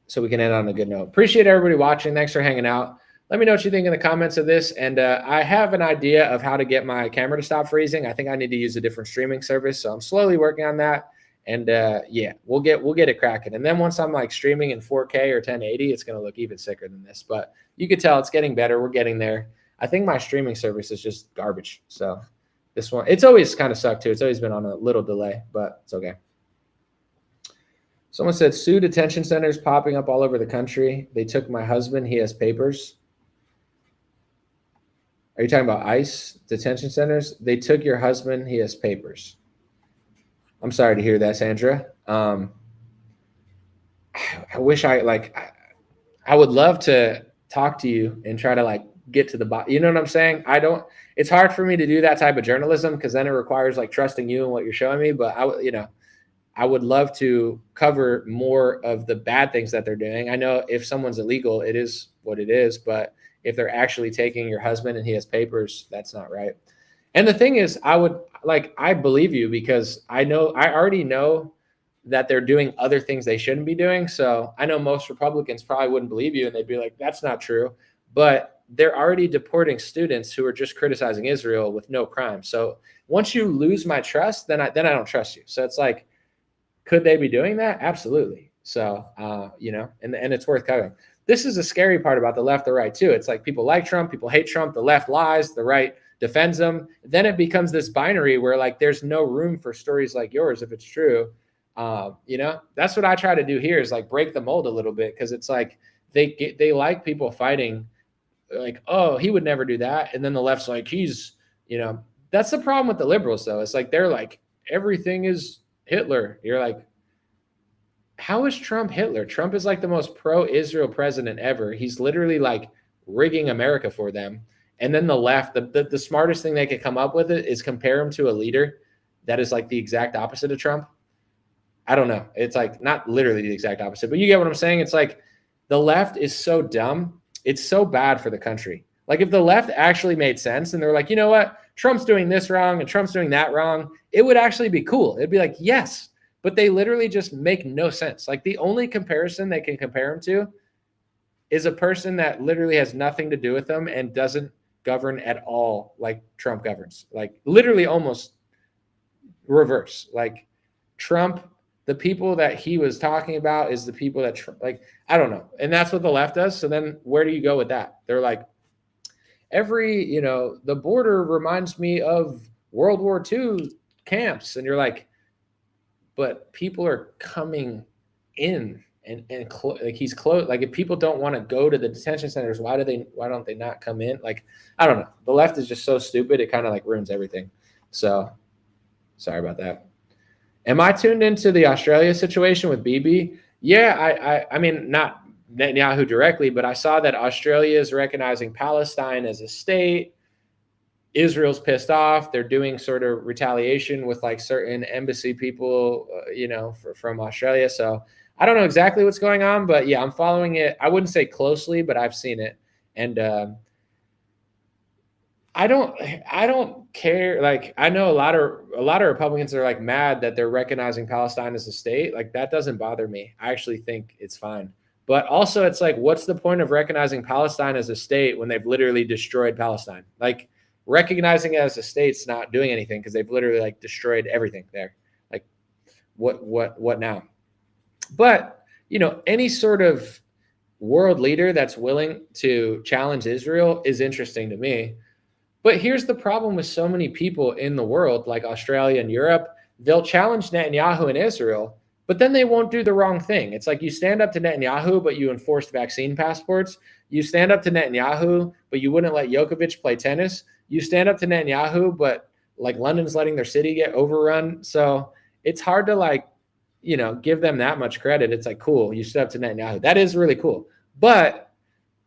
so we can end on a good note. Appreciate everybody watching. Thanks for hanging out. Let me know what you think in the comments of this. And I have an idea of how to get my camera to stop freezing. I think I need to use a different streaming service, so I'm slowly working on that. And yeah, we'll get it cracking. And then once I'm like streaming in 4K or 1080, it's going to look even sicker than this. But you could tell it's getting better. We're getting there. I think my streaming service is just garbage. So this one, it's always kind of sucked too. It's always been on a little delay, but it's okay. Someone said, Sue detention centers popping up all over the country. They took my husband. He has papers. Are you talking about ICE detention centers? They took your husband. He has papers. I'm sorry to hear that, Sandra. I wish I would love to talk to you and try to get to the bottom. You know what I'm saying? It's hard for me to do that type of journalism because then it requires trusting you and what you're showing me. But I would love to cover more of the bad things that they're doing. I know if someone's illegal, it is what it is. But if they're actually taking your husband and he has papers, that's not right. And the thing is, I believe you because I already know that they're doing other things they shouldn't be doing. So I know most Republicans probably wouldn't believe you and they'd be like, that's not true. But they're already deporting students who are just criticizing Israel with no crime. So once you lose my trust, then I don't trust you. So it's like, could they be doing that? Absolutely. So, and it's worth covering. This is a scary part about the left, the right too. It's like people like Trump, people hate Trump, the left lies, the right defends them. Then it becomes this binary where there's no room for stories like yours if it's true. That's what I try to do here is break the mold a little bit because it's like they like people fighting oh, he would never do that. And then the left's like, he's, that's the problem with the liberals though. It's they're like, everything is Hitler. You're like, how is Trump Hitler? Trump is the most pro-Israel president ever. He's literally rigging America for them. And then the left, the smartest thing they could come up with is compare him to a leader that is the exact opposite of Trump. I don't know. It's not literally the exact opposite, but you get what I'm saying? It's the left is so dumb. It's so bad for the country. If the left actually made sense and they're like, you know what? Trump's doing this wrong and Trump's doing that wrong. It would actually be cool. It'd be yes, but they literally just make no sense. The only comparison they can compare him to is a person that literally has nothing to do with them and doesn't govern at all like Trump governs. Literally almost reverse. Trump, the people that he was talking about is the people that I don't know. And that's what the left does. So then where do you go with that? They're the border reminds me of World War II camps. And you're but people are coming in and he's close. If people don't want to go to the detention centers, why don't they not come in? I don't know. The left is just so stupid. It kind of ruins everything. So sorry about that. Am I tuned into the Australia situation with Bibi? Yeah, I mean, not Netanyahu directly, but I saw that Australia is recognizing Palestine as a state. Israel's pissed off. They're doing sort of retaliation with like certain embassy people, from Australia. So I don't know exactly what's going on, but yeah, I'm following it. I wouldn't say closely, but I've seen it. And I don't care. Like, I know a lot of Republicans are like mad that they're recognizing Palestine as a state. Like, that doesn't bother me. I actually think it's fine. But also, it's like, what's the point of recognizing Palestine as a state when they've literally destroyed Palestine? Like, recognizing it as a state's not doing anything because they've literally like destroyed everything there. Like, what now? But any sort of world leader that's willing to challenge Israel is interesting to me. But here's the problem with so many people in the world, like Australia and Europe. They'll challenge Netanyahu and Israel, but then they won't do the wrong thing. It's like you stand up to Netanyahu, but you enforced vaccine passports. You stand up to Netanyahu, but you wouldn't let Djokovic play tennis. You stand up to Netanyahu, but like London's letting their city get overrun. So it's hard to give them that much credit. It's like, cool, you stood up to Netanyahu. That is really cool. But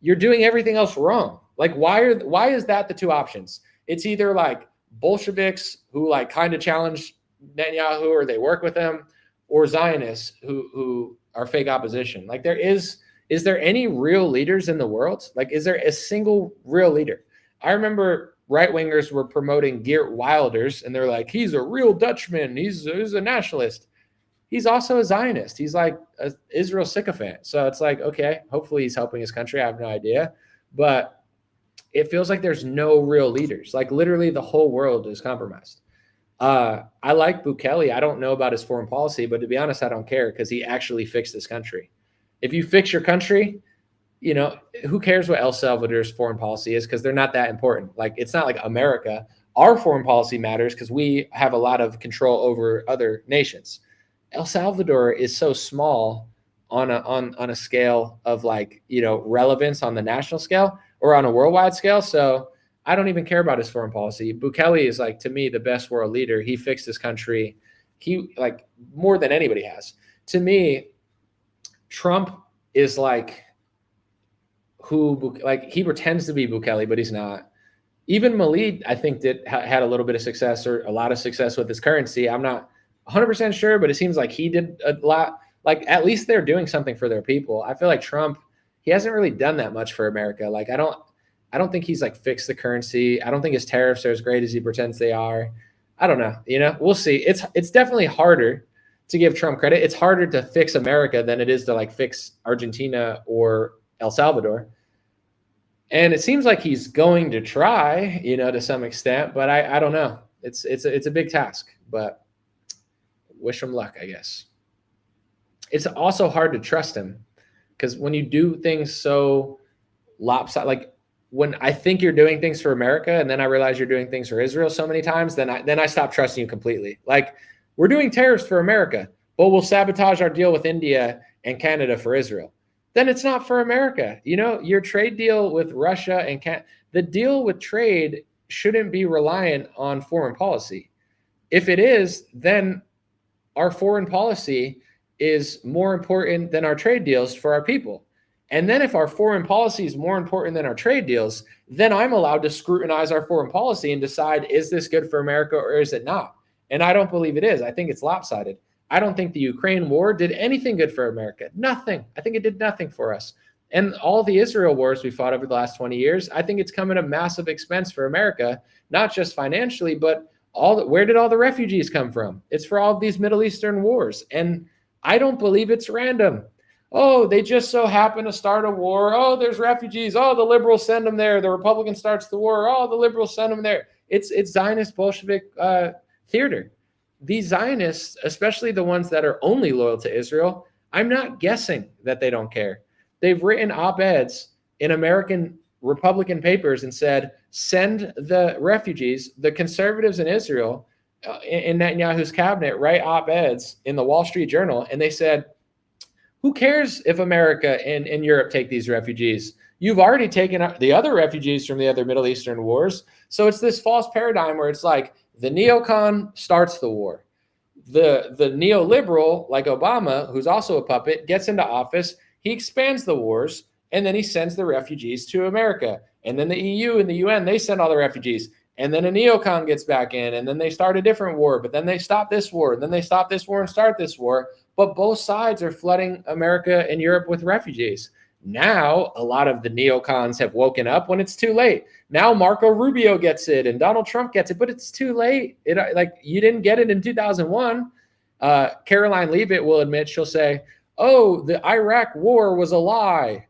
you're doing everything else wrong. Like, why is that the two options? It's either like Bolsheviks who like kind of challenge Netanyahu or they work with him, or Zionists who are fake opposition. Like, is there any real leaders in the world? Like, is there a single real leader? I remember right-wingers were promoting Geert Wilders, and they're like, he's a real Dutchman. He's a nationalist. He's also a Zionist. He's like an Israel sycophant. So it's like, okay, hopefully he's helping his country. I have no idea. But it feels like there's no real leaders. Like, literally the whole world is compromised. I like Bukele. I don't know about his foreign policy, but to be honest, I don't care because he actually fixed this country. If you fix your country, who cares what El Salvador's foreign policy is, because they're not that important. Like, it's not like America. Our foreign policy matters because we have a lot of control over other nations. El Salvador is so small on a scale of relevance on the national scale or on a worldwide scale. So I don't even care about his foreign policy. Bukele is to me, the best world leader. He fixed his country. He more than anybody has. To me, Trump is he pretends to be Bukele, but he's not. Even Malid, I think, had a little bit of success or a lot of success with his currency. I'm not 100% sure, but it seems like he did a lot. Like, at least they're doing something for their people. I feel like Trump, he hasn't really done that much for America. Like, I don't think he's fixed the currency. I don't think his tariffs are as great as he pretends they are. I don't know. We'll see. It's definitely harder to give Trump credit. It's harder to fix America than it is to fix Argentina or El Salvador. And it seems like he's going to try, to some extent, but I don't know. It's a big task, but wish him luck, I guess. It's also hard to trust him because when you do things so lopsided, when I think you're doing things for America and then I realize you're doing things for Israel so many times, then I stop trusting you completely. We're doing tariffs for America, but we'll sabotage our deal with India and Canada for Israel. Then it's not for America. Your trade deal with Russia and the deal with trade shouldn't be reliant on foreign policy. If it is, then our foreign policy is more important than our trade deals for our people. And then if our foreign policy is more important than our trade deals, then I'm allowed to scrutinize our foreign policy and decide, is this good for America or is it not? And I don't believe it is. I think it's lopsided. I don't think the Ukraine war did anything good for America. Nothing. I think it did nothing for us. And all the Israel wars we fought over the last 20 years, I think it's come at a massive expense for America, not just financially, but where did all the refugees come from? It's for all of these Middle Eastern wars. And I don't believe it's random. Oh, they just so happen to start a war. Oh, there's refugees. Oh, the liberals send them there. The Republican starts the war. Oh, the liberals send them there. It's Zionist Bolshevik theater. These Zionists, especially the ones that are only loyal to Israel, I'm not guessing that they don't care. They've written op-eds in American Republican papers and said, send the refugees, the conservatives in Israel, in Netanyahu's cabinet, write op-eds in the Wall Street Journal. And they said, who cares if America and Europe take these refugees? You've already taken the other refugees from the other Middle Eastern wars. So it's this false paradigm where it's the neocon starts the war. the neoliberal like Obama, who's also a puppet, gets into office, he expands the wars, and then he sends the refugees to America. And then the EU and the UN, they send all the refugees. And then a neocon gets back in, and then they start a different war, but then they stop this war, and then they stop this war and start this war. But both sides are flooding America and Europe with refugees. Now, a lot of the neocons have woken up when it's too late. Now Marco Rubio gets it and Donald Trump gets it, but it's too late. You didn't get it in 2001. Caroline Leavitt will admit, she'll say, oh, the Iraq war was a lie.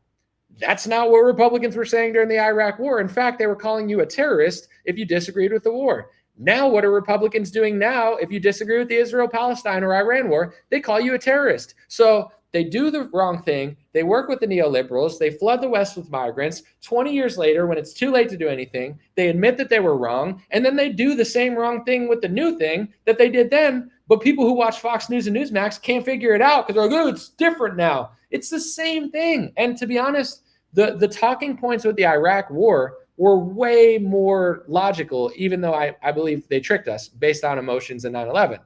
That's not what Republicans were saying during the Iraq war. In fact, they were calling you a terrorist if you disagreed with the war. Now, what are Republicans doing now if you disagree with the Israel-Palestine or Iran war? They call you a terrorist. So they do the wrong thing. They work with the neoliberals. They flood the West with migrants. 20 years later, when it's too late to do anything, they admit that they were wrong. And then they do the same wrong thing with the new thing that they did then. But people who watch Fox News and Newsmax can't figure it out because they're like, oh, it's different now. It's the same thing. And to be honest, the talking points with the Iraq war were way more logical, even though I believe they tricked us based on emotions in 9/11.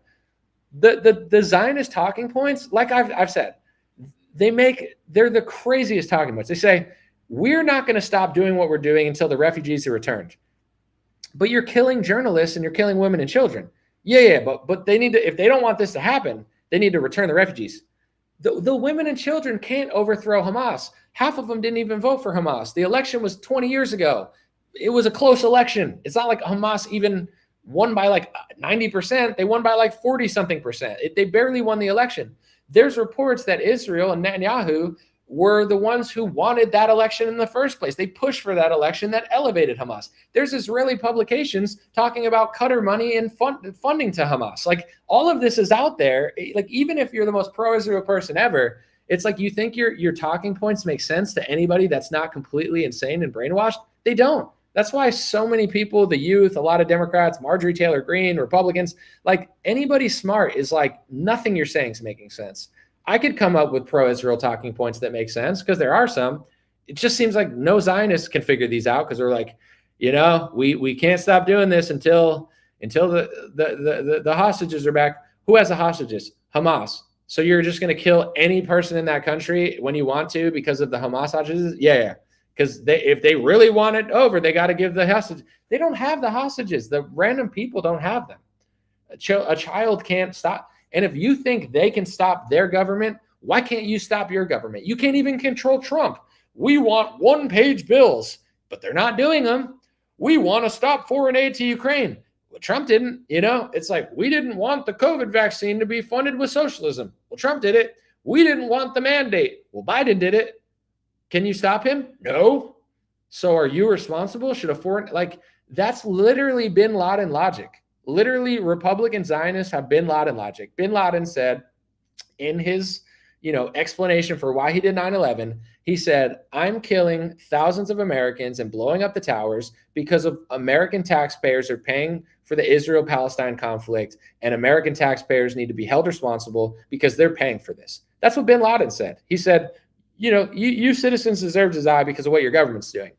The Zionist talking points, like I've said, they're the craziest talking points. They say, we're not going to stop doing what we're doing until the refugees are returned. But you're killing journalists and you're killing women and children. Yeah, but they need to, if they don't want this to happen, they need to return the refugees. The women and children can't overthrow Hamas. Half of them didn't even vote for Hamas. The election was 20 years ago. It was a close election. It's not like Hamas even won by like 90%. They won by like 40-something%. They barely won the election. There's reports that Israel and Netanyahu were the ones who wanted that election in the first place. They pushed for that election that elevated Hamas. There's Israeli publications talking about Qatar money and funding to Hamas. Like, all of this is out there. Like, even if you're the most pro-Israel person ever, it's like you think your talking points make sense to anybody that's not completely insane and brainwashed. They don't. That's why so many people, the youth, a lot of Democrats, Marjorie Taylor Greene, Republicans, like anybody smart is like, nothing you're saying is making sense. I could come up with pro-Israel talking points that make sense because there are some. It just seems like no Zionists can figure these out because they're like, we can't stop doing this until the hostages are back. Who has the hostages? Hamas. So you're just going to kill any person in that country when you want to because of the Hamas hostages? Yeah. Because if they really want it over, they got to give the hostages. They don't have the hostages. The random people don't have them. A child can't stop. And if you think they can stop their government, why can't you stop your government? You can't even control Trump. We want one-page bills, but they're not doing them. We want to stop foreign aid to Ukraine. Well, Trump didn't. It's like, we didn't want the COVID vaccine to be funded with socialism. Well, Trump did it. We didn't want the mandate. Well, Biden did it. Can you stop him? No. So are you responsible? Should a foreign, that's literally bin Laden logic. Literally, Republican Zionists have bin Laden logic. Bin Laden said in his, explanation for why he did 9/11, he said, I'm killing thousands of Americans and blowing up the towers because of American taxpayers are paying for the Israel-Palestine conflict, and American taxpayers need to be held responsible because they're paying for this. That's what bin Laden said. He said, you citizens deserve to die because of what your government's doing.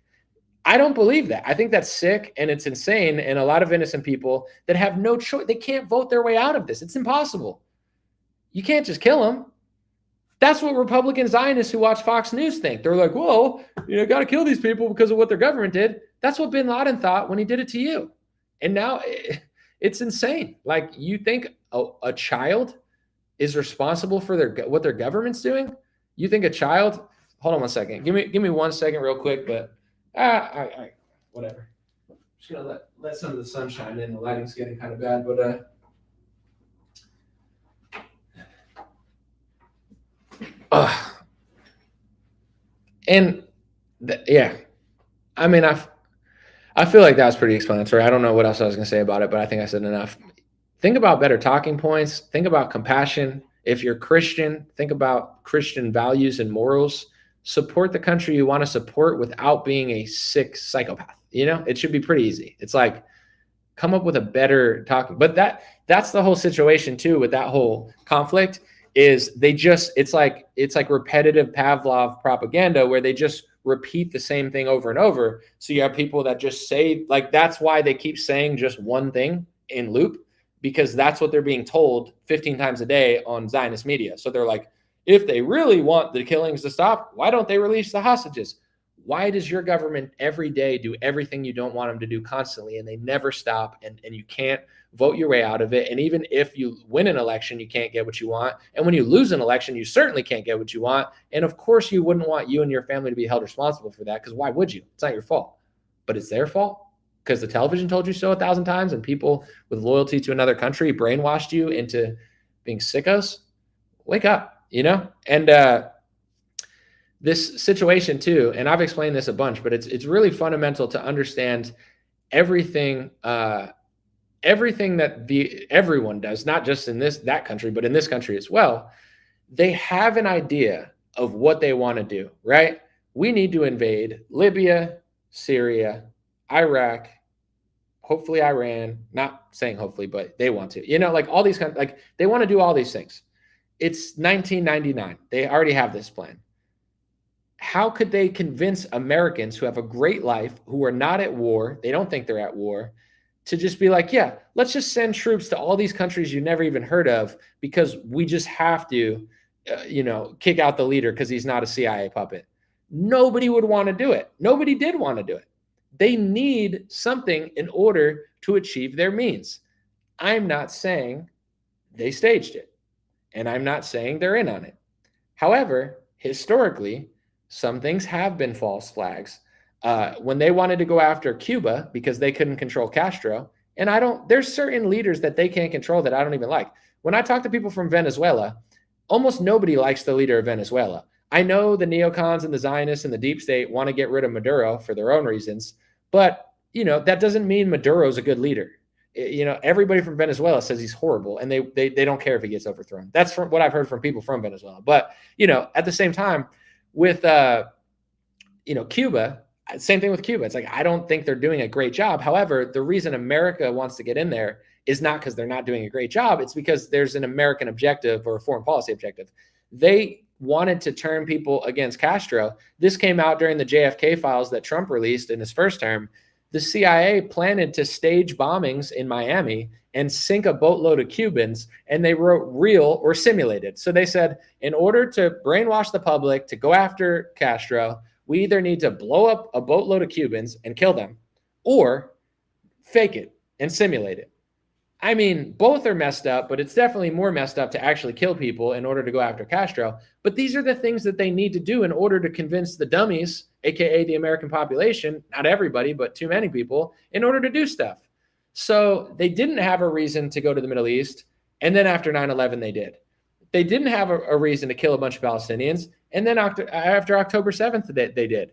I don't believe that. I think that's sick and it's insane. And a lot of innocent people that have no choice, they can't vote their way out of this. It's impossible. You can't just kill them. That's what Republican Zionists who watch Fox News think. They're like, well, got to kill these people because of what their government did. That's what bin Laden thought when he did it to you. And now it's insane. Like, you think a child is responsible for what their government's doing? You think a child, hold on one second. Give me 1 second real quick, but whatever. I'm just gonna let some of the sun shine in. The lighting's getting kind of bad, but I mean, I feel like that was pretty explanatory. I don't know what else I was gonna say about it, but I think I said enough. Think about better talking points. Think about compassion. If you're Christian, think about Christian values and morals. Support the country you want to support without being a sick psychopath. It should be pretty easy. It's like, come up with a better talking. But that's the whole situation too with that whole conflict is it's like repetitive Pavlov propaganda where they just repeat the same thing over and over. So you have people that just say, like, that's why they keep saying just one thing in loop, because that's what they're being told 15 times a day on Zionist media. So they're like, if they really want the killings to stop, why don't they release the hostages? Why does your government every day do everything you don't want them to do constantly, and they never stop, and you can't vote your way out of it? And even if you win an election, you can't get what you want. And when you lose an election, you certainly can't get what you want. And of course, you wouldn't want you and your family to be held responsible for that, because why would you? It's not your fault. But it's their fault because the television told you so 1,000 times, and people with loyalty to another country brainwashed you into being sickos. Wake up, you know? And this situation too, and I've explained this a bunch, but it's really fundamental to understand everything everything that everyone does, not just in that country, but in this country as well. They have an idea of what they want to do, right? We need to invade Libya, Syria, Iraq, hopefully Iran. Not saying hopefully, but they want to. You know, like all these kind of, like they want to do all these things. It's 1999. They already have this plan. How could they convince Americans who have a great life, who are not at war, they don't think they're at war, to just be like, yeah, let's just send troops to all these countries you never even heard of because we just have to, kick out the leader because he's not a CIA puppet? Nobody would want to do it. Nobody did want to do it. They need something in order to achieve their means. I'm not saying they staged it, and I'm not saying they're in on it. However, historically, some things have been false flags. When they wanted to go after Cuba because they couldn't control Castro, and there's certain leaders that they can't control that I don't even like. When I talk to people from Venezuela, almost nobody likes the leader of Venezuela. I know the neocons and the Zionists and the deep state want to get rid of Maduro for their own reasons, but that doesn't mean Maduro's a good leader. Everybody from Venezuela says he's horrible, and they don't care if he gets overthrown. That's from what I've heard from people from Venezuela. But at the same time, with Cuba, same thing with Cuba. It's like, I don't think they're doing a great job. However, the reason America wants to get in there is not because they're not doing a great job. It's because there's an American objective or a foreign policy objective. They wanted to turn people against Castro. This came out during the JFK files that Trump released in his first term. The CIA planned to stage bombings in Miami and sink a boatload of Cubans, and they wrote real or simulated. So they said, in order to brainwash the public to go after Castro, we either need to blow up a boatload of Cubans and kill them, or fake it and simulate it. I mean, both are messed up, but it's definitely more messed up to actually kill people in order to go after Castro. But these are the things that they need to do in order to convince the dummies, aka the American population, not everybody, but too many people, in order to do stuff. So they didn't have a reason to go to the Middle East, and then after 9/11, they did. They didn't have a reason to kill a bunch of Palestinians, and then after October 7th, they did.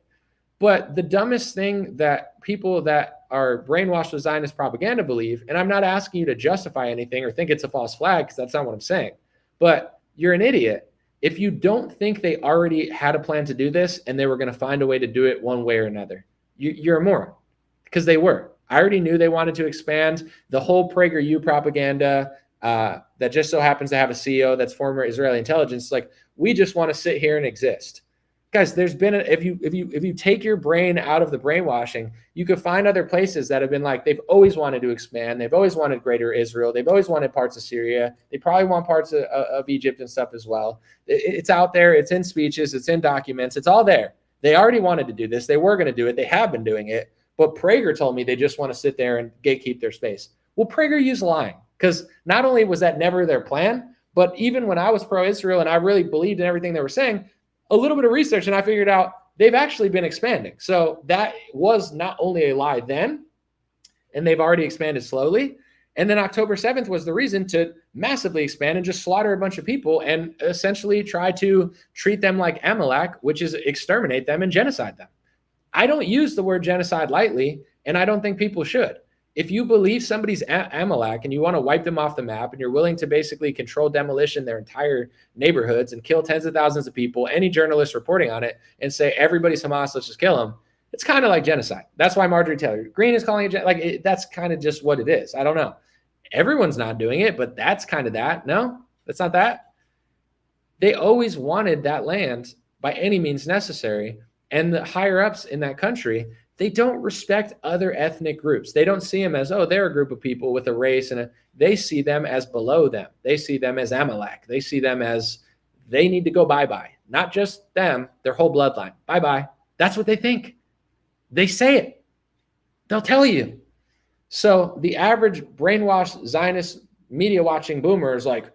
But the dumbest thing that people that are brainwashed with Zionist propaganda believe, and I'm not asking you to justify anything or think it's a false flag, because that's not what I'm saying, but you're an idiot if you don't think they already had a plan to do this and they were going to find a way to do it one way or another. You're a moron, because they were. I already knew they wanted to expand the whole PragerU propaganda that just so happens to have a CEO that's former Israeli intelligence. Like, we just want to sit here and exist. Guys, there's been if you take your brain out of the brainwashing, you could find other places that have been like, they've always wanted to expand. They've always wanted greater Israel. They've always wanted parts of Syria. They probably want parts of Egypt and stuff as well. It's out there. It's in speeches. It's in documents. It's all there. They already wanted to do this. They were going to do it. They have been doing it. But Prager told me they just want to sit there and gatekeep their space. Well, PragerU's lying, because not only was that never their plan, but even when I was pro-Israel and I really believed in everything they were saying, a little bit of research and I figured out they've actually been expanding. So that was not only a lie then, and they've already expanded slowly. And then October 7th was the reason to massively expand and just slaughter a bunch of people and essentially try to treat them like Amalek, which is exterminate them and genocide them. I don't use the word genocide lightly, and I don't think people should. If you believe somebody's Amalek and you want to wipe them off the map and you're willing to basically control demolition their entire neighborhoods and kill tens of thousands of people, any journalist reporting on it, and say everybody's Hamas, let's just kill them, it's kind of like genocide. That's why Marjorie Taylor Greene is calling it that's kind of just what it is. I don't know. Everyone's not doing it, but that's kind of that. No, that's not that. They always wanted that land by any means necessary. And the higher ups in that country, They don't respect other ethnic groups. They don't see them as, oh, they're a group of people with a race, they see them as below them. They see them as Amalek. They see them as they need to go bye-bye. Not just them, their whole bloodline. Bye-bye. That's what they think. They say it. They'll tell you. So the average brainwashed Zionist media watching boomer is like,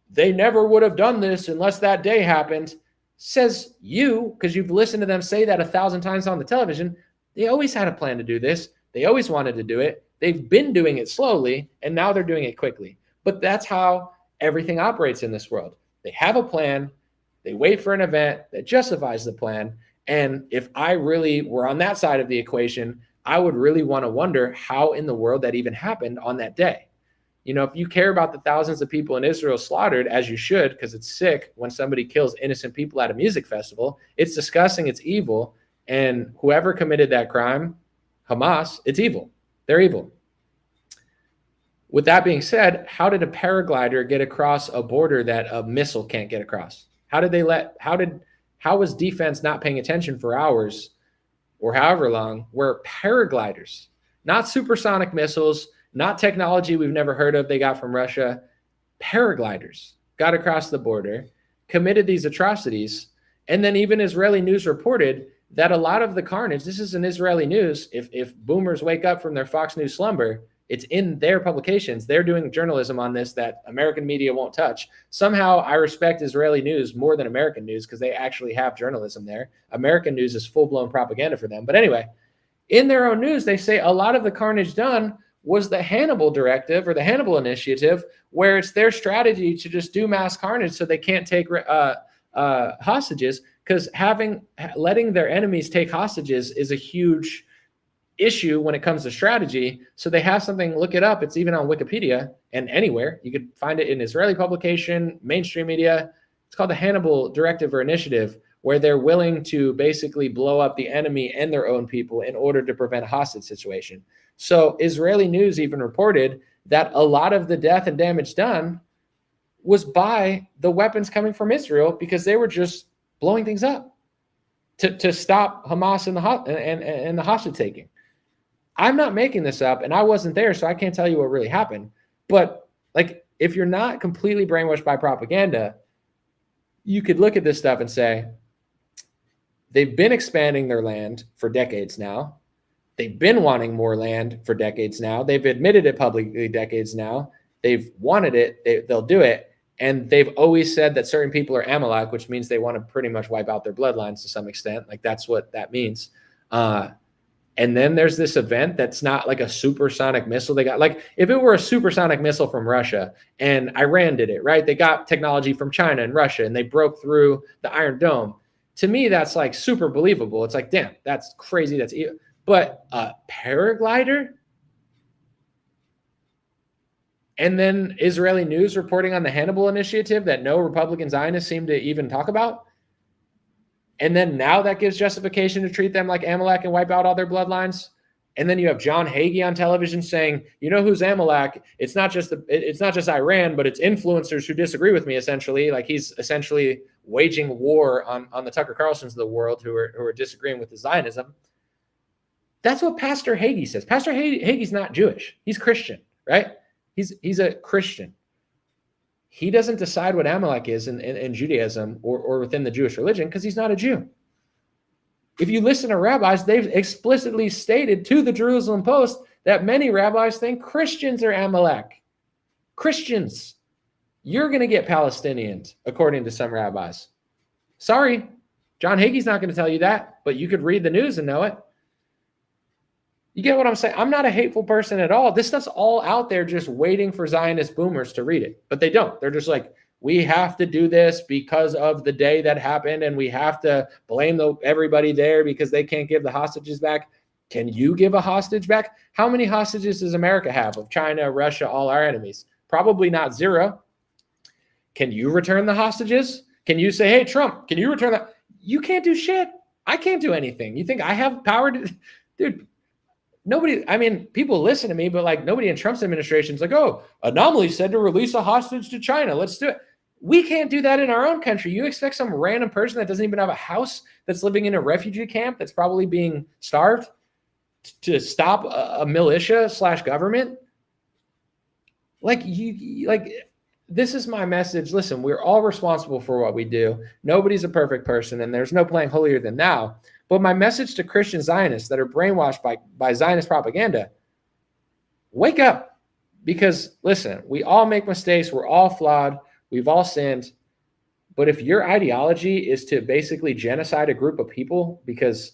they never would have done this unless that day happened. Says you, because you've listened to them say that 1,000 times on the television. They always had a plan to do this. They always wanted to do it. They've been doing it slowly, and now they're doing it quickly. But that's how everything operates in this world. They have a plan. They wait for an event that justifies the plan. And if I really were on that side of the equation, I would really want to wonder how in the world that even happened on that day. You know, if you care about the thousands of people in Israel slaughtered, as you should, because it's sick when somebody kills innocent people at a music festival, it's disgusting, it's evil. And whoever committed that crime, Hamas, it's evil. They're evil. With that being said, how did a paraglider get across a border that a missile can't get across? How was defense not paying attention for hours or however long, where paragliders, not supersonic missiles, not technology we've never heard of they got from Russia, paragliders got across the border, committed these atrocities, and then even Israeli news reported that a lot of the carnage, this is in Israeli news, if boomers wake up from their Fox News slumber, it's in their publications. They're doing journalism on this that American media won't touch. Somehow I respect Israeli news more than American news because they actually have journalism there. American news is full-blown propaganda for them. But anyway, in their own news, they say a lot of the carnage done was the Hannibal Directive or the Hannibal Initiative, where it's their strategy to just do mass carnage so they can't take hostages, because letting their enemies take hostages is a huge issue when it comes to strategy. So they have something, look it up. It's even on Wikipedia and anywhere. You could find it in Israeli publication, mainstream media. It's called the Hannibal Directive or Initiative, where they're willing to basically blow up the enemy and their own people in order to prevent a hostage situation. So Israeli news even reported that a lot of the death and damage done was by the weapons coming from Israel, because they were just blowing things up to stop Hamas and the hostage taking. I'm not making this up, and I wasn't there, so I can't tell you what really happened. But like, if you're not completely brainwashed by propaganda, you could look at this stuff and say, they've been expanding their land for decades now. They've been wanting more land for decades now. They've admitted it publicly decades now. They've wanted it. They'll do it. And they've always said that certain people are Amalek, which means they want to pretty much wipe out their bloodlines to some extent. Like, that's what that means. And then there's this event that's not like a supersonic missile. They got, like, if it were a supersonic missile from Russia and Iran did it, right? They got technology from China and Russia and they broke through the Iron Dome. To me, that's like super believable. It's like, damn, that's crazy. But a paraglider? And then Israeli news reporting on the Hannibal Initiative that no Republican Zionists seem to even talk about. And then now that gives justification to treat them like Amalek and wipe out all their bloodlines. And then you have John Hagee on television saying, you know who's Amalek? It's not just Iran, but it's influencers who disagree with me, essentially. Like, he's essentially waging war on the Tucker Carlsons of the world who are disagreeing with the Zionism. That's what Pastor Hagee says. Pastor Hagee's not Jewish. He's Christian, right? He's a Christian. He doesn't decide what Amalek is in Judaism or within the Jewish religion, because he's not a Jew. If you listen to rabbis, they've explicitly stated to the Jerusalem Post that many rabbis think Christians are Amalek. Christians. You're going to get Palestinians, according to some rabbis. Sorry, John Hagee's not going to tell you that, but you could read the news and know it. You get what I'm saying? I'm not a hateful person at all. This stuff's all out there just waiting for Zionist boomers to read it. But they don't. They're just like, we have to do this because of the day that happened, and we have to blame everybody there because they can't give the hostages back. Can you give a hostage back? How many hostages does America have of China, Russia, all our enemies? Probably not zero. Can you return the hostages? Can you say, hey, Trump, can you return that? You can't do shit. I can't do anything. You think I have power to... Dude, nobody, I mean, people listen to me, but like, nobody in Trump's administration is like, oh, Anomaly said to release a hostage to China. Let's do it. We can't do that in our own country. You expect some random person that doesn't even have a house, that's living in a refugee camp, that's probably being starved? to stop a militia / government. Like this is my message. Listen, we're all responsible for what we do. Nobody's a perfect person, and there's no playing holier than thou. But my message to Christian Zionists that are brainwashed by Zionist propaganda, wake up. Because listen, we all make mistakes. We're all flawed. We've all sinned. But if your ideology is to basically genocide a group of people because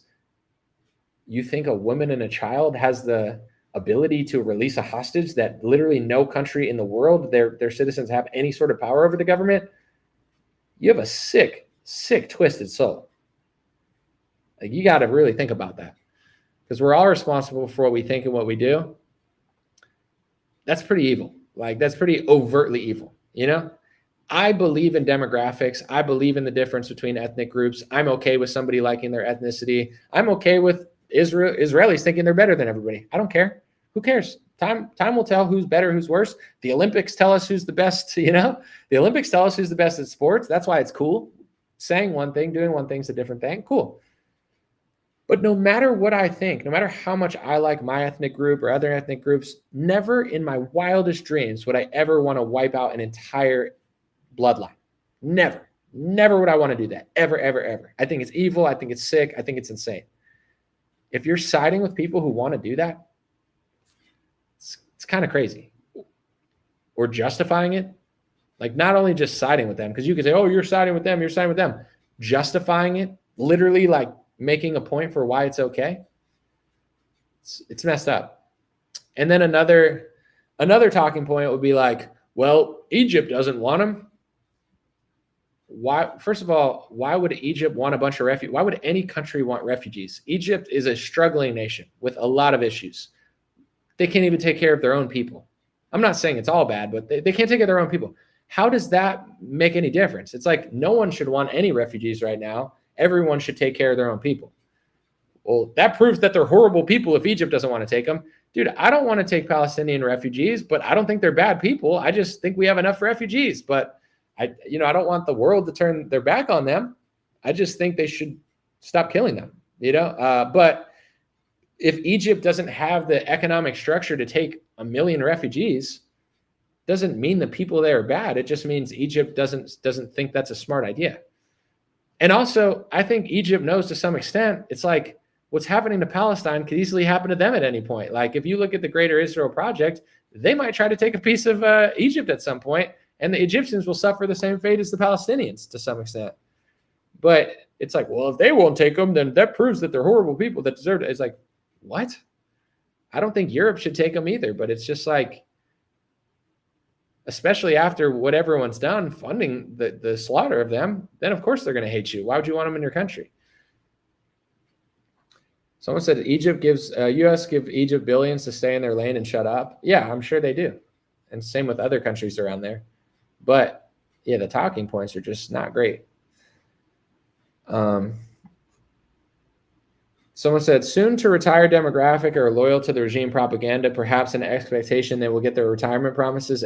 you think a woman and a child has the ability to release a hostage that literally no country in the world, their citizens have any sort of power over the government, you have a sick, twisted soul. Like, you got to really think about that, because we're all responsible for what we think and what we do. That's pretty evil. Like, that's pretty overtly evil, you know? I believe in demographics. I believe in the difference between ethnic groups. I'm okay with somebody liking their ethnicity. I'm okay with Israelis thinking they're better than everybody. I don't care. Who cares? Time will tell who's better, who's worse. The Olympics tell us who's the best, you know? The Olympics tell us who's the best at sports. That's why it's cool. Saying one thing, doing one thing is a different thing. Cool. But no matter what I think, no matter how much I like my ethnic group or other ethnic groups, never in my wildest dreams would I ever want to wipe out an entire bloodline. Never would I want to do that. Ever. I think it's evil. I think it's sick. I think it's insane. If you're siding with people who want to do that, it's kind of crazy. Or justifying it. Like, not only just siding with them, because you could say, oh, you're siding with them. Justifying it, literally like making a point for why it's okay. It's messed up. And then another talking point would be like, well, Egypt doesn't want them. Why? First of all, why would Egypt want a bunch of refugees? Why would any country want refugees? Egypt is a struggling nation with a lot of issues. They can't even take care of their own people. I'm not saying it's all bad, but they can't take care of their own people. How does that make any difference? It's like no one should want any refugees right now. Everyone should take care of their own people. Well, that proves that they're horrible people if Egypt doesn't want to take them. Dude, I don't want to take Palestinian refugees, but I don't think they're bad people. I just think we have enough refugees. But I don't want the world to turn their back on them. I just think they should stop killing them, But if Egypt doesn't have the economic structure to take 1 million refugees, doesn't mean the people there are bad. It just means Egypt doesn't think that's a smart idea. And also, I think Egypt knows to some extent, it's like what's happening to Palestine could easily happen to them at any point. Like, if you look at the Greater Israel Project, they might try to take a piece of Egypt at some point, and the Egyptians will suffer the same fate as the Palestinians to some extent. But it's like, well, if they won't take them, then that proves that they're horrible people that deserve it. It's like, what? I don't think Europe should take them either, but it's just like, especially after what everyone's done funding the slaughter of them, then of course they're going to hate you. Why would you want them in your country? Someone said U.S. give Egypt billions to stay in their lane and shut up. Yeah, I'm sure they do. And same with other countries around there. But yeah, the talking points are just not great. Someone said, soon to retire demographic are loyal to the regime propaganda, perhaps an expectation they will get their retirement promises.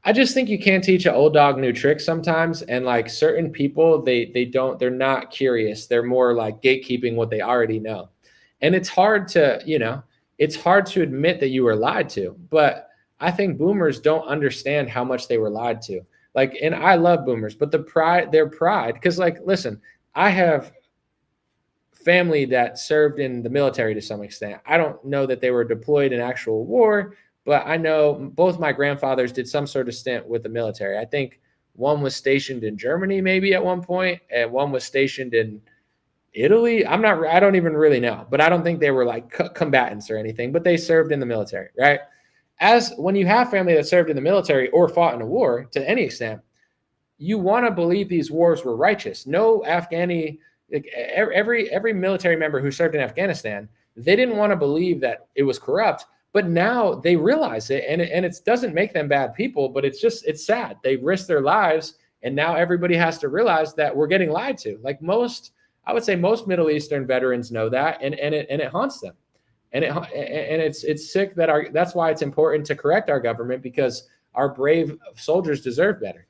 I just think you can't teach an old dog new tricks sometimes. And like certain people, they're not curious. They're more like gatekeeping what they already know. And it's hard to admit that you were lied to. But I think boomers don't understand how much they were lied to. Like, and I love boomers, but their pride, because like, listen, I have family that served in the military to some extent. I don't know that they were deployed in actual war, but I know both my grandfathers did some sort of stint with the military. I think one was stationed in Germany maybe at one point, and one was stationed in Italy. I don't even really know, but I don't think they were like combatants or anything, but they served in the military, right? As when you have family that served in the military or fought in a war to any extent, you want to believe these wars were righteous. No Afghani, like every military member who served in Afghanistan, they didn't want to believe that it was corrupt, but now they realize it, and it doesn't make them bad people, but it's sad. They risked their lives, and now everybody has to realize that we're getting lied to. Like I would say most Middle Eastern veterans know that, and it haunts them. And it's sick that's why it's important to correct our government, because our brave soldiers deserve better.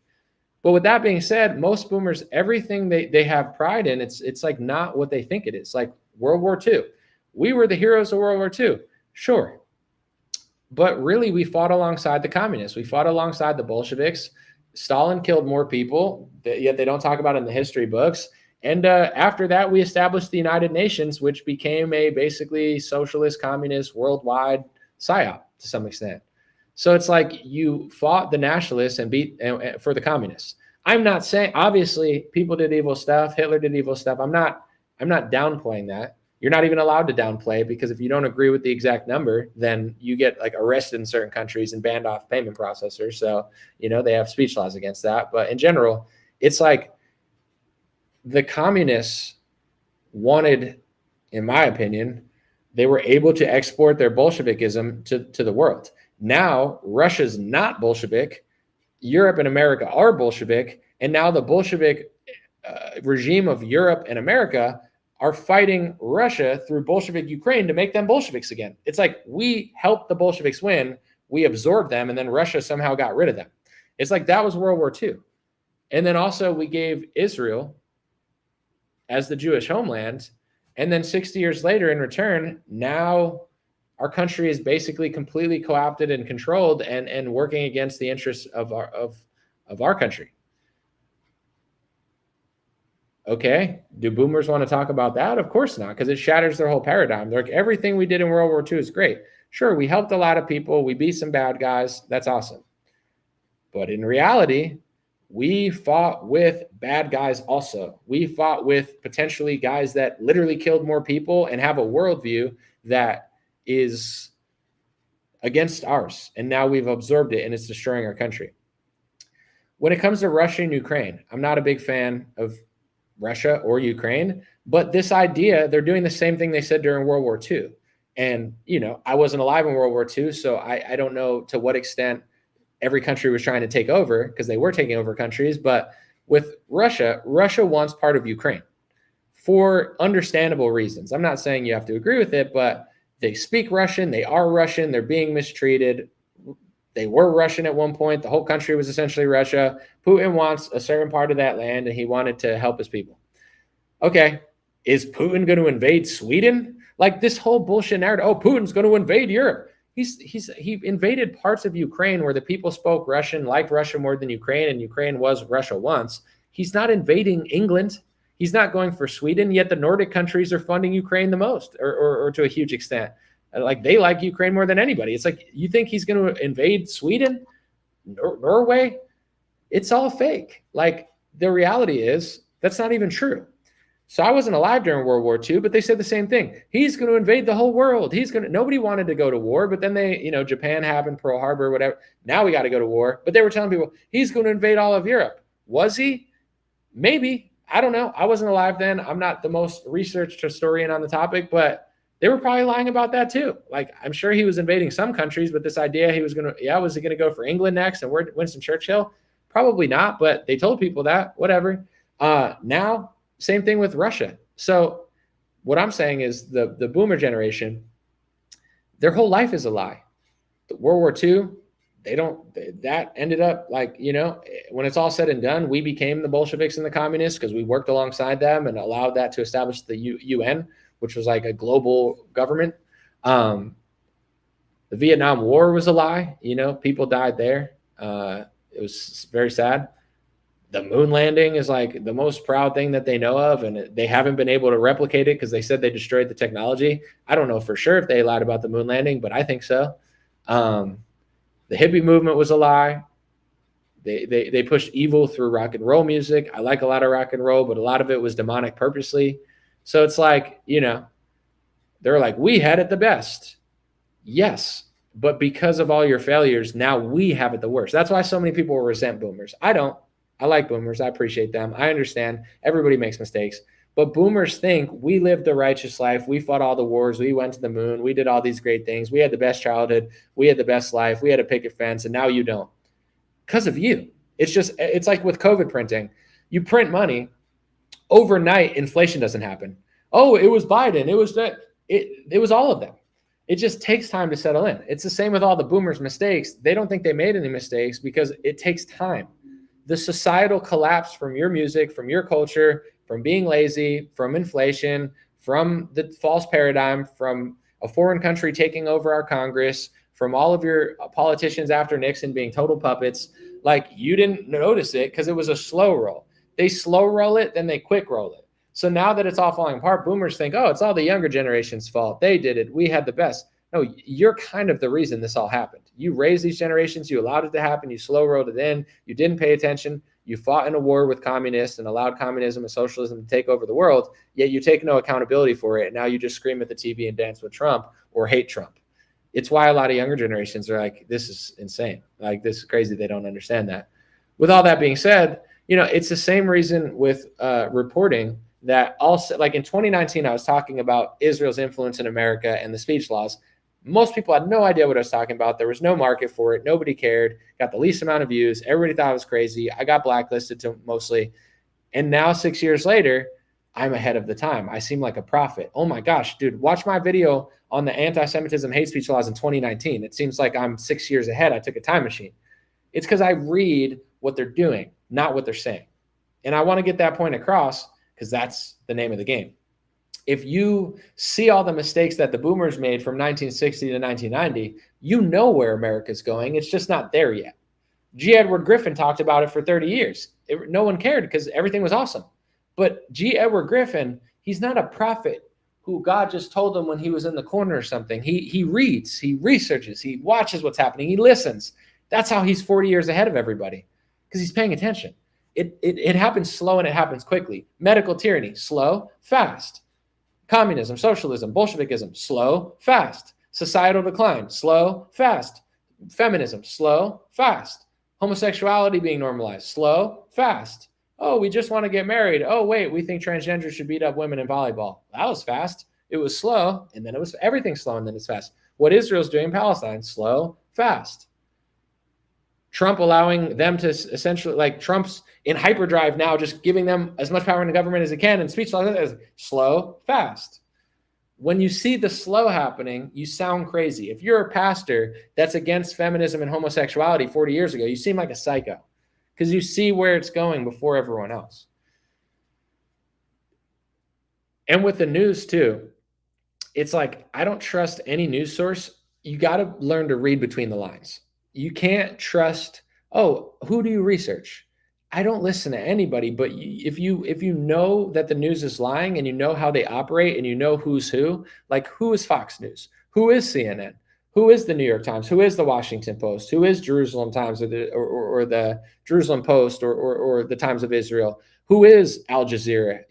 But with that being said, most boomers, everything they have pride in, it's like not what they think it is. Like World War II. we were the heroes of World War II. Sure. But really, we fought alongside the communists. We fought alongside the Bolsheviks. Stalin killed more people, yet they don't talk about it in the history books. And after that, we established the United Nations, which became a basically socialist, communist, worldwide psyop to some extent. So it's like you fought the nationalists and beat for the communists. I'm not saying, obviously, people did evil stuff. Hitler did evil stuff. I'm not downplaying that. You're not even allowed to downplay, because if you don't agree with the exact number, then you get like arrested in certain countries and banned off payment processors. So, they have speech laws against that. But in general, it's like the communists wanted, in my opinion, they were able to export their Bolshevikism to the world. Now, Russia's not Bolshevik. Europe and America are Bolshevik. And now the Bolshevik regime of Europe and America are fighting Russia through Bolshevik Ukraine to make them Bolsheviks again. It's like we helped the Bolsheviks win, we absorbed them, and then Russia somehow got rid of them. It's like that was World War II. And then also we gave Israel as the Jewish homeland. And then 60 years later, in return, now our country is basically completely co-opted and controlled and working against the interests of our country. Okay, do boomers want to talk about that? Of course not, because it shatters their whole paradigm. They're like, everything we did in World War II is great. Sure, we helped a lot of people. We beat some bad guys. That's awesome. But in reality, we fought with bad guys also. We fought with potentially guys that literally killed more people and have a worldview that is against ours. And now we've absorbed it and it's destroying our country. When it comes to Russia and Ukraine, I'm not a big fan of Russia or Ukraine, but this idea, they're doing the same thing they said during World War II. And, I wasn't alive in World War II, so I don't know to what extent every country was trying to take over, because they were taking over countries. But with Russia wants part of Ukraine for understandable reasons. I'm not saying you have to agree with it, but they speak Russian. They are Russian. They're being mistreated. They were Russian at one point. The whole country was essentially Russia. Putin wants a certain part of that land, and he wanted to help his people. Okay, is Putin going to invade Sweden? Like this whole bullshit narrative. Oh, Putin's going to invade Europe. He invaded parts of Ukraine where the people spoke Russian, liked Russia more than Ukraine, and Ukraine was Russia once. He's not invading England. He's not going for Sweden, yet the Nordic countries are funding Ukraine the most, or to a huge extent. Like they like Ukraine more than anybody. It's like, you think he's going to invade Sweden, Norway? It's all fake. Like the reality is that's not even true. So I wasn't alive during World War II, but they said the same thing. He's going to invade the whole world. Nobody wanted to go to war, but then Japan happened, Pearl Harbor, whatever. Now we got to go to war. But they were telling people he's going to invade all of Europe. Was he? Maybe. I don't know. I wasn't alive then. I'm not the most researched historian on the topic, but they were probably lying about that too. Like, I'm sure he was invading some countries, but this idea was he going to go for England next and Winston Churchill? Probably not, but they told people that, whatever. Now, same thing with Russia. So what I'm saying is the boomer generation, their whole life is a lie. World War II, that ended up like, when it's all said and done, we became the Bolsheviks and the communists because we worked alongside them and allowed that to establish the UN, which was like a global government. The Vietnam War was a lie. People died there. It was very sad. The moon landing is like the most proud thing that they know of, and they haven't been able to replicate it because they said they destroyed the technology. I don't know for sure if they lied about the moon landing, but I think so. The hippie movement was a lie. They pushed evil through rock and roll music. I like a lot of rock and roll, but a lot of it was demonic purposely. So it's like, they're like, we had it the best. Yes, but because of all your failures, now we have it the worst. That's why so many people resent boomers. I don't. I like boomers. I appreciate them. I understand everybody makes mistakes, but boomers think we lived the righteous life. We fought all the wars. We went to the moon. We did all these great things. We had the best childhood. We had the best life. We had a picket fence, and now you don't. Because of you. It's like with COVID printing. You print money. Overnight, inflation doesn't happen. Oh, it was Biden. It was that. It was all of them. It just takes time to settle in. It's the same with all the boomers' mistakes. They don't think they made any mistakes because it takes time. The societal collapse from your music, from your culture, from being lazy, from inflation, from the false paradigm, from a foreign country taking over our Congress, from all of your politicians after Nixon being total puppets. Like, you didn't notice it because it was a slow roll. They slow roll it, then they quick roll it. So now that it's all falling apart, boomers think, oh, it's all the younger generation's fault. They did it. We had the best. No, you're kind of the reason this all happened. You raised these generations. You allowed it to happen. You slow rolled it in. You didn't pay attention. You fought in a war with communists and allowed communism and socialism to take over the world, yet you take no accountability for it. And now you just scream at the TV and dance with Trump or hate Trump. It's why a lot of younger generations are like, this is insane. Like, this is crazy. They don't understand that. With all that being said, it's the same reason with reporting that also, like in 2019, I was talking about Israel's influence in America and the speech laws. Most people had no idea what I was talking about. There was no market for it. Nobody cared. Got the least amount of views. Everybody thought I was crazy. I got blacklisted mostly. And now 6 years later, I'm ahead of the time. I seem like a prophet. Oh my gosh, dude, watch my video on the anti-Semitism hate speech laws in 2019. It seems like I'm 6 years ahead. I took a time machine. It's because I read what they're doing, not what they're saying. And I want to get that point across because that's the name of the game. If you see all the mistakes that the boomers made from 1960 to 1990, you know where America's going. It's just not there yet. G. Edward Griffin talked about it for 30 years. No one cared because everything was awesome. But G. Edward Griffin, he's not a prophet who God just told him when he was in the corner or something. He reads, he researches, he watches what's happening, he listens. That's how he's 40 years ahead of everybody, because he's paying attention. It happens slow and it happens quickly. Medical tyranny, slow, fast. Communism, socialism, Bolshevikism, slow, fast. Societal decline, slow, fast. Feminism, slow, fast. Homosexuality being normalized, slow, fast. Oh, we just want to get married. Oh, wait, we think transgender should beat up women in volleyball. That was fast. It was slow, and then it was everything slow, and then it's fast. What Israel's doing in Palestine, slow, fast. Trump allowing them to essentially, like, Trump's in hyperdrive now, just giving them as much power in the government as he can, and speech laws as slow, fast. When you see the slow happening, you sound crazy. If you're a pastor that's against feminism and homosexuality 40 years ago, you seem like a psycho because you see where it's going before everyone else. And with the news too, it's like, I don't trust any news source. You got to learn to read between the lines. You can't trust, oh, who do you research? I don't listen to anybody, but if you know that the news is lying and you know how they operate and you know who's who, like, who is Fox News? Who is CNN? Who is the New York Times? Who is the Washington Post? Who is Jerusalem Times or the Jerusalem Post or the Times of Israel? Who is Al Jazeera?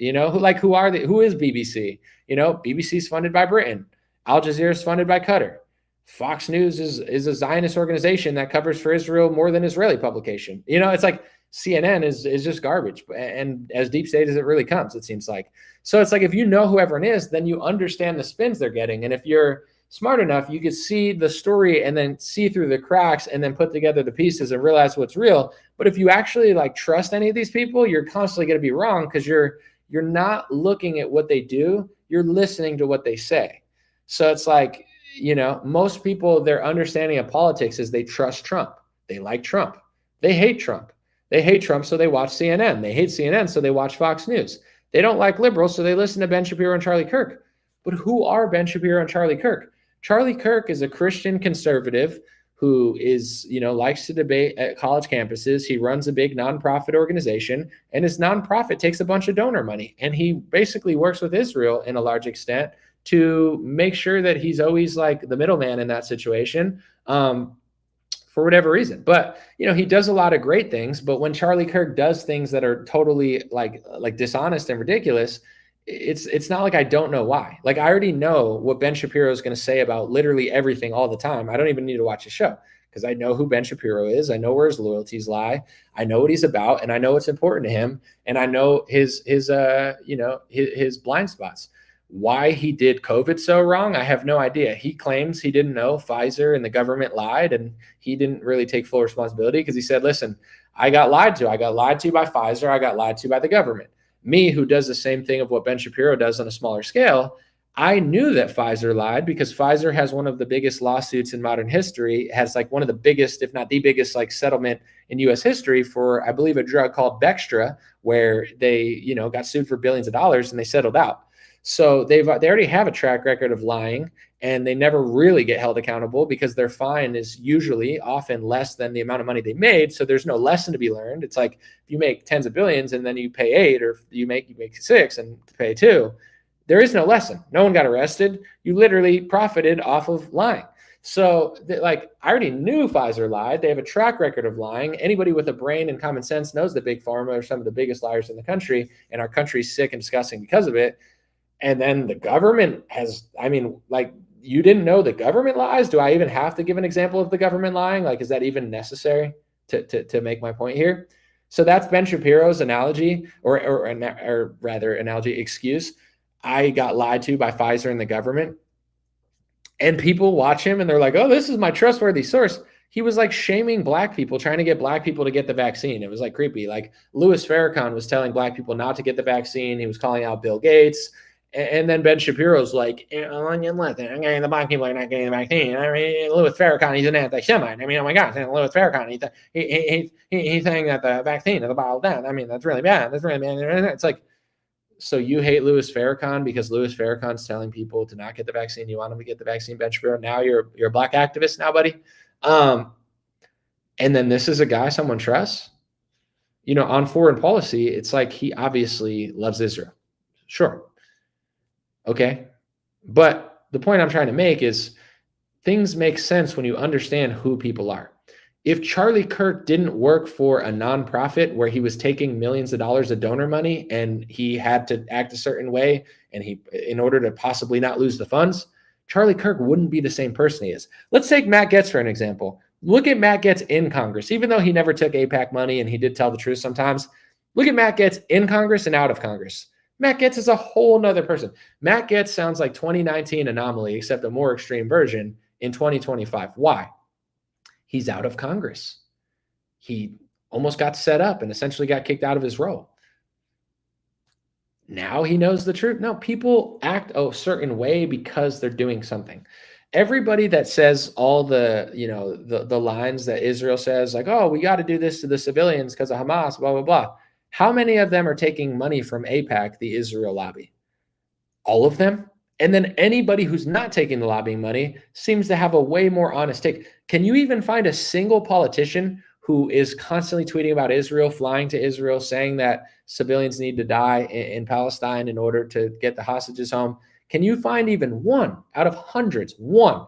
Who is BBC? BBC is funded by Britain. Al Jazeera is funded by Qatar. Fox News is a Zionist organization that covers for Israel more than Israeli publication. It's like CNN is just garbage, and as deep state as it really comes, it seems like. So it's like, if you know who everyone is, then you understand the spins they're getting. And if you're smart enough, you could see the story and then see through the cracks and then put together the pieces and realize what's real. But if you actually trust any of these people, you're constantly going to be wrong because you're not looking at what they do. You're listening to what they say. So it's like, most people, their understanding of politics is they trust Trump. They like Trump. They hate Trump. They hate Trump, so they watch CNN. They hate CNN, so they watch Fox News. They don't like liberals, so they listen to Ben Shapiro and Charlie Kirk. But who are Ben Shapiro and Charlie Kirk? Charlie Kirk is a Christian conservative who is, likes to debate at college campuses. He runs a big nonprofit organization, and his nonprofit takes a bunch of donor money. And he basically works with Israel in a large extent to make sure that he's always like the middleman in that situation. For whatever reason. But, he does a lot of great things. But when Charlie Kirk does things that are totally like dishonest and ridiculous, it's not like I don't know why. Like, I already know what Ben Shapiro is going to say about literally everything all the time. I don't even need to watch a show because I know who Ben Shapiro is. I know where his loyalties lie. I know what he's about, and I know what's important to him. And I know his blind spots. Why he did COVID so wrong, I have no idea. He claims he didn't know Pfizer and the government lied, and he didn't really take full responsibility because he said, listen, I got lied to. I got lied to by Pfizer. I got lied to by the government. Me, who does the same thing of what Ben Shapiro does on a smaller scale, I knew that Pfizer lied because Pfizer has one of the biggest lawsuits in modern history. It has one of the biggest, if not the biggest, settlement in U.S. history for, I believe, a drug called Bextra, where they, got sued for billions of dollars and they settled out. So they already have a track record of lying, and they never really get held accountable because their fine is usually often less than the amount of money they made. So there's no lesson to be learned. It's like if you make tens of billions and then you pay 8, or you make 6 and pay 2, there is no lesson. No one got arrested. You literally profited off of lying. So like, I already knew Pfizer lied. They have a track record of lying. Anybody with a brain and common sense knows that Big Pharma are some of the biggest liars in the country, and our country's sick and disgusting because of it. And then the government has, I mean, like, you didn't know the government lies? Do I even have to give an example of the government lying? Like, is that even necessary to make my point here? So that's Ben Shapiro's analogy, or rather analogy, excuse. I got lied to by Pfizer and the government. And people watch him and they're like, oh, this is my trustworthy source. He was like shaming black people, trying to get black people to get the vaccine. It was like creepy. Like Louis Farrakhan was telling black people not to get the vaccine. He was calling out Bill Gates. And then Ben Shapiro's like, the black people are not getting the vaccine. I mean, Louis Farrakhan, he's an anti-Semite. I mean, oh my gosh, Louis Farrakhan, he's saying that the vaccine is a bottle of death. I mean, that's really bad. That's really bad. It's like, so you hate Louis Farrakhan because Louis Farrakhan's telling people to not get the vaccine. You want them to get the vaccine, Ben Shapiro. Now you're a black activist now, buddy. And then this is a guy someone trusts. You know, on foreign policy, it's like he obviously loves Israel. Sure. Okay. But the point I'm trying to make is things make sense when you understand who people are. If Charlie Kirk didn't work for a nonprofit where he was taking millions of dollars of donor money and he had to act a certain way, and in order to possibly not lose the funds, Charlie Kirk wouldn't be the same person he is. Let's take Matt Gaetz for an example. Look at Matt Gaetz in Congress. Even though he never took AIPAC money and he did tell the truth sometimes, look at Matt Gaetz in Congress and out of Congress. Matt Gaetz is a whole nother person. Matt Gaetz sounds like 2019 Anomaly, except a more extreme version in 2025. Why? He's out of Congress. He almost got set up and essentially got kicked out of his role. Now he knows the truth. No, people act a certain way because they're doing something. Everybody that says all the, you know, the lines that Israel says, like, oh, we got to do this to the civilians because of Hamas, blah, blah, blah. How many of them are taking money from AIPAC, the Israel lobby? All of them? And then anybody who's not taking the lobbying money seems to have a way more honest take. Can you even find a single politician who is constantly tweeting about Israel, flying to Israel, saying that civilians need to die in Palestine in order to get the hostages home? Can you find even one out of hundreds, one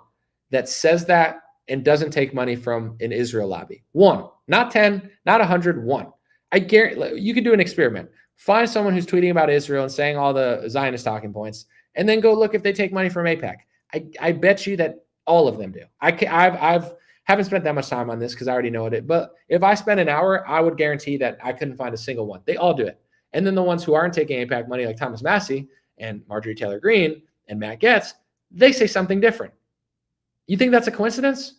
that says that and doesn't take money from an Israel lobby? One, not 10, not 100, one. I guarantee you could do an experiment. Find someone who's tweeting about Israel and saying all the Zionist talking points, and then go look if they take money from AIPAC. I bet you that all of them do. I've haven't spent that much time on this because I already know it. But if I spent an hour, I would guarantee that I couldn't find a single one. They all do it. And then the ones who aren't taking AIPAC money, like Thomas Massey and Marjorie Taylor Greene and Matt Gaetz, they say something different. You think that's a coincidence?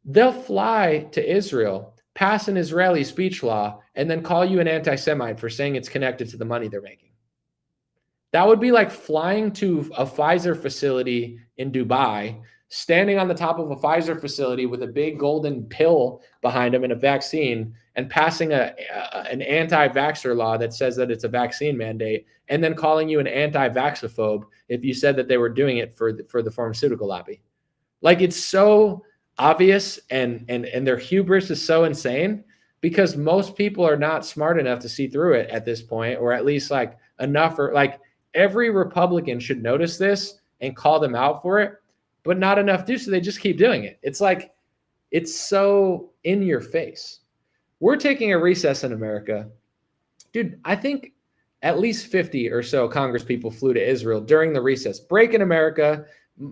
They'll fly to Israel, pass an Israeli speech law, and then call you an anti-Semite for saying it's connected to the money they're making. That would be like flying to a Pfizer facility in Dubai, standing on the top of a Pfizer facility with a big golden pill behind them and a vaccine, and passing an anti-vaxxer law that says that it's a vaccine mandate, and then calling you an anti-vaxxophobe if you said that they were doing it for the pharmaceutical lobby. Like, it's so obvious, and their hubris is so insane because most people are not smart enough to see through it at this point, or at least like enough, or like every Republican should notice this and call them out for it, but not enough do, so they just keep doing it. It's like, it's so in your face. We're taking a recess in America. Dude, I think at least 50 or so Congress people flew to Israel during the recess. Break in America.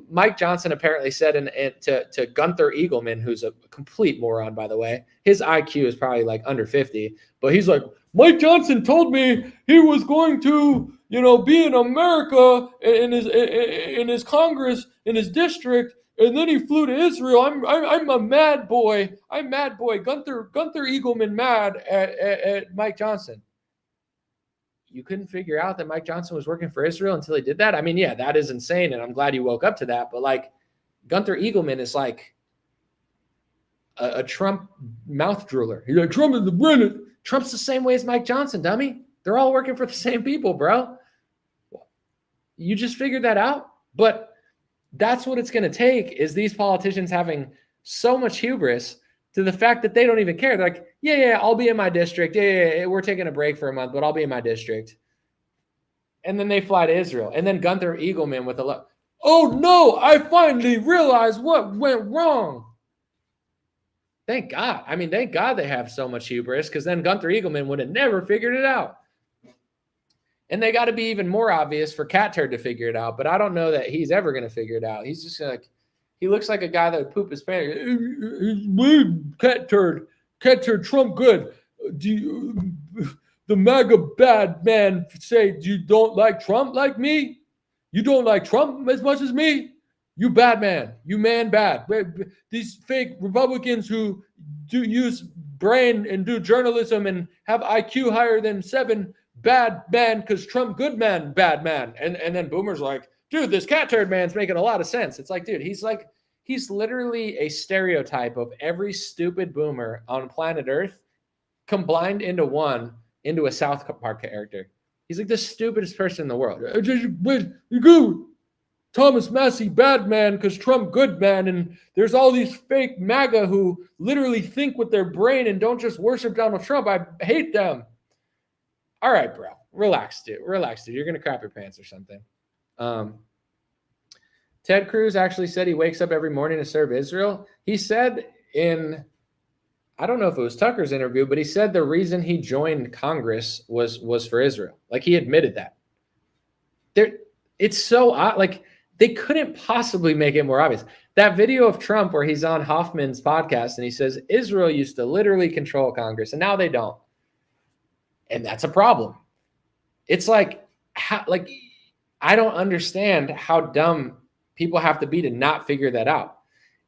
Mike Johnson apparently said to Gunther Eagleman, who's a complete moron, by the way, his IQ is probably like under 50, but he's like, Mike Johnson told me he was going to, be in America in his Congress, in his district, and then he flew to Israel. I'm a mad boy. I'm mad boy. Gunther Eagleman mad at Mike Johnson. You couldn't figure out that Mike Johnson was working for Israel until he did that? I mean, yeah, that is insane, and I'm glad you woke up to that. But like, Gunther Eagleman is like a Trump mouth drooler. He's like, Trump is the Brennan. Trump's the same way as Mike Johnson, dummy. They're all working for the same people, bro. You just figured that out. But that's what it's going to take, is these politicians having so much hubris to the fact that they don't even care. They're like, yeah, I'll be in my district. Yeah, we're taking a break for a month, but I'll be in my district. And then they fly to Israel. And then Gunther Eagleman with oh no, I finally realized what went wrong. Thank God. I mean, thank God they have so much hubris, because then Gunther Eagleman would have never figured it out. And they got to be even more obvious for Cat Turd to figure it out. But I don't know that he's ever going to figure it out. He's just like, he looks like a guy that would poop his pants. Cat Turd, Trump good. The MAGA bad man say, you don't like Trump like me? You don't like Trump as much as me? You bad man. You man bad. These fake Republicans who do use brain and do journalism and have IQ higher than 7, bad man, because Trump good man, bad man. And then Boomer's like, dude, this Cat Turd man's making a lot of sense. It's like, dude, he's literally a stereotype of every stupid boomer on planet Earth combined into a South Park character. He's like the stupidest person in the world. You go, Thomas Massey, bad man, because Trump good man. And there's all these fake MAGA who literally think with their brain and don't just worship Donald Trump. I hate them. All right, bro. Relax, dude. You're going to crap your pants or something. Ted Cruz actually said he wakes up every morning to serve Israel. He said in, I don't know if it was Tucker's interview, but he said the reason he joined Congress was for Israel. Like, he admitted that. It's so odd. Like, they couldn't possibly make it more obvious. That video of Trump where he's on Hoffman's podcast and he says Israel used to literally control Congress and now they don't. And that's a problem. It's like, I don't understand how dumb people have to be to not figure that out.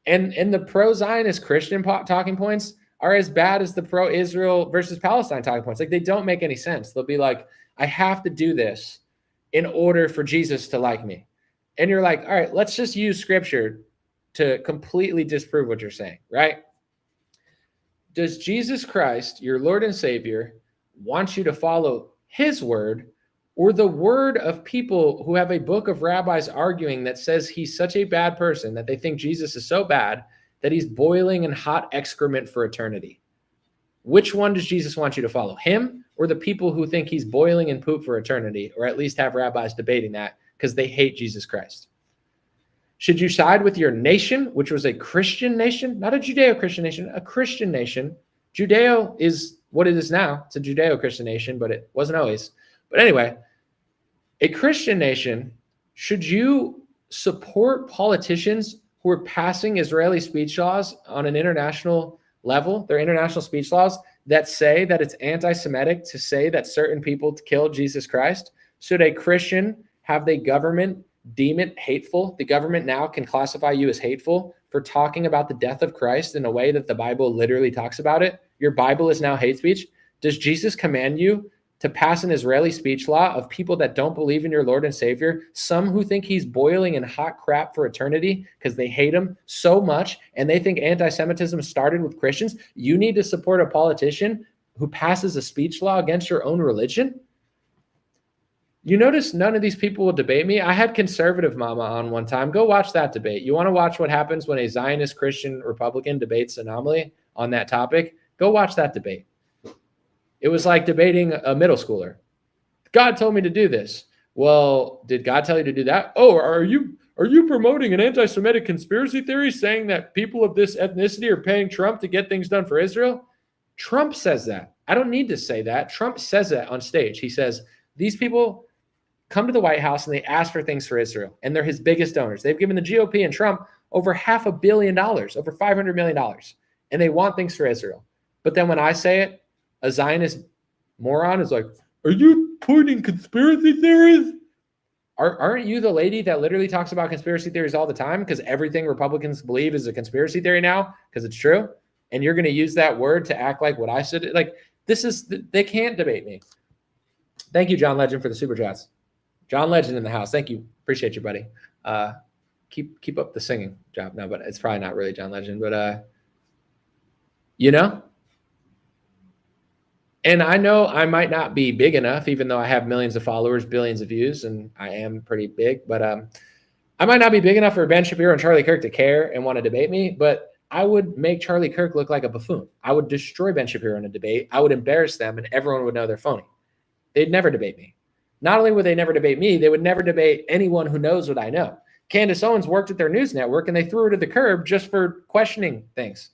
And the pro-Zionist Christian talking points are as bad as the pro-Israel versus Palestine talking points. Like, they don't make any sense. They'll be like, I have to do this in order for Jesus to like me. And you're like, all right, let's just use scripture to completely disprove what you're saying, right? Does Jesus Christ, your Lord and Savior, want you to follow his word, or the word of people who have a book of rabbis arguing that says he's such a bad person that they think Jesus is so bad that he's boiling in hot excrement for eternity? Which one does Jesus want you to follow? Him or the people who think he's boiling in poop for eternity, or at least have rabbis debating that because they hate Jesus Christ? Should you side with your nation, which was a Christian nation, not a Judeo-Christian nation, a Christian nation? Judeo is what it is now. It's a Judeo-Christian nation, but it wasn't always. But anyway, a Christian nation, should you support politicians who are passing Israeli speech laws on an international level? They're international speech laws that say that it's anti-Semitic to say that certain people killed Jesus Christ. Should a Christian have the government deem it hateful? The government now can classify you as hateful for talking about the death of Christ in a way that the Bible literally talks about it. Your Bible is now hate speech. Does Jesus command you to pass an Israeli speech law of people that don't believe in your Lord and Savior, some who think he's boiling in hot crap for eternity because they hate him so much and they think anti-Semitism started with Christians? You need to support a politician who passes a speech law against your own religion? You notice none of these people will debate me. I had Conservative Mama on one time. Go watch that debate. You want to watch what happens when a Zionist Christian Republican debates Anomaly on that topic? Go watch that debate. It was like debating a middle schooler. God told me to do this. Well, did God tell you to do that? Oh, are you promoting an anti-Semitic conspiracy theory saying that people of this ethnicity are paying Trump to get things done for Israel? Trump says that. I don't need to say that. Trump says that on stage. He says, these people come to the White House and they ask for things for Israel, and they're his biggest donors. They've given the GOP and Trump over $500 million, over $500 million, and they want things for Israel. But then when I say it, a Zionist moron is like, are you pointing conspiracy theories? Aren't you the lady that literally talks about conspiracy theories all the time because everything Republicans believe is a conspiracy theory now because it's true? And you're going to use that word to act like what I said? Like, they can't debate me. Thank you, John Legend, for the super chats. John Legend in the house. Thank you. Appreciate you, buddy. Keep up the singing job. No, but it's probably not really John Legend. But, you know, And I know I might not be big enough, even though I have millions of followers, billions of views, and I am pretty big, but I might not be big enough for Ben Shapiro and Charlie Kirk to care and want to debate me, but I would make Charlie Kirk look like a buffoon. I would destroy Ben Shapiro in a debate. I would embarrass them, and everyone would know they're phony. They'd never debate me. Not only would they never debate me, they would never debate anyone who knows what I know. Candace Owens worked at their news network, and they threw her to the curb just for questioning things.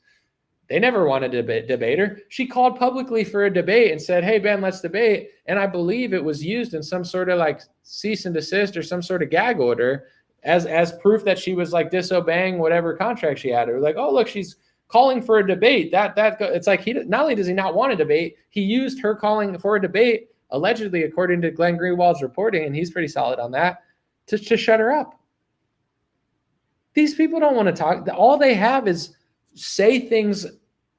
They never wanted to debate her. She called publicly for a debate and said, hey, Ben, let's debate. And I believe it was used in some sort of like cease and desist or some sort of gag order as proof that she was like disobeying whatever contract she had. It was like, oh, look, she's calling for a debate. It's like, he not only does he not want a debate, he used her calling for a debate, allegedly, according to Glenn Greenwald's reporting, and he's pretty solid on that, to shut her up. These people don't want to talk. All they have is say things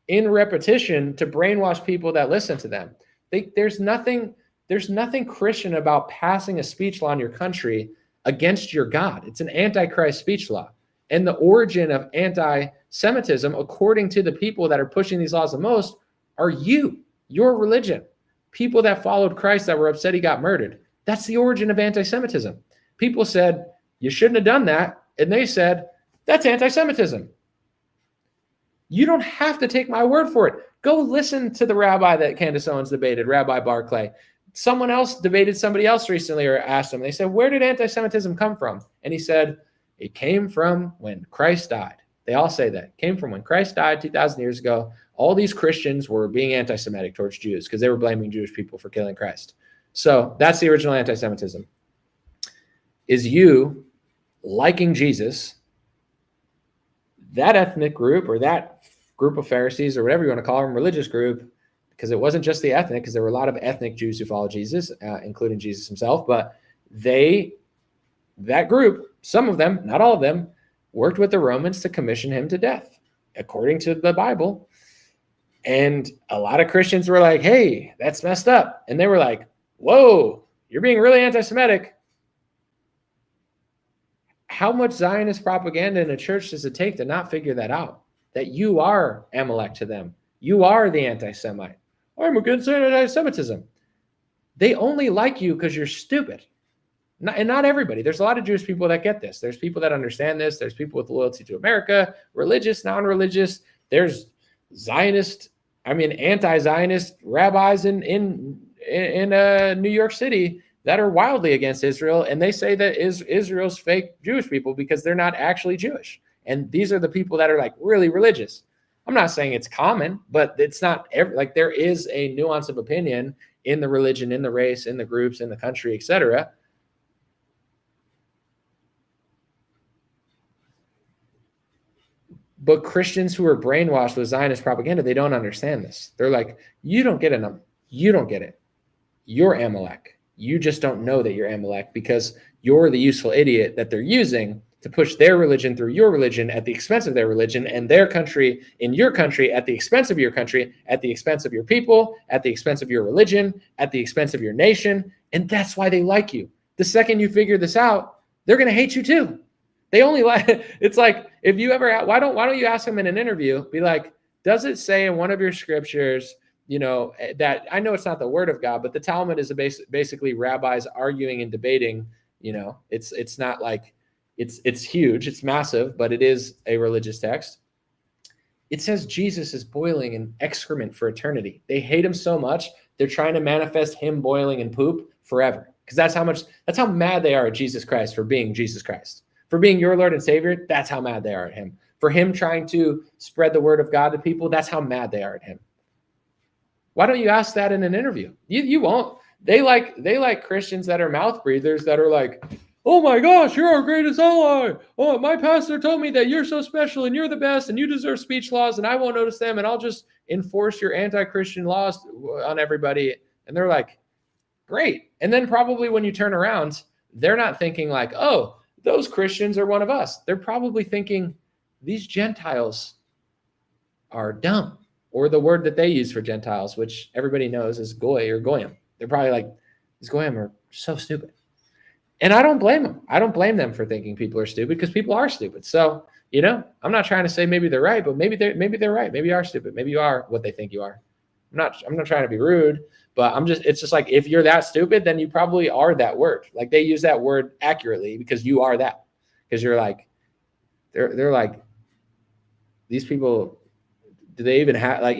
in repetition to brainwash people that listen to them. There's nothing Christian about passing a speech law in your country against your God. It's an antichrist speech law. And the origin of anti-Semitism, according to the people that are pushing these laws the most, are your religion. People that followed Christ that were upset he got murdered. That's the origin of anti-Semitism. People said, you shouldn't have done that. And they said, that's anti-Semitism. You don't have to take my word for it. Go listen to the rabbi that Candace Owens debated, Rabbi Barclay. Someone else debated somebody else recently or asked him. They said, where did anti-Semitism come from? And he said, it came from when Christ died. They all say that. It came from when Christ died 2,000 years ago. All these Christians were being anti-Semitic towards Jews because they were blaming Jewish people for killing Christ. So that's the original anti-Semitism. Is you liking Jesus, that ethnic group or that group of Pharisees or whatever you want to call them, religious group, because it wasn't just the ethnic, because there were a lot of ethnic Jews who followed Jesus, including Jesus himself, but that group, some of them, not all of them, worked with the Romans to commission him to death, according to the Bible. And a lot of Christians were like, hey, that's messed up. And they were like, whoa, you're being really anti-Semitic. How much Zionist propaganda in a church does it take to not figure that out? That you are Amalek to them. You are the anti-Semite. I'm against anti-Semitism. They only like you because you're stupid. Not everybody. There's a lot of Jewish people that get this. There's people that understand this. There's people with loyalty to America, religious, non-religious. There's Zionist, anti-Zionist rabbis in New York City that are wildly against Israel, and they say that Israel's fake Jewish people because they're not actually Jewish. And these are the people that are like really religious. I'm not saying it's common, but it's not there is a nuance of opinion in the religion, in the race, in the groups, in the country, etc. But Christians who are brainwashed with Zionist propaganda, they don't understand this. They're like, you don't get it. You don't get it. You're Amalek. You just don't know that you're Amalek because you're the useful idiot that they're using to push their religion through your religion at the expense of their religion, and their country in your country at the expense of your country, at the expense of your people, at the expense of your religion, at the expense of your nation. And that's why they like you. The second you figure this out, they're going to hate you too. They only like, it's like, if you ever, why don't you ask them in an interview, be like, does it say in one of your scriptures, that I know it's not the word of God, but the Talmud is basically rabbis arguing and debating, it's not like, it's huge, it's massive, but it is a religious text. It says Jesus is boiling in excrement for eternity. They hate him so much, they're trying to manifest him boiling in poop forever. Because that's how mad they are at Jesus Christ for being Jesus Christ. For being your Lord and Savior, that's how mad they are at him. For him trying to spread the word of God to people, that's how mad they are at him. Why don't you ask that in an interview? You won't. They like Christians that are mouth breathers that are like, oh my gosh, you're our greatest ally. Oh, my pastor told me that you're so special and you're the best and you deserve speech laws and I won't notice them and I'll just enforce your anti-Christian laws on everybody. And they're like, great. And then probably when you turn around, they're not thinking like, oh, those Christians are one of us. They're probably thinking these Gentiles are dumb, or the word that they use for Gentiles, which everybody knows is goy or goyim. They're probably like, these goyim are so stupid. And I don't blame them. I don't blame them for thinking people are stupid because people are stupid. So, I'm not trying to say maybe they're right, but maybe they're right. Maybe you are stupid. Maybe you are what they think you are. I'm not trying to be rude, but it's just like, if you're that stupid, then you probably are that word. Like, they use that word accurately because you are that, because you're like, they're like, these people, do they even have, like,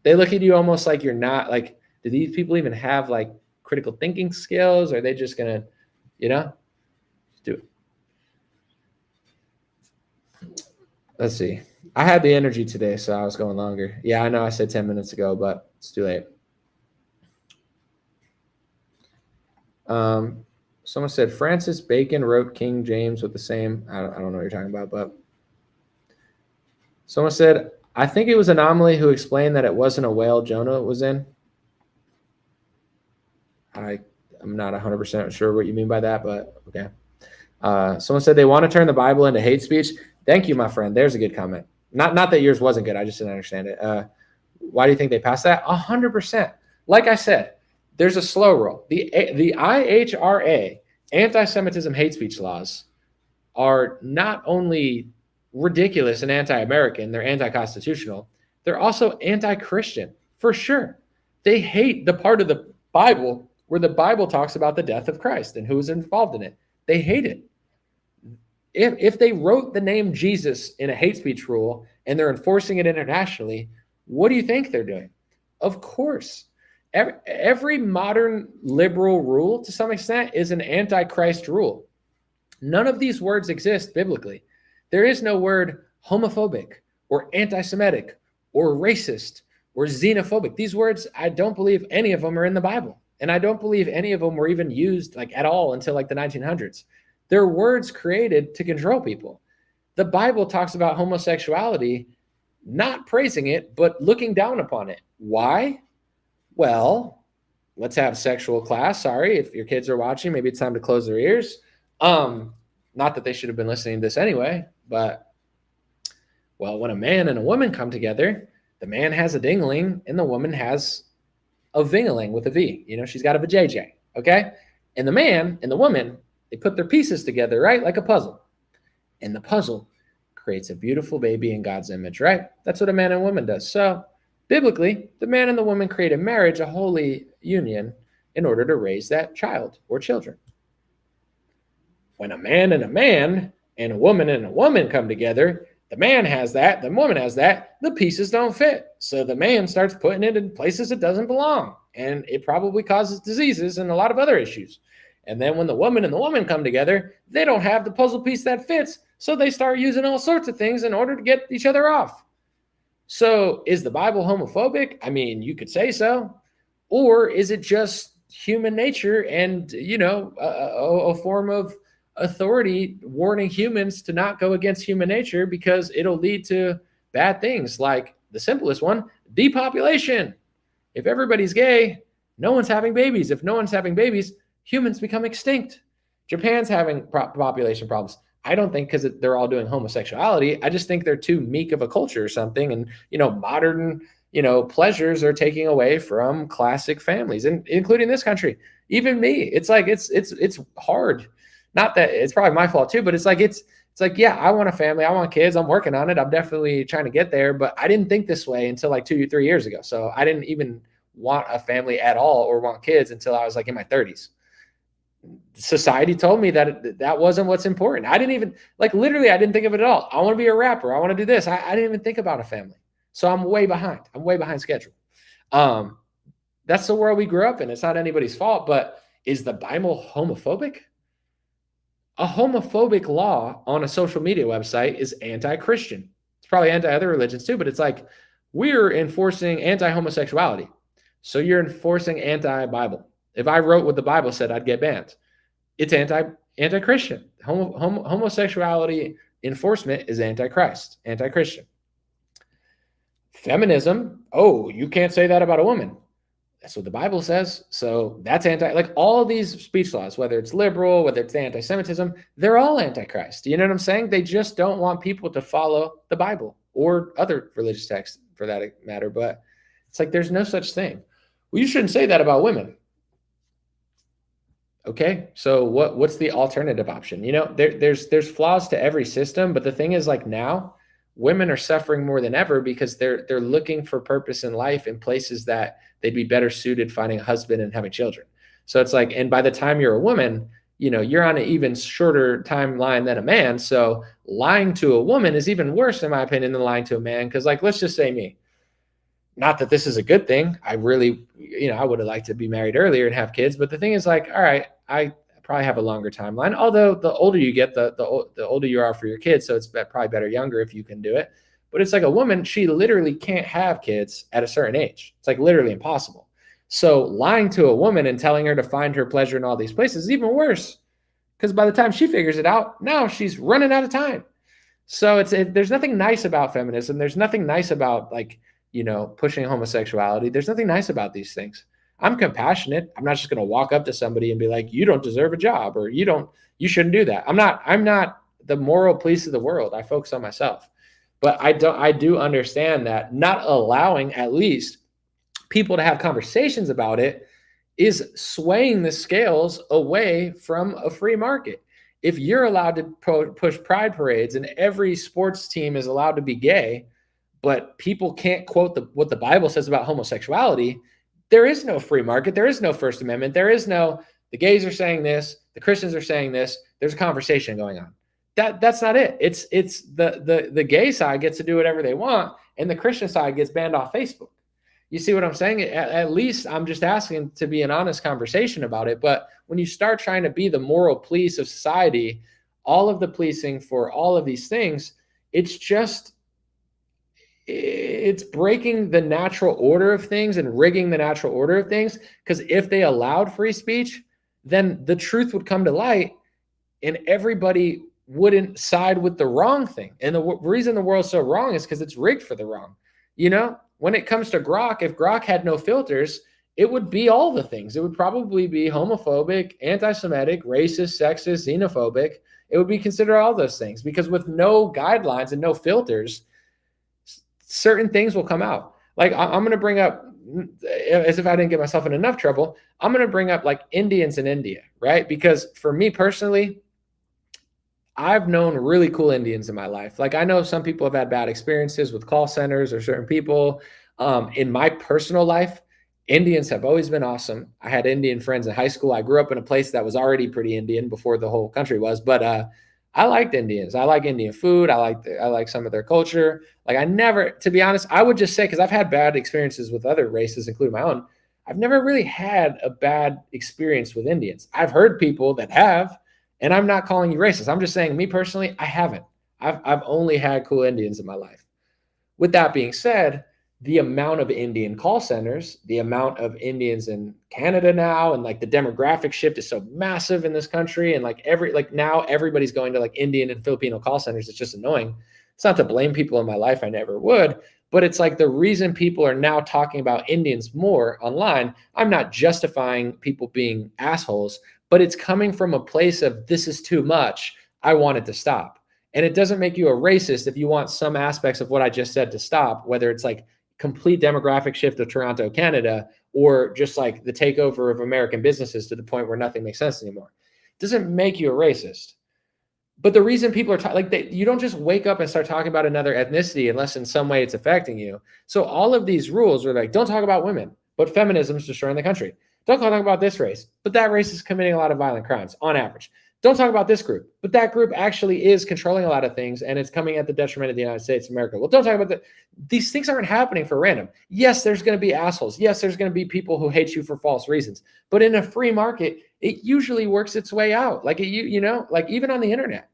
they look at you almost like you're not, like, do these people even have like critical thinking skills? Or are they just gonna, do it? Let's see. I had the energy today, so I was going longer. Yeah, I know I said 10 minutes ago, but it's too late. Someone said Francis Bacon wrote King James with the same. I don't know what you're talking about, but someone said, I think it was Anomaly who explained that it wasn't a whale Jonah was in. I'm not 100% sure what you mean by that, but okay. Someone said they want to turn the Bible into hate speech. Thank you, my friend. There's a good comment. Not that yours wasn't good. I just didn't understand it. Why do you think they passed that? 100%. Like I said, there's a slow roll. The IHRA, anti-Semitism hate speech laws, are not only ridiculous and anti-American, they're anti-constitutional, they're also anti-Christian, for sure. They hate the part of the Bible where the Bible talks about the death of Christ and who was involved in it. They hate it. If they wrote the name Jesus in a hate speech rule and they're enforcing it internationally, what do you think they're doing? Of course. Every modern liberal rule, to some extent, is an anti-Christ rule. None of these words exist biblically. There is no word homophobic or anti-Semitic or racist or xenophobic. These words, I don't believe any of them are in the Bible. And I don't believe any of them were even used like at all until like the 1900s. They're words created to control people. The Bible talks about homosexuality, not praising it, but looking down upon it. Why? Well, let's have sexual class. Sorry, if your kids are watching, maybe it's time to close their ears. Not that they should have been listening to this anyway, but, well, when a man and a woman come together, the man has a dingling and the woman has a vingaling with a V. She's got a vajayjay, okay? And the man and the woman, they put their pieces together, right? Like a puzzle. And the puzzle creates a beautiful baby in God's image, right? That's what a man and woman does. So biblically, the man and the woman create a marriage, a holy union, in order to raise that child or children. When a man and a woman come together, the man has that, the woman has that, the pieces don't fit. So the man starts putting it in places it doesn't belong. And it probably causes diseases and a lot of other issues. And then when the woman and the woman come together, they don't have the puzzle piece that fits. So they start using all sorts of things in order to get each other off. So is the Bible homophobic? I mean, you could say so. Or is it just human nature and, a form of authority warning humans to not go against human nature because it'll lead to bad things, like the simplest one, depopulation. If everybody's gay, no one's having babies. If no one's having babies, humans become extinct. Japan's having population problems. I don't think because they're all doing homosexuality. I just think they're too meek of a culture or something. And, modern, pleasures are taking away from classic families, and including this country. Even me, it's like, it's hard. Not that it's probably my fault too, but it's like, yeah, I want a family. I want kids. I'm working on it. I'm definitely trying to get there, but I didn't think this way until like 2 or 3 years ago. So I didn't even want a family at all or want kids until I was like in my 30s. Society told me that that wasn't what's important. I didn't even, like, literally, I didn't think of it at all. I want to be a rapper. I want to do this. I didn't even think about a family. So I'm way behind. I'm way behind schedule. That's the world we grew up in. It's not anybody's fault, but is the Bible homophobic? A homophobic law on a social media website is anti-Christian. It's probably anti-other religions too, but it's like, we're enforcing anti-homosexuality. So you're enforcing anti-Bible. If I wrote what the Bible said, I'd get banned. It's anti-Christian. Homosexuality enforcement is anti-Christ, anti-Christian. Feminism, you can't say that about a woman. That's what the Bible says. So that's like all of these speech laws, whether it's liberal, whether it's anti-Semitism, they're all anti-Christ. You know what I'm saying? They just don't want people to follow the Bible or other religious texts for that matter. But it's like, there's no such thing. Well, you shouldn't say that about women. Okay, so what's the alternative option? There's flaws to every system, but the thing is, like, now women are suffering more than ever because they're looking for purpose in life in places that they'd be better suited finding a husband and having children. So it's like, and by the time you're a woman, you're on an even shorter timeline than a man. So lying to a woman is even worse, in my opinion, than lying to a man. Because like, let's just say me, not that this is a good thing. I really, I would have liked to be married earlier and have kids. But the thing is like, all right, I probably have a longer timeline. Although the older you get, the older you are for your kids. So it's probably better younger if you can do it. But it's like a woman, she literally can't have kids at a certain age. It's like literally impossible. So lying to a woman and telling her to find her pleasure in all these places is even worse, because by the time she figures it out, now she's running out of time. So there's nothing nice about feminism. There's nothing nice about like, pushing homosexuality. There's nothing nice about these things. I'm compassionate. I'm not just going to walk up to somebody and be like, you don't deserve a job, or you shouldn't do that. I'm not the moral police of the world. I focus on myself. But I do understand that not allowing at least people to have conversations about it is swaying the scales away from a free market. If you're allowed to push pride parades and every sports team is allowed to be gay, but people can't quote what the Bible says about homosexuality, there is no free market. There is no First Amendment. There is no, the gays are saying this, the Christians are saying this. There's a conversation going on. That's not it. It's the gay side gets to do whatever they want, and the Christian side gets banned off Facebook. You see what I'm saying? At least I'm just asking to be an honest conversation about it. But when you start trying to be the moral police of society, all of the policing for all of these things, it's breaking the natural order of things and rigging the natural order of things. Because if they allowed free speech, then the truth would come to light and everybody wouldn't side with the wrong thing. And the reason the world's so wrong is because it's rigged for the wrong. When it comes to Grok, if Grok had no filters, it would be all the things. It would probably be homophobic, anti-Semitic, racist, sexist, xenophobic. It would be considered all those things, because with no guidelines and no filters, certain things will come out. Like I'm going to bring up, as if I didn't get myself in enough trouble, I'm going to bring up like Indians in India, right? Because for me personally, I've known really cool Indians in my life. Like I know some people have had bad experiences with call centers or certain people. In my personal life, Indians have always been awesome. I had Indian friends in high school. I grew up in a place that was already pretty Indian before the whole country was, but I liked Indians. I like Indian food. I like some of their culture. Like to be honest, I would just say, because I've had bad experiences with other races, including my own, I've never really had a bad experience with Indians. I've heard people that have. And I'm not calling you racist. I'm just saying, me personally, I haven't. I've only had cool Indians in my life. With that being said, the amount of Indian call centers, the amount of Indians in Canada now, and like the demographic shift is so massive in this country. And now everybody's going to like Indian and Filipino call centers. It's just annoying. It's not to blame people in my life. I never would. But it's like the reason people are now talking about Indians more online. I'm not justifying people being assholes, but it's coming from a place of, this is too much. I want it to stop. And it doesn't make you a racist if you want some aspects of what I just said to stop, whether it's like complete demographic shift of Toronto, Canada, or just like the takeover of American businesses to the point where nothing makes sense anymore. It doesn't make you a racist. But the reason people are you don't just wake up and start talking about another ethnicity unless in some way it's affecting you. So all of these rules are like, don't talk about women, but feminism is destroying the country. Don't talk about this race, but that race is committing a lot of violent crimes on average. Don't talk about this group, but that group actually is controlling a lot of things and it's coming at the detriment of the United States of America. Well, don't talk about that. These things aren't happening for random. Yes, there's going to be assholes. Yes, there's going to be people who hate you for false reasons. But in a free market, it usually works its way out. Like like even on the internet,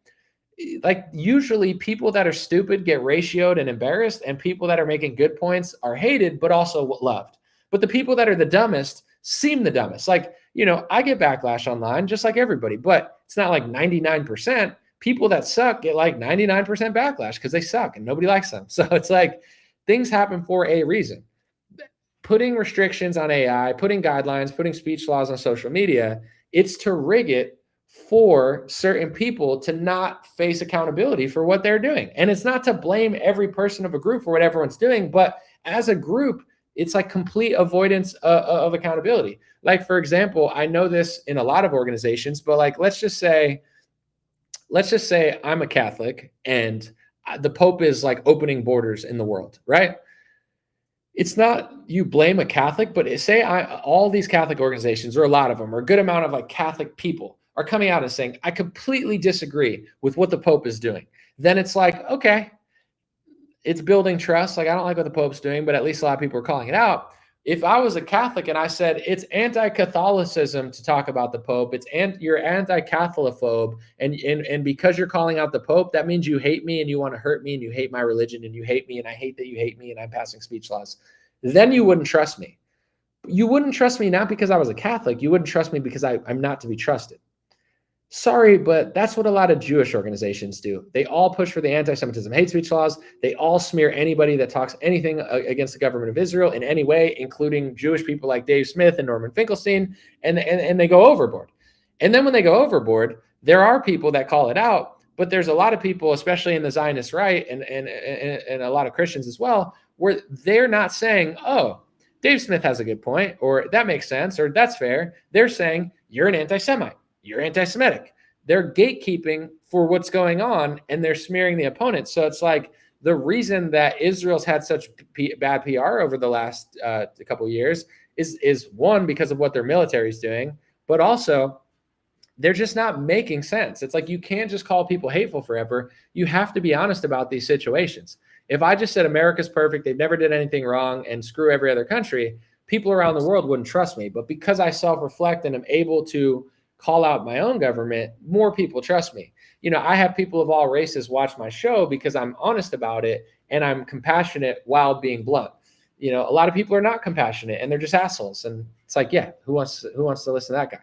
like usually people that are stupid get ratioed and embarrassed, and people that are making good points are hated, but also loved. But the people that are the dumbest seem the dumbest. Like, I get backlash online just like everybody, but it's not like 99%. People that suck get like 99% backlash because they suck and nobody likes them. So it's like things happen for a reason. Putting restrictions on AI, putting guidelines, putting speech laws on social media, it's to rig it for certain people to not face accountability for what they're doing. And it's not to blame every person of a group for what everyone's doing, but as a group, it's like complete avoidance of accountability. Like, for example, I know this in a lot of organizations, but like, let's just say I'm a Catholic and the Pope is like opening borders in the world, right? It's not you blame a Catholic, but say all these Catholic organizations, or a lot of them, or a good amount of like Catholic people are coming out and saying, I completely disagree with what the Pope is doing. Then it's like, okay, it's building trust. Like, I don't like what the Pope's doing, but at least a lot of people are calling it out. If I was a Catholic and I said it's anti-Catholicism to talk about the Pope, you're anti-Catholophobe, and because you're calling out the Pope, that means you hate me and you want to hurt me and you hate my religion and you hate me and I hate that you hate me and I'm passing speech laws, then you wouldn't trust me. You wouldn't trust me not because I was a Catholic. You wouldn't trust me because I'm not to be trusted. Sorry, but that's what a lot of Jewish organizations do. They all push for the anti-Semitism hate speech laws. They all smear anybody that talks anything against the government of Israel in any way, including Jewish people like Dave Smith and Norman Finkelstein, and they go overboard. And then when they go overboard, there are people that call it out, but there's a lot of people, especially in the Zionist right and a lot of Christians as well, where they're not saying, oh, Dave Smith has a good point, or that makes sense, or that's fair. They're saying, you're an anti-Semite. You're anti-Semitic. They're gatekeeping for what's going on, and they're smearing the opponent. So it's like the reason that Israel's had such bad PR over the last couple of years is one, because of what their military is doing, but also they're just not making sense. It's like you can't just call people hateful forever. You have to be honest about these situations. If I just said America's perfect, they've never did anything wrong, and screw every other country, people around the world wouldn't trust me. But because I self-reflect and am able to call out my own government, more people trust me. You know, I have people of all races watch my show because I'm honest about it and I'm compassionate while being blunt. You know, a lot of people are not compassionate and they're just assholes. And it's like, yeah, who wants to listen to that guy?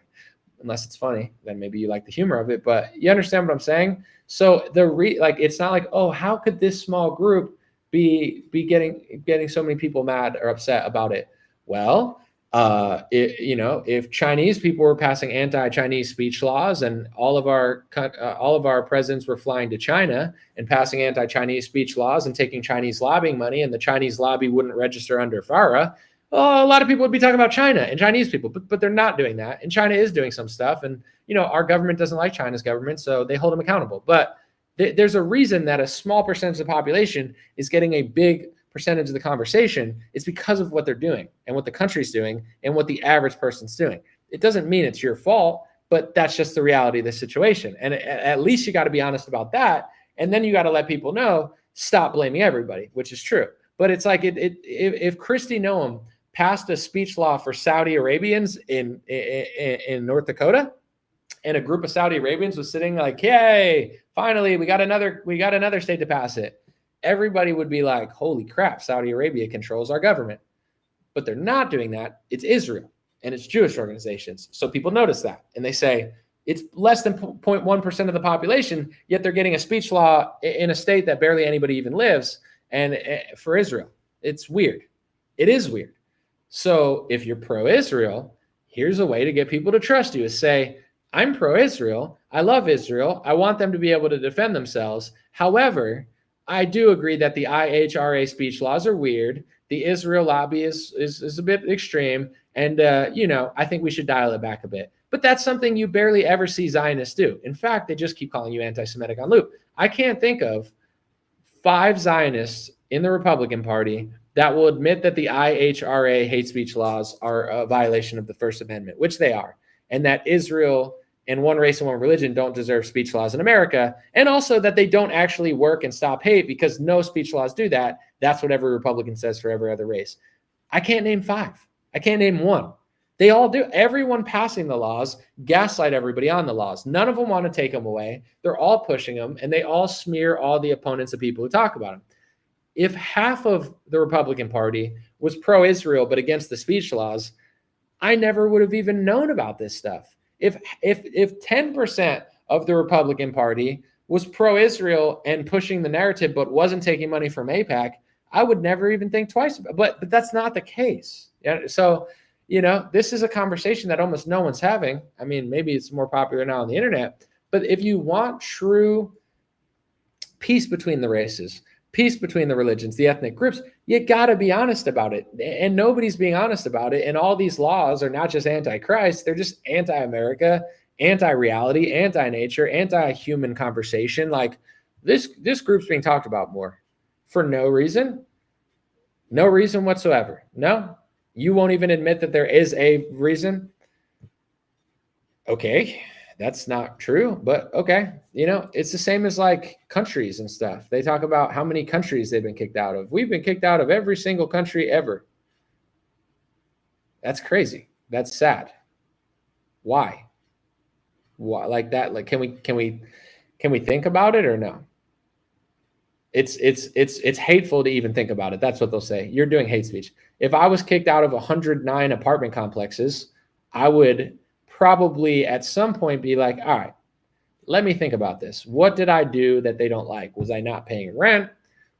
Unless it's funny, then maybe you like the humor of it. But you understand what I'm saying? So it's not like, oh, how could this small group be getting so many people mad or upset about it? Well, if Chinese people were passing anti-Chinese speech laws and all of our presidents were flying to China and passing anti-Chinese speech laws and taking Chinese lobbying money, and the Chinese lobby wouldn't register under FARA, a lot of people would be talking about China and Chinese people, but they're not doing that. And China is doing some stuff. And, our government doesn't like China's government, so they hold them accountable. But there's a reason that a small percentage of the population is getting a big percentage of the conversation. It's because of what they're doing and what the country's doing and what the average person's doing. It doesn't mean it's your fault, but that's just the reality of the situation. And at least you got to be honest about that. And then you got to let people know, stop blaming everybody, which is true. But it's like if Kristi Noem passed a speech law for Saudi Arabians in North Dakota, and a group of Saudi Arabians was sitting like, yay, finally, we got another state to pass it, everybody would be like, holy crap, Saudi Arabia controls our government. But they're not doing that. It's Israel and it's Jewish organizations. So people notice that and they say it's less than 0.1% of the population, yet they're getting a speech law in a state that barely anybody even lives. And for Israel, it's weird. It is weird. So if you're pro-Israel, here's a way to get people to trust you, is say, I'm pro-Israel. I love Israel. I want them to be able to defend themselves. However, I do agree that the IHRA speech laws are weird. The Israel lobby is a bit extreme. And, I think we should dial it back a bit. But that's something you barely ever see Zionists do. In fact, they just keep calling you anti-Semitic on loop. I can't think of 5 Zionists in the Republican Party that will admit that the IHRA hate speech laws are a violation of the First Amendment, which they are, and that Israel and one race and one religion don't deserve speech laws in America, and also that they don't actually work and stop hate because no speech laws do that. That's what every Republican says for every other race. I can't name 5. I can't name 1. They all do. Everyone passing the laws gaslight everybody on the laws. None of them want to take them away. They're all pushing them, and they all smear all the opponents of people who talk about them. If half of the Republican Party was pro-Israel but against the speech laws, I never would have even known about this stuff. If 10% of the Republican Party was pro-Israel and pushing the narrative but wasn't taking money from AIPAC, I would never even think twice about it. But that's not the case. So, this is a conversation that almost no one's having. I mean, maybe it's more popular now on the internet. But if you want true peace between the races, peace between the religions, the ethnic groups, you got to be honest about it. And nobody's being honest about it. And all these laws are not just anti-Christ. They're just anti-America, anti-reality, anti-nature, anti-human conversation. Like, This group's being talked about more for no reason whatsoever. No, you won't even admit that there is a reason. Okay, that's not true, but okay. It's the same as like countries and stuff. They talk about how many countries they've been kicked out of. We've been kicked out of every single country ever. That's crazy. That's sad. Why? Like that? Like, can we think about it or no? It's hateful to even think about it. That's what they'll say. You're doing hate speech. If I was kicked out of 109 apartment complexes, I would probably at some point be like, all right, let me think about this. What did I do that they don't like? Was I not paying rent?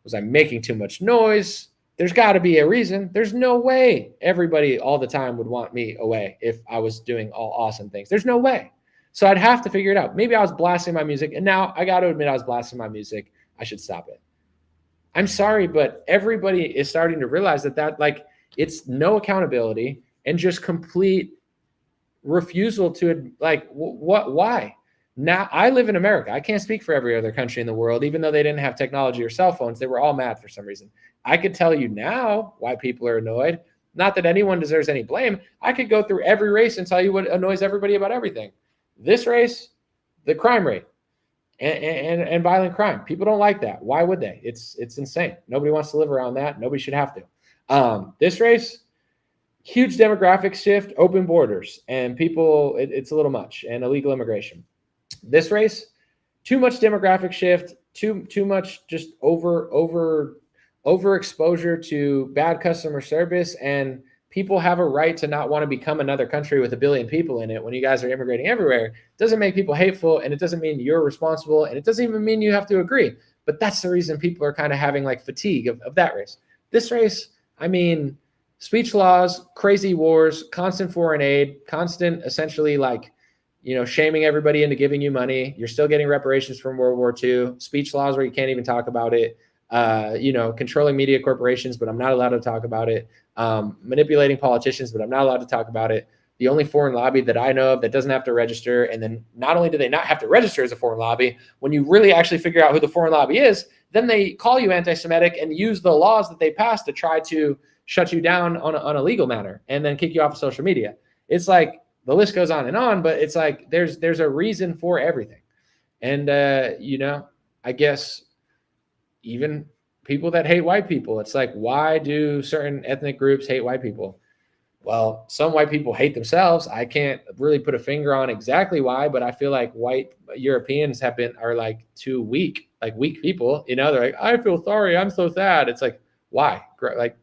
Was I making too much noise? There's got to be a reason. There's no way everybody all the time would want me away if I was doing all awesome things. There's no way. So I'd have to figure it out. Maybe I was blasting my music, and now I got to admit I was blasting my music. I should stop it. I'm sorry, but everybody is starting to realize that like it's no accountability and just complete refusal to like why? Now I live in America. I can't speak for every other country in the world, even though they didn't have technology or cell phones. They were all mad for some reason. I could tell you now why people are annoyed. Not that anyone deserves any blame. I could go through every race and tell you what annoys everybody about everything. This race, the crime rate and violent crime. People don't like that. Why would they? It's insane. Nobody wants to live around that. Nobody should have to. This race, huge demographic shift, open borders, and people, it's a little much, and illegal immigration. This race, too much demographic shift, too much just overexposure to bad customer service, and people have a right to not want to become another country with 1 billion people in it when you guys are immigrating everywhere. It doesn't make people hateful, and it doesn't mean you're responsible, and it doesn't even mean you have to agree. But that's the reason people are kind of having like fatigue of that race. This race, I mean, speech laws, crazy wars, constant foreign aid, constant essentially like, shaming everybody into giving you money. You're still getting reparations from World War II, speech laws where you can't even talk about it, controlling media corporations, but I'm not allowed to talk about it, manipulating politicians, but I'm not allowed to talk about it. The only foreign lobby that I know of that doesn't have to register, and then not only do they not have to register as a foreign lobby, when you really actually figure out who the foreign lobby is, then they call you anti-Semitic and use the laws that they passed to try to shut you down on a legal manner and then kick you off of social media. It's like the list goes on, but it's like there's a reason for everything. And, I guess even people that hate white people, it's like, why do certain ethnic groups hate white people? Well, some white people hate themselves. I can't really put a finger on exactly why, but I feel like white Europeans are like too weak, like weak people. They're like, I feel sorry, I'm so sad. It's like, why? Like,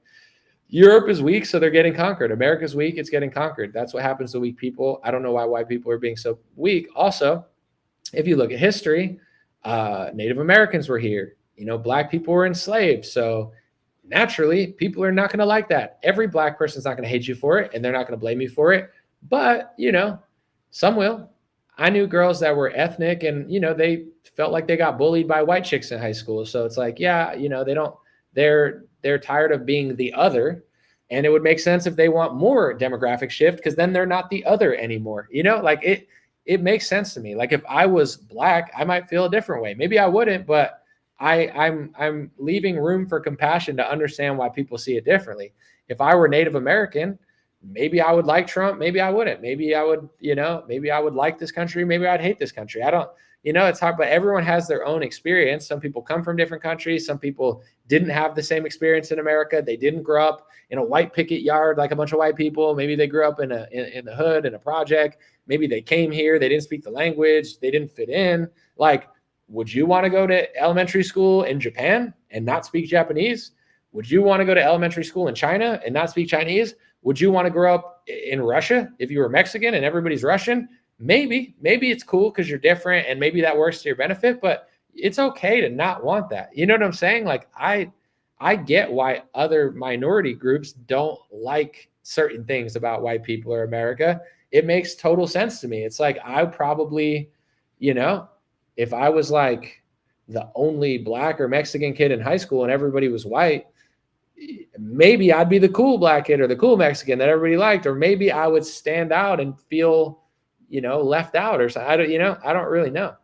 Europe is weak, so they're getting conquered. America's weak, it's getting conquered. That's what happens to weak people. I don't know why white people are being so weak. Also, if you look at history, Native Americans were here. Black people were enslaved. So naturally, people are not going to like that. Every black person's not going to hate you for it, and they're not going to blame you for it. But, some will. I knew girls that were ethnic and, they felt like they got bullied by white chicks in high school. So it's like, yeah, they're tired of being the other. And it would make sense if they want more demographic shift, because then they're not the other anymore. Like it makes sense to me. Like if I was black, I might feel a different way. Maybe I wouldn't, but I'm leaving room for compassion to understand why people see it differently. If I were Native American, maybe I would like Trump. Maybe I wouldn't. Maybe I would, maybe I would like this country. Maybe I'd hate this country. I don't, it's hard, but everyone has their own experience. Some people come from different countries. Some people didn't have the same experience in America. They didn't grow up in a white picket yard like a bunch of white people. Maybe they grew up in the hood, in a project. Maybe they came here. They didn't speak the language. They didn't fit in. Like, would you want to go to elementary school in Japan and not speak Japanese? Would you want to go to elementary school in China and not speak Chinese? Would you want to grow up in Russia if you were Mexican and everybody's Russian? Maybe it's cool because you're different and maybe that works to your benefit, but it's okay to not want that. You know what I'm saying? Like I get why other minority groups don't like certain things about white people or America. It makes total sense to me. It's like, I probably, if I was like the only black or Mexican kid in high school and everybody was white, maybe I'd be the cool black kid or the cool Mexican that everybody liked, or maybe I would stand out and feel, left out or something. I don't really know.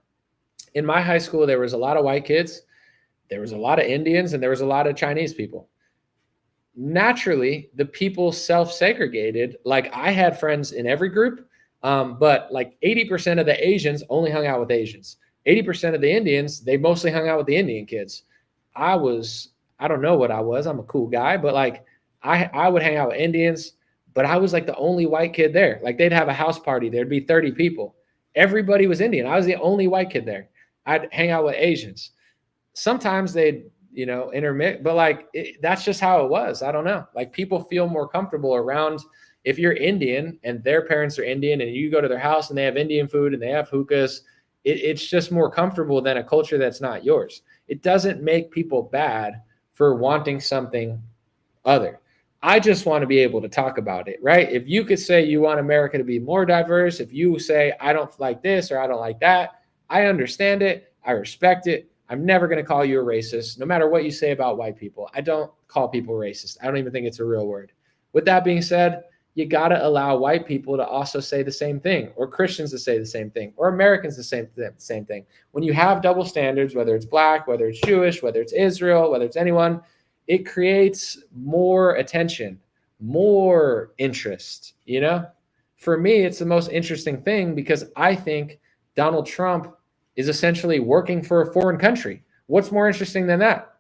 in my high school, there was a lot of white kids, there was a lot of Indians, and there was a lot of Chinese people. Naturally, the people self-segregated. Like I had friends in every group, but like 80% of the Asians only hung out with Asians. 80% of the Indians, they mostly hung out with the Indian kids. I don't know what I was. I'm a cool guy, but like I would hang out with Indians, but I was like the only white kid there. Like they'd have a house party. There'd be 30 people. Everybody was Indian. I was the only white kid there. I'd hang out with Asians. Sometimes they'd, intermix, but like that's just how it was. I don't know. Like people feel more comfortable around if you're Indian and their parents are Indian and you go to their house and they have Indian food and they have hookahs. It's just more comfortable than a culture that's not yours. It doesn't make people bad for wanting something other. I just want to be able to talk about it, right? If you could say you want America to be more diverse, if you say, I don't like this or I don't like that, I understand it. I respect it. I'm never going to call you a racist, no matter what you say about white people. I don't call people racist. I don't even think it's a real word. With that being said, you got to allow white people to also say the same thing, or Christians to say the same thing, or Americans to say the same thing. When you have double standards, whether it's black, whether it's Jewish, whether it's Israel, whether it's anyone, it creates more attention, more interest, For me, it's the most interesting thing because I think Donald Trump is essentially working for a foreign country. What's more interesting than that?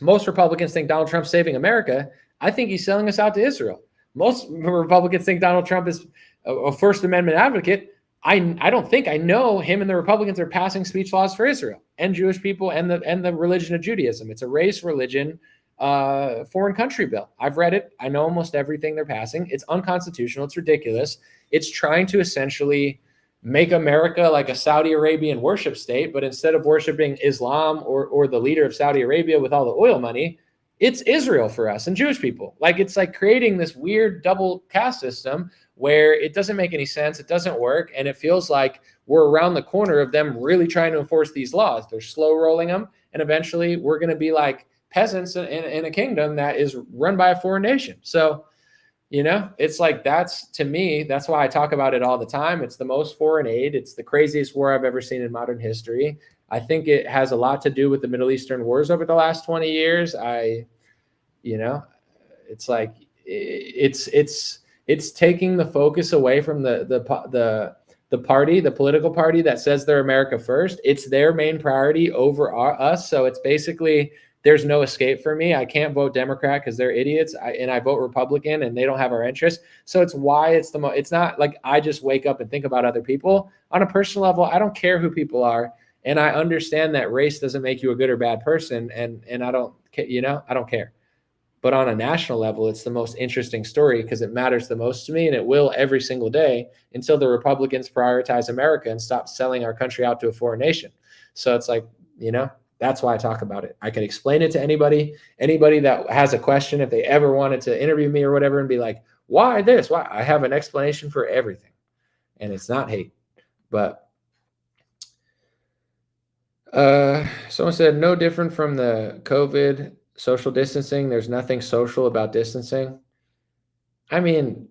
Most Republicans think Donald Trump's saving America. I think he's selling us out to Israel. Most Republicans think Donald Trump is a First Amendment advocate. I know him and the Republicans are passing speech laws for Israel and Jewish people and the religion of Judaism. It's a race, religion, foreign country bill. I've read it. I know almost everything they're passing. It's unconstitutional. It's ridiculous. It's trying to essentially make America like a Saudi Arabian worship state, but instead of worshiping Islam or the leader of Saudi Arabia with all the oil money, it's Israel for us and Jewish people. Like it's like creating this weird double caste system where it doesn't make any sense. It doesn't work. And it feels like we're around the corner of them really trying to enforce these laws. They're slow rolling them. And eventually we're going to be like peasants in a kingdom that is run by a foreign nation. So, it's like, to me, that's why I talk about it all the time. It's the most foreign aid. It's the craziest war I've ever seen in modern history. I think it has a lot to do with the Middle Eastern wars over the last 20 years. It's like, it's taking the focus away from the political party that says they're America first. It's their main priority over us. So it's basically, there's no escape for me. I can't vote Democrat because they're idiots. I vote Republican and they don't have our interests. So it's why it's not like I just wake up and think about other people. On a personal level, I don't care who people are. And I understand that race doesn't make you a good or bad person. And I don't care. But on a national level, it's the most interesting story because it matters the most to me, and it will every single day until the Republicans prioritize America and stop selling our country out to a foreign nation. So it's like, that's why I talk about it. I can explain it to anybody that has a question, if they ever wanted to interview me or whatever, and be like, why this? Why? I have an explanation for everything. And it's not hate. But someone said, no different from the COVID social distancing. There's nothing social about distancing. I mean,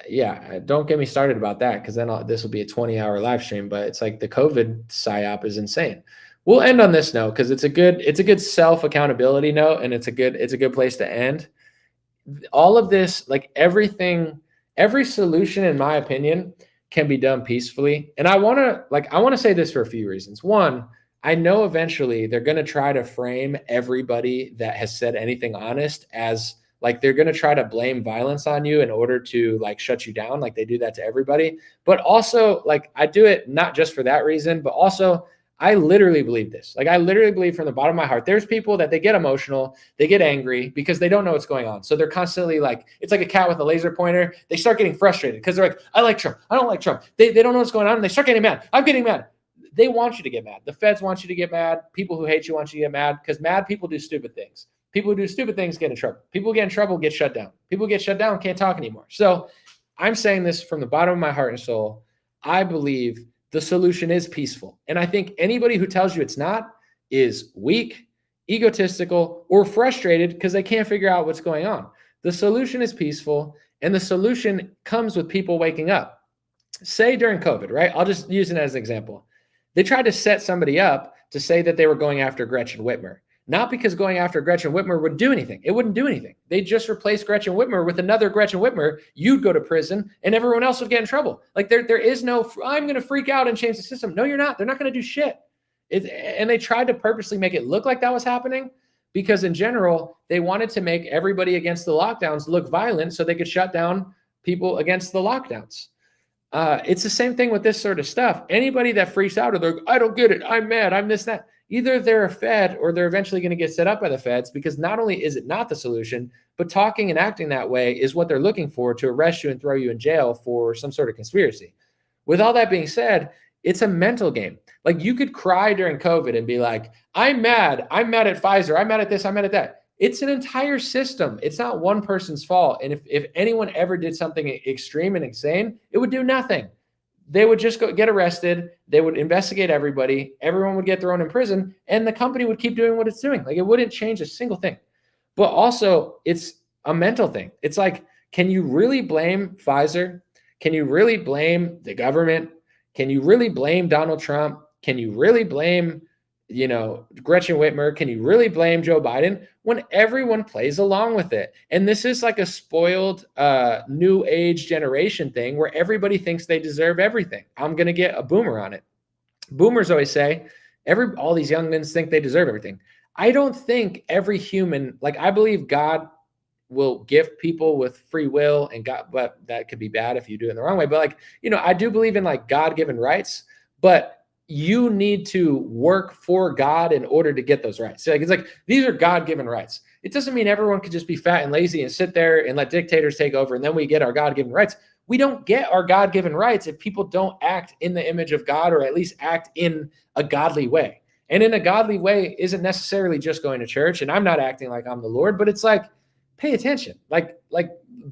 yeah, don't get me started about that because then this will be a 20-hour live stream. But it's like the COVID psyop is insane. We'll end on this note because it's a good self-accountability note, and it's a good place to end. All of this, like every solution, in my opinion, can be done peacefully. And I want to say this for a few reasons. One, I know eventually they're going to try to frame everybody that has said anything honest as like they're going to try to blame violence on you in order to like shut you down. Like they do that to everybody. But also, like I do it not just for that reason, but also I literally believe this. Like I literally believe from the bottom of my heart, there's people that they get emotional, they get angry because they don't know what's going on. So they're constantly like, it's like a cat with a laser pointer. They start getting frustrated because they're like, I like Trump. I don't like Trump. They don't know what's going on. And they start getting mad. I'm getting mad. They want you to get mad. The feds want you to get mad. People who hate you want you to get mad because mad people do stupid things. People who do stupid things get in trouble. People who get in trouble get shut down. People who get shut down can't talk anymore. So I'm saying this from the bottom of my heart and soul. I believe the solution is peaceful. And I think anybody who tells you it's not is weak, egotistical, or frustrated because they can't figure out what's going on. The solution is peaceful, and the solution comes with people waking up. Say during COVID, right? I'll just use it as an example. They tried to set somebody up to say that they were going after Gretchen Whitmer. Not because going after Gretchen Whitmer would do anything. It wouldn't do anything. They just replaced Gretchen Whitmer with another Gretchen Whitmer. You'd go to prison and everyone else would get in trouble. Like there is no, I'm going to freak out and change the system. No, you're not. They're not going to do shit. And they tried to purposely make it look like that was happening because in general, they wanted to make everybody against the lockdowns look violent so they could shut down people against the lockdowns. It's the same thing with this sort of stuff. Anybody that freaks out or they're like, I don't get it, I'm mad, I'm this, that. Either they're a Fed or they're eventually going to get set up by the Feds because not only is it not the solution, but talking and acting that way is what they're looking for to arrest you and throw you in jail for some sort of conspiracy. With all that being said, it's a mental game. Like you could cry during COVID and be like, I'm mad at Pfizer, I'm mad at this, I'm mad at that. It's an entire system. It's not one person's fault. And if anyone ever did something extreme and insane, it would do nothing. They would just go get arrested. They would investigate everybody. Everyone would get thrown in prison and the company would keep doing what it's doing. Like it wouldn't change a single thing. But also it's a mental thing. It's like, can you really blame Pfizer? Can you really blame the government? Can you really blame Donald Trump? Can you really blame, Gretchen Whitmer? Can you really blame Joe Biden when everyone plays along with it? And this is like a spoiled new age generation thing where everybody thinks they deserve everything. I'm going to get a boomer on it. Boomers always say, all these youngins think they deserve everything. I don't think every human, I believe God will gift people with free will and God, but that could be bad if you do it in the wrong way. But I do believe in God-given rights, but you need to work for God in order to get those rights. So it's like, these are God-given rights. It doesn't mean everyone could just be fat and lazy and sit there and let dictators take over. And then we get our God-given rights. We don't get our God-given rights if people don't act in the image of God, or at least act in a godly way. And in a godly way isn't necessarily just going to church. And I'm not acting like I'm the Lord, but it's like, pay attention, like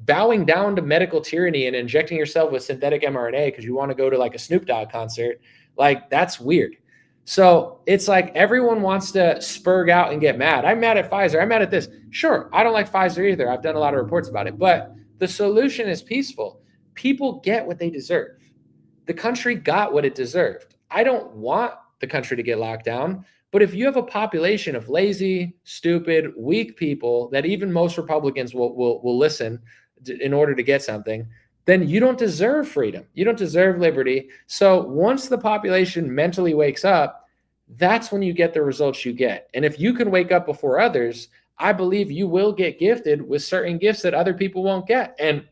bowing down to medical tyranny and injecting yourself with synthetic mRNA because you want to go to a Snoop Dogg concert. That's weird. So it's like everyone wants to spurg out and get mad. I'm mad at Pfizer. I'm mad at this. Sure, I don't like Pfizer either. I've done a lot of reports about it. But the solution is peaceful. People get what they deserve. The country got what it deserved. I don't want the country to get locked down. But if you have a population of lazy, stupid, weak people that even most Republicans will listen in order to get something, then you don't deserve freedom. You don't deserve liberty. So once the population mentally wakes up, that's when you get the results you get. And if you can wake up before others, I believe you will get gifted with certain gifts that other people won't get. And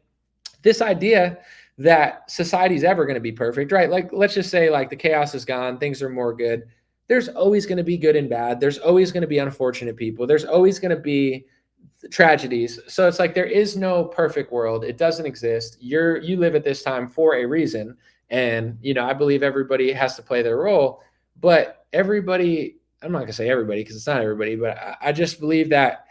this idea that society's ever going to be perfect, right? Let's just say the chaos is gone, things are more good. There's always going to be good and bad. There's always going to be unfortunate people. There's always going to be tragedies. So it's there is no perfect world. It doesn't exist. You live at this time for a reason. And, I believe everybody has to play their role, but everybody, I'm not going to say everybody because it's not everybody, but I just believe that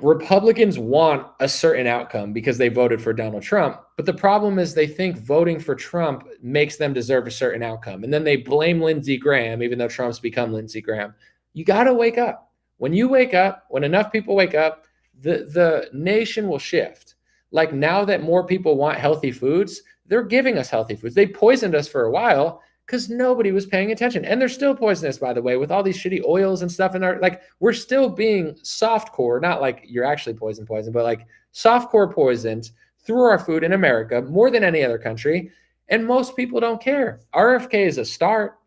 Republicans want a certain outcome because they voted for Donald Trump. But the problem is they think voting for Trump makes them deserve a certain outcome. And then they blame Lindsey Graham, even though Trump's become Lindsey Graham. You got to wake up. When you wake up, when enough people wake up, the nation will shift. Now that more people want healthy foods, they're giving us healthy foods. They poisoned us for a while because nobody was paying attention. And they're still poisonous, by the way, with all these shitty oils and stuff in our, we're still being softcore, not you're actually poison, but softcore poisoned through our food in America more than any other country. And most people don't care. RFK is a start,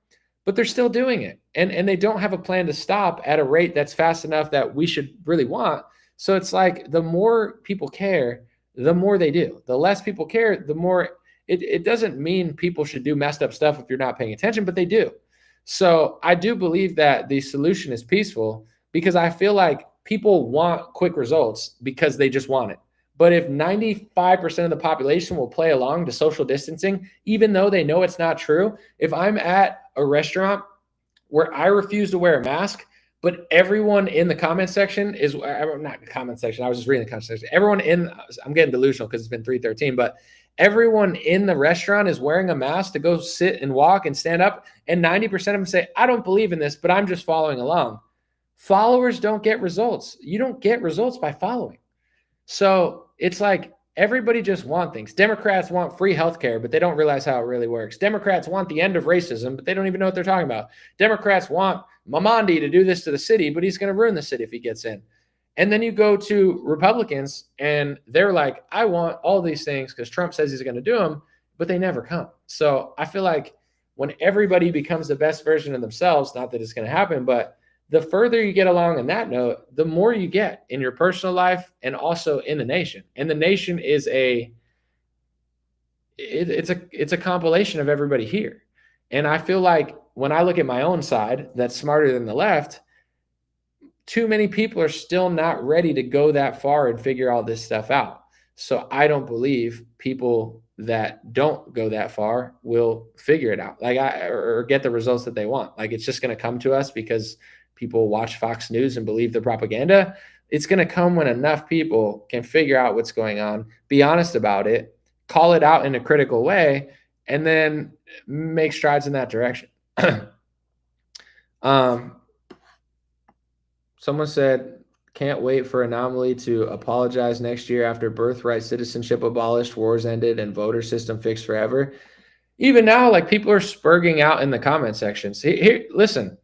but they're still doing it. And they don't have a plan to stop at a rate that's fast enough that we should really want. So it's the more people care, the more they do. The less people care, the more. It doesn't mean people should do messed up stuff if you're not paying attention, but they do. So I do believe that the solution is peaceful because I feel like people want quick results because they just want it. But if 95% of the population will play along to social distancing, even though they know it's not true, if I'm at a restaurant where I refuse to wear a mask, but everyone in the comment section is not the comment section. I was just reading the comment section. I'm getting delusional because it's been 3:13, but everyone in the restaurant is wearing a mask to go sit and walk and stand up. And 90% of them say, I don't believe in this, but I'm just following along. Followers don't get results. You don't get results by following. So it's everybody just want things. Democrats want free healthcare, but they don't realize how it really works. Democrats want the end of racism, but they don't even know what they're talking about. Democrats want Mamandi to do this to the city, but he's going to ruin the city if he gets in. And then you go to Republicans and they're like, I want all these things because Trump says he's going to do them, but they never come. So I feel like when everybody becomes the best version of themselves, not that it's going to happen, but the further you get along in that note, the more you get in your personal life and also in the nation. And the nation is it's a compilation of everybody here. And I feel like when I look at my own side that's smarter than the left, too many people are still not ready to go that far and figure all this stuff out. So I don't believe people that don't go that far will figure it out, or get the results that they want. Like, it's just going to come to us because people watch Fox News and believe the propaganda. It's going to come when enough people can figure out what's going on, be honest about it, call it out in a critical way, and then make strides in that direction. Someone said, can't wait for Anomaly to apologize next year after birthright citizenship abolished, wars ended, and voter system fixed forever. Even now, like, people are spurging out in the comment sections. Here, listen,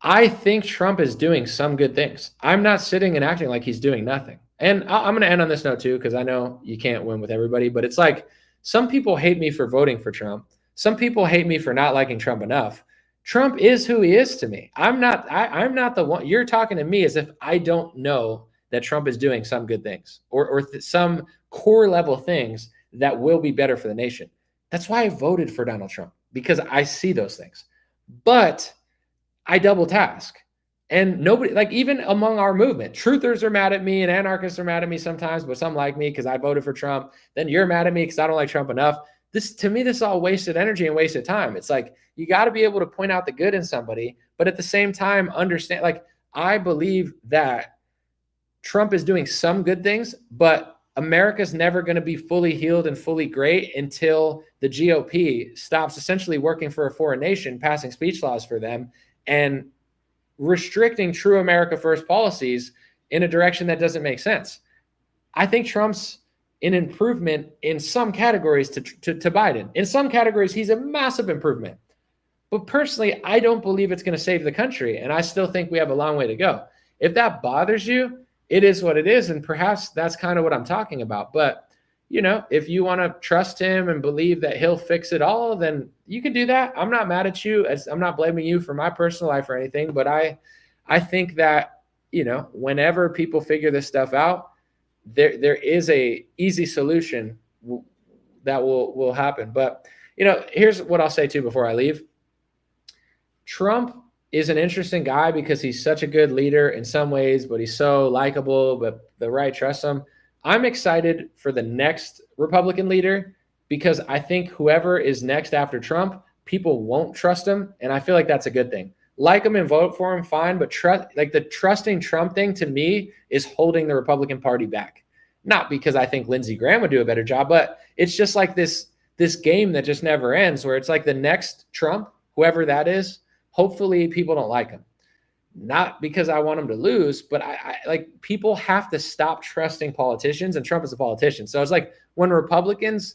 I think Trump is doing some good things. I'm not sitting and acting like he's doing nothing. And I'm going to end on this note too, because I know you can't win with everybody, but it's like, some people hate me for voting for Trump. Some people hate me for not liking Trump enough. Trump is who he is to me. I'm not the one. You're talking to me as if I don't know that Trump is doing some good things or some core level things that will be better for the nation. That's why I voted for Donald Trump, because I see those things. But I double task. And nobody, like, even among our movement, truthers are mad at me and anarchists are mad at me sometimes, but some like me because I voted for Trump. Then you're mad at me because I don't like Trump enough. To me, this is all wasted energy and wasted time. It's like, you got to be able to point out the good in somebody, but at the same time, understand, like, I believe that Trump is doing some good things, but America's never going to be fully healed and fully great until the GOP stops essentially working for a foreign nation, passing speech laws for them, and restricting true America First policies in a direction that doesn't make sense. I think Trump's an improvement in some categories to Biden. In some categories, he's a massive improvement. But personally, I don't believe it's going to save the country, and I still think we have a long way to go. If that bothers you, it is what it is, and perhaps that's kind of what I'm talking about. But, you know, if you want to trust him and believe that he'll fix it all, then you can do that. I'm not mad at you. I'm not blaming you for my personal life or anything, but I think that, you know, whenever people figure this stuff out, there is a easy solution that will happen. But, you know, here's what I'll say too before I leave. Trump is an interesting guy because he's such a good leader in some ways, but he's so likable, but the right trusts him. I'm excited for the next Republican leader because I think whoever is next after Trump, people won't trust him. And I feel like that's a good thing. Like him and vote for him, fine, but the trusting Trump thing to me is holding the Republican Party back. Not because I think Lindsey Graham would do a better job, but it's just like this game that just never ends, where it's like the next Trump, whoever that is, hopefully people don't like him. Not because I want him to lose, but I like, people have to stop trusting politicians, and Trump is a politician. So it's like when Republicans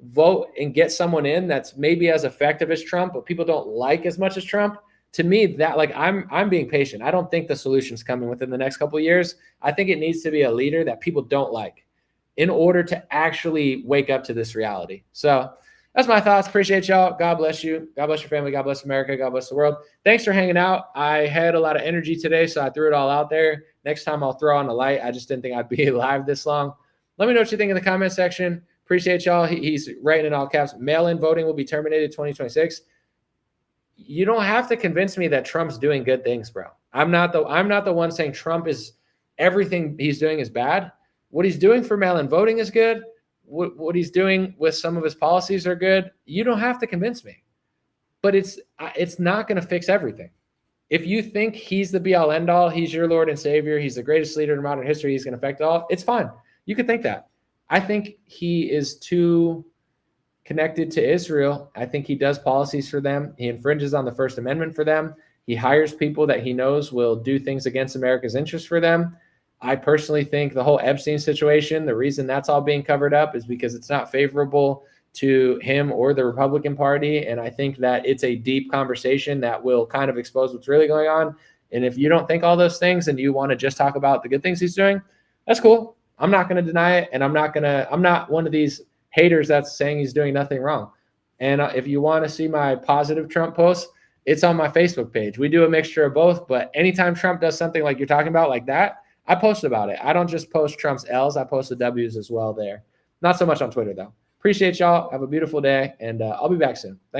vote and get someone in that's maybe as effective as Trump, but people don't like as much as Trump. To me, that, like, I'm being patient. I don't think the solution's coming within the next couple of years. I think it needs to be a leader that people don't like in order to actually wake up to this reality. So that's my thoughts. Appreciate y'all. God bless you. God bless your family. God bless America. God bless the world. Thanks for hanging out. I had a lot of energy today, so I threw it all out there. Next time I'll throw on the light. I just didn't think I'd be live this long. Let me know what you think in the comment section. Appreciate y'all. He's writing in all caps. Mail-in voting will be terminated 2026. You don't have to convince me that Trump's doing good things, bro. I'm not the one saying Trump is everything he's doing is bad. What he's doing for mail-in voting is good. What he's doing with some of his policies are good. You don't have to convince me. But it's not going to fix everything. If you think he's the be-all, end-all, he's your Lord and Savior, he's the greatest leader in modern history, he's going to affect all, it's fine. You can think that. I think he is too connected to Israel. I think he does policies for them. He infringes on the First Amendment for them. He hires people that he knows will do things against America's interests for them. I personally think the whole Epstein situation, the reason that's all being covered up is because it's not favorable to him or the Republican Party. And I think that it's a deep conversation that will kind of expose what's really going on. And if you don't think all those things and you want to just talk about the good things he's doing, that's cool. I'm not going to deny it. And I'm not one of these haters that's saying he's doing nothing wrong. And if you want to see my positive Trump posts, it's on my Facebook page. We do a mixture of both, but anytime Trump does something like you're talking about like that, I post about it. I don't just post Trump's L's. I post the W's as well there. Not so much on Twitter, though. Appreciate y'all. Have a beautiful day, and I'll be back soon. Thanks.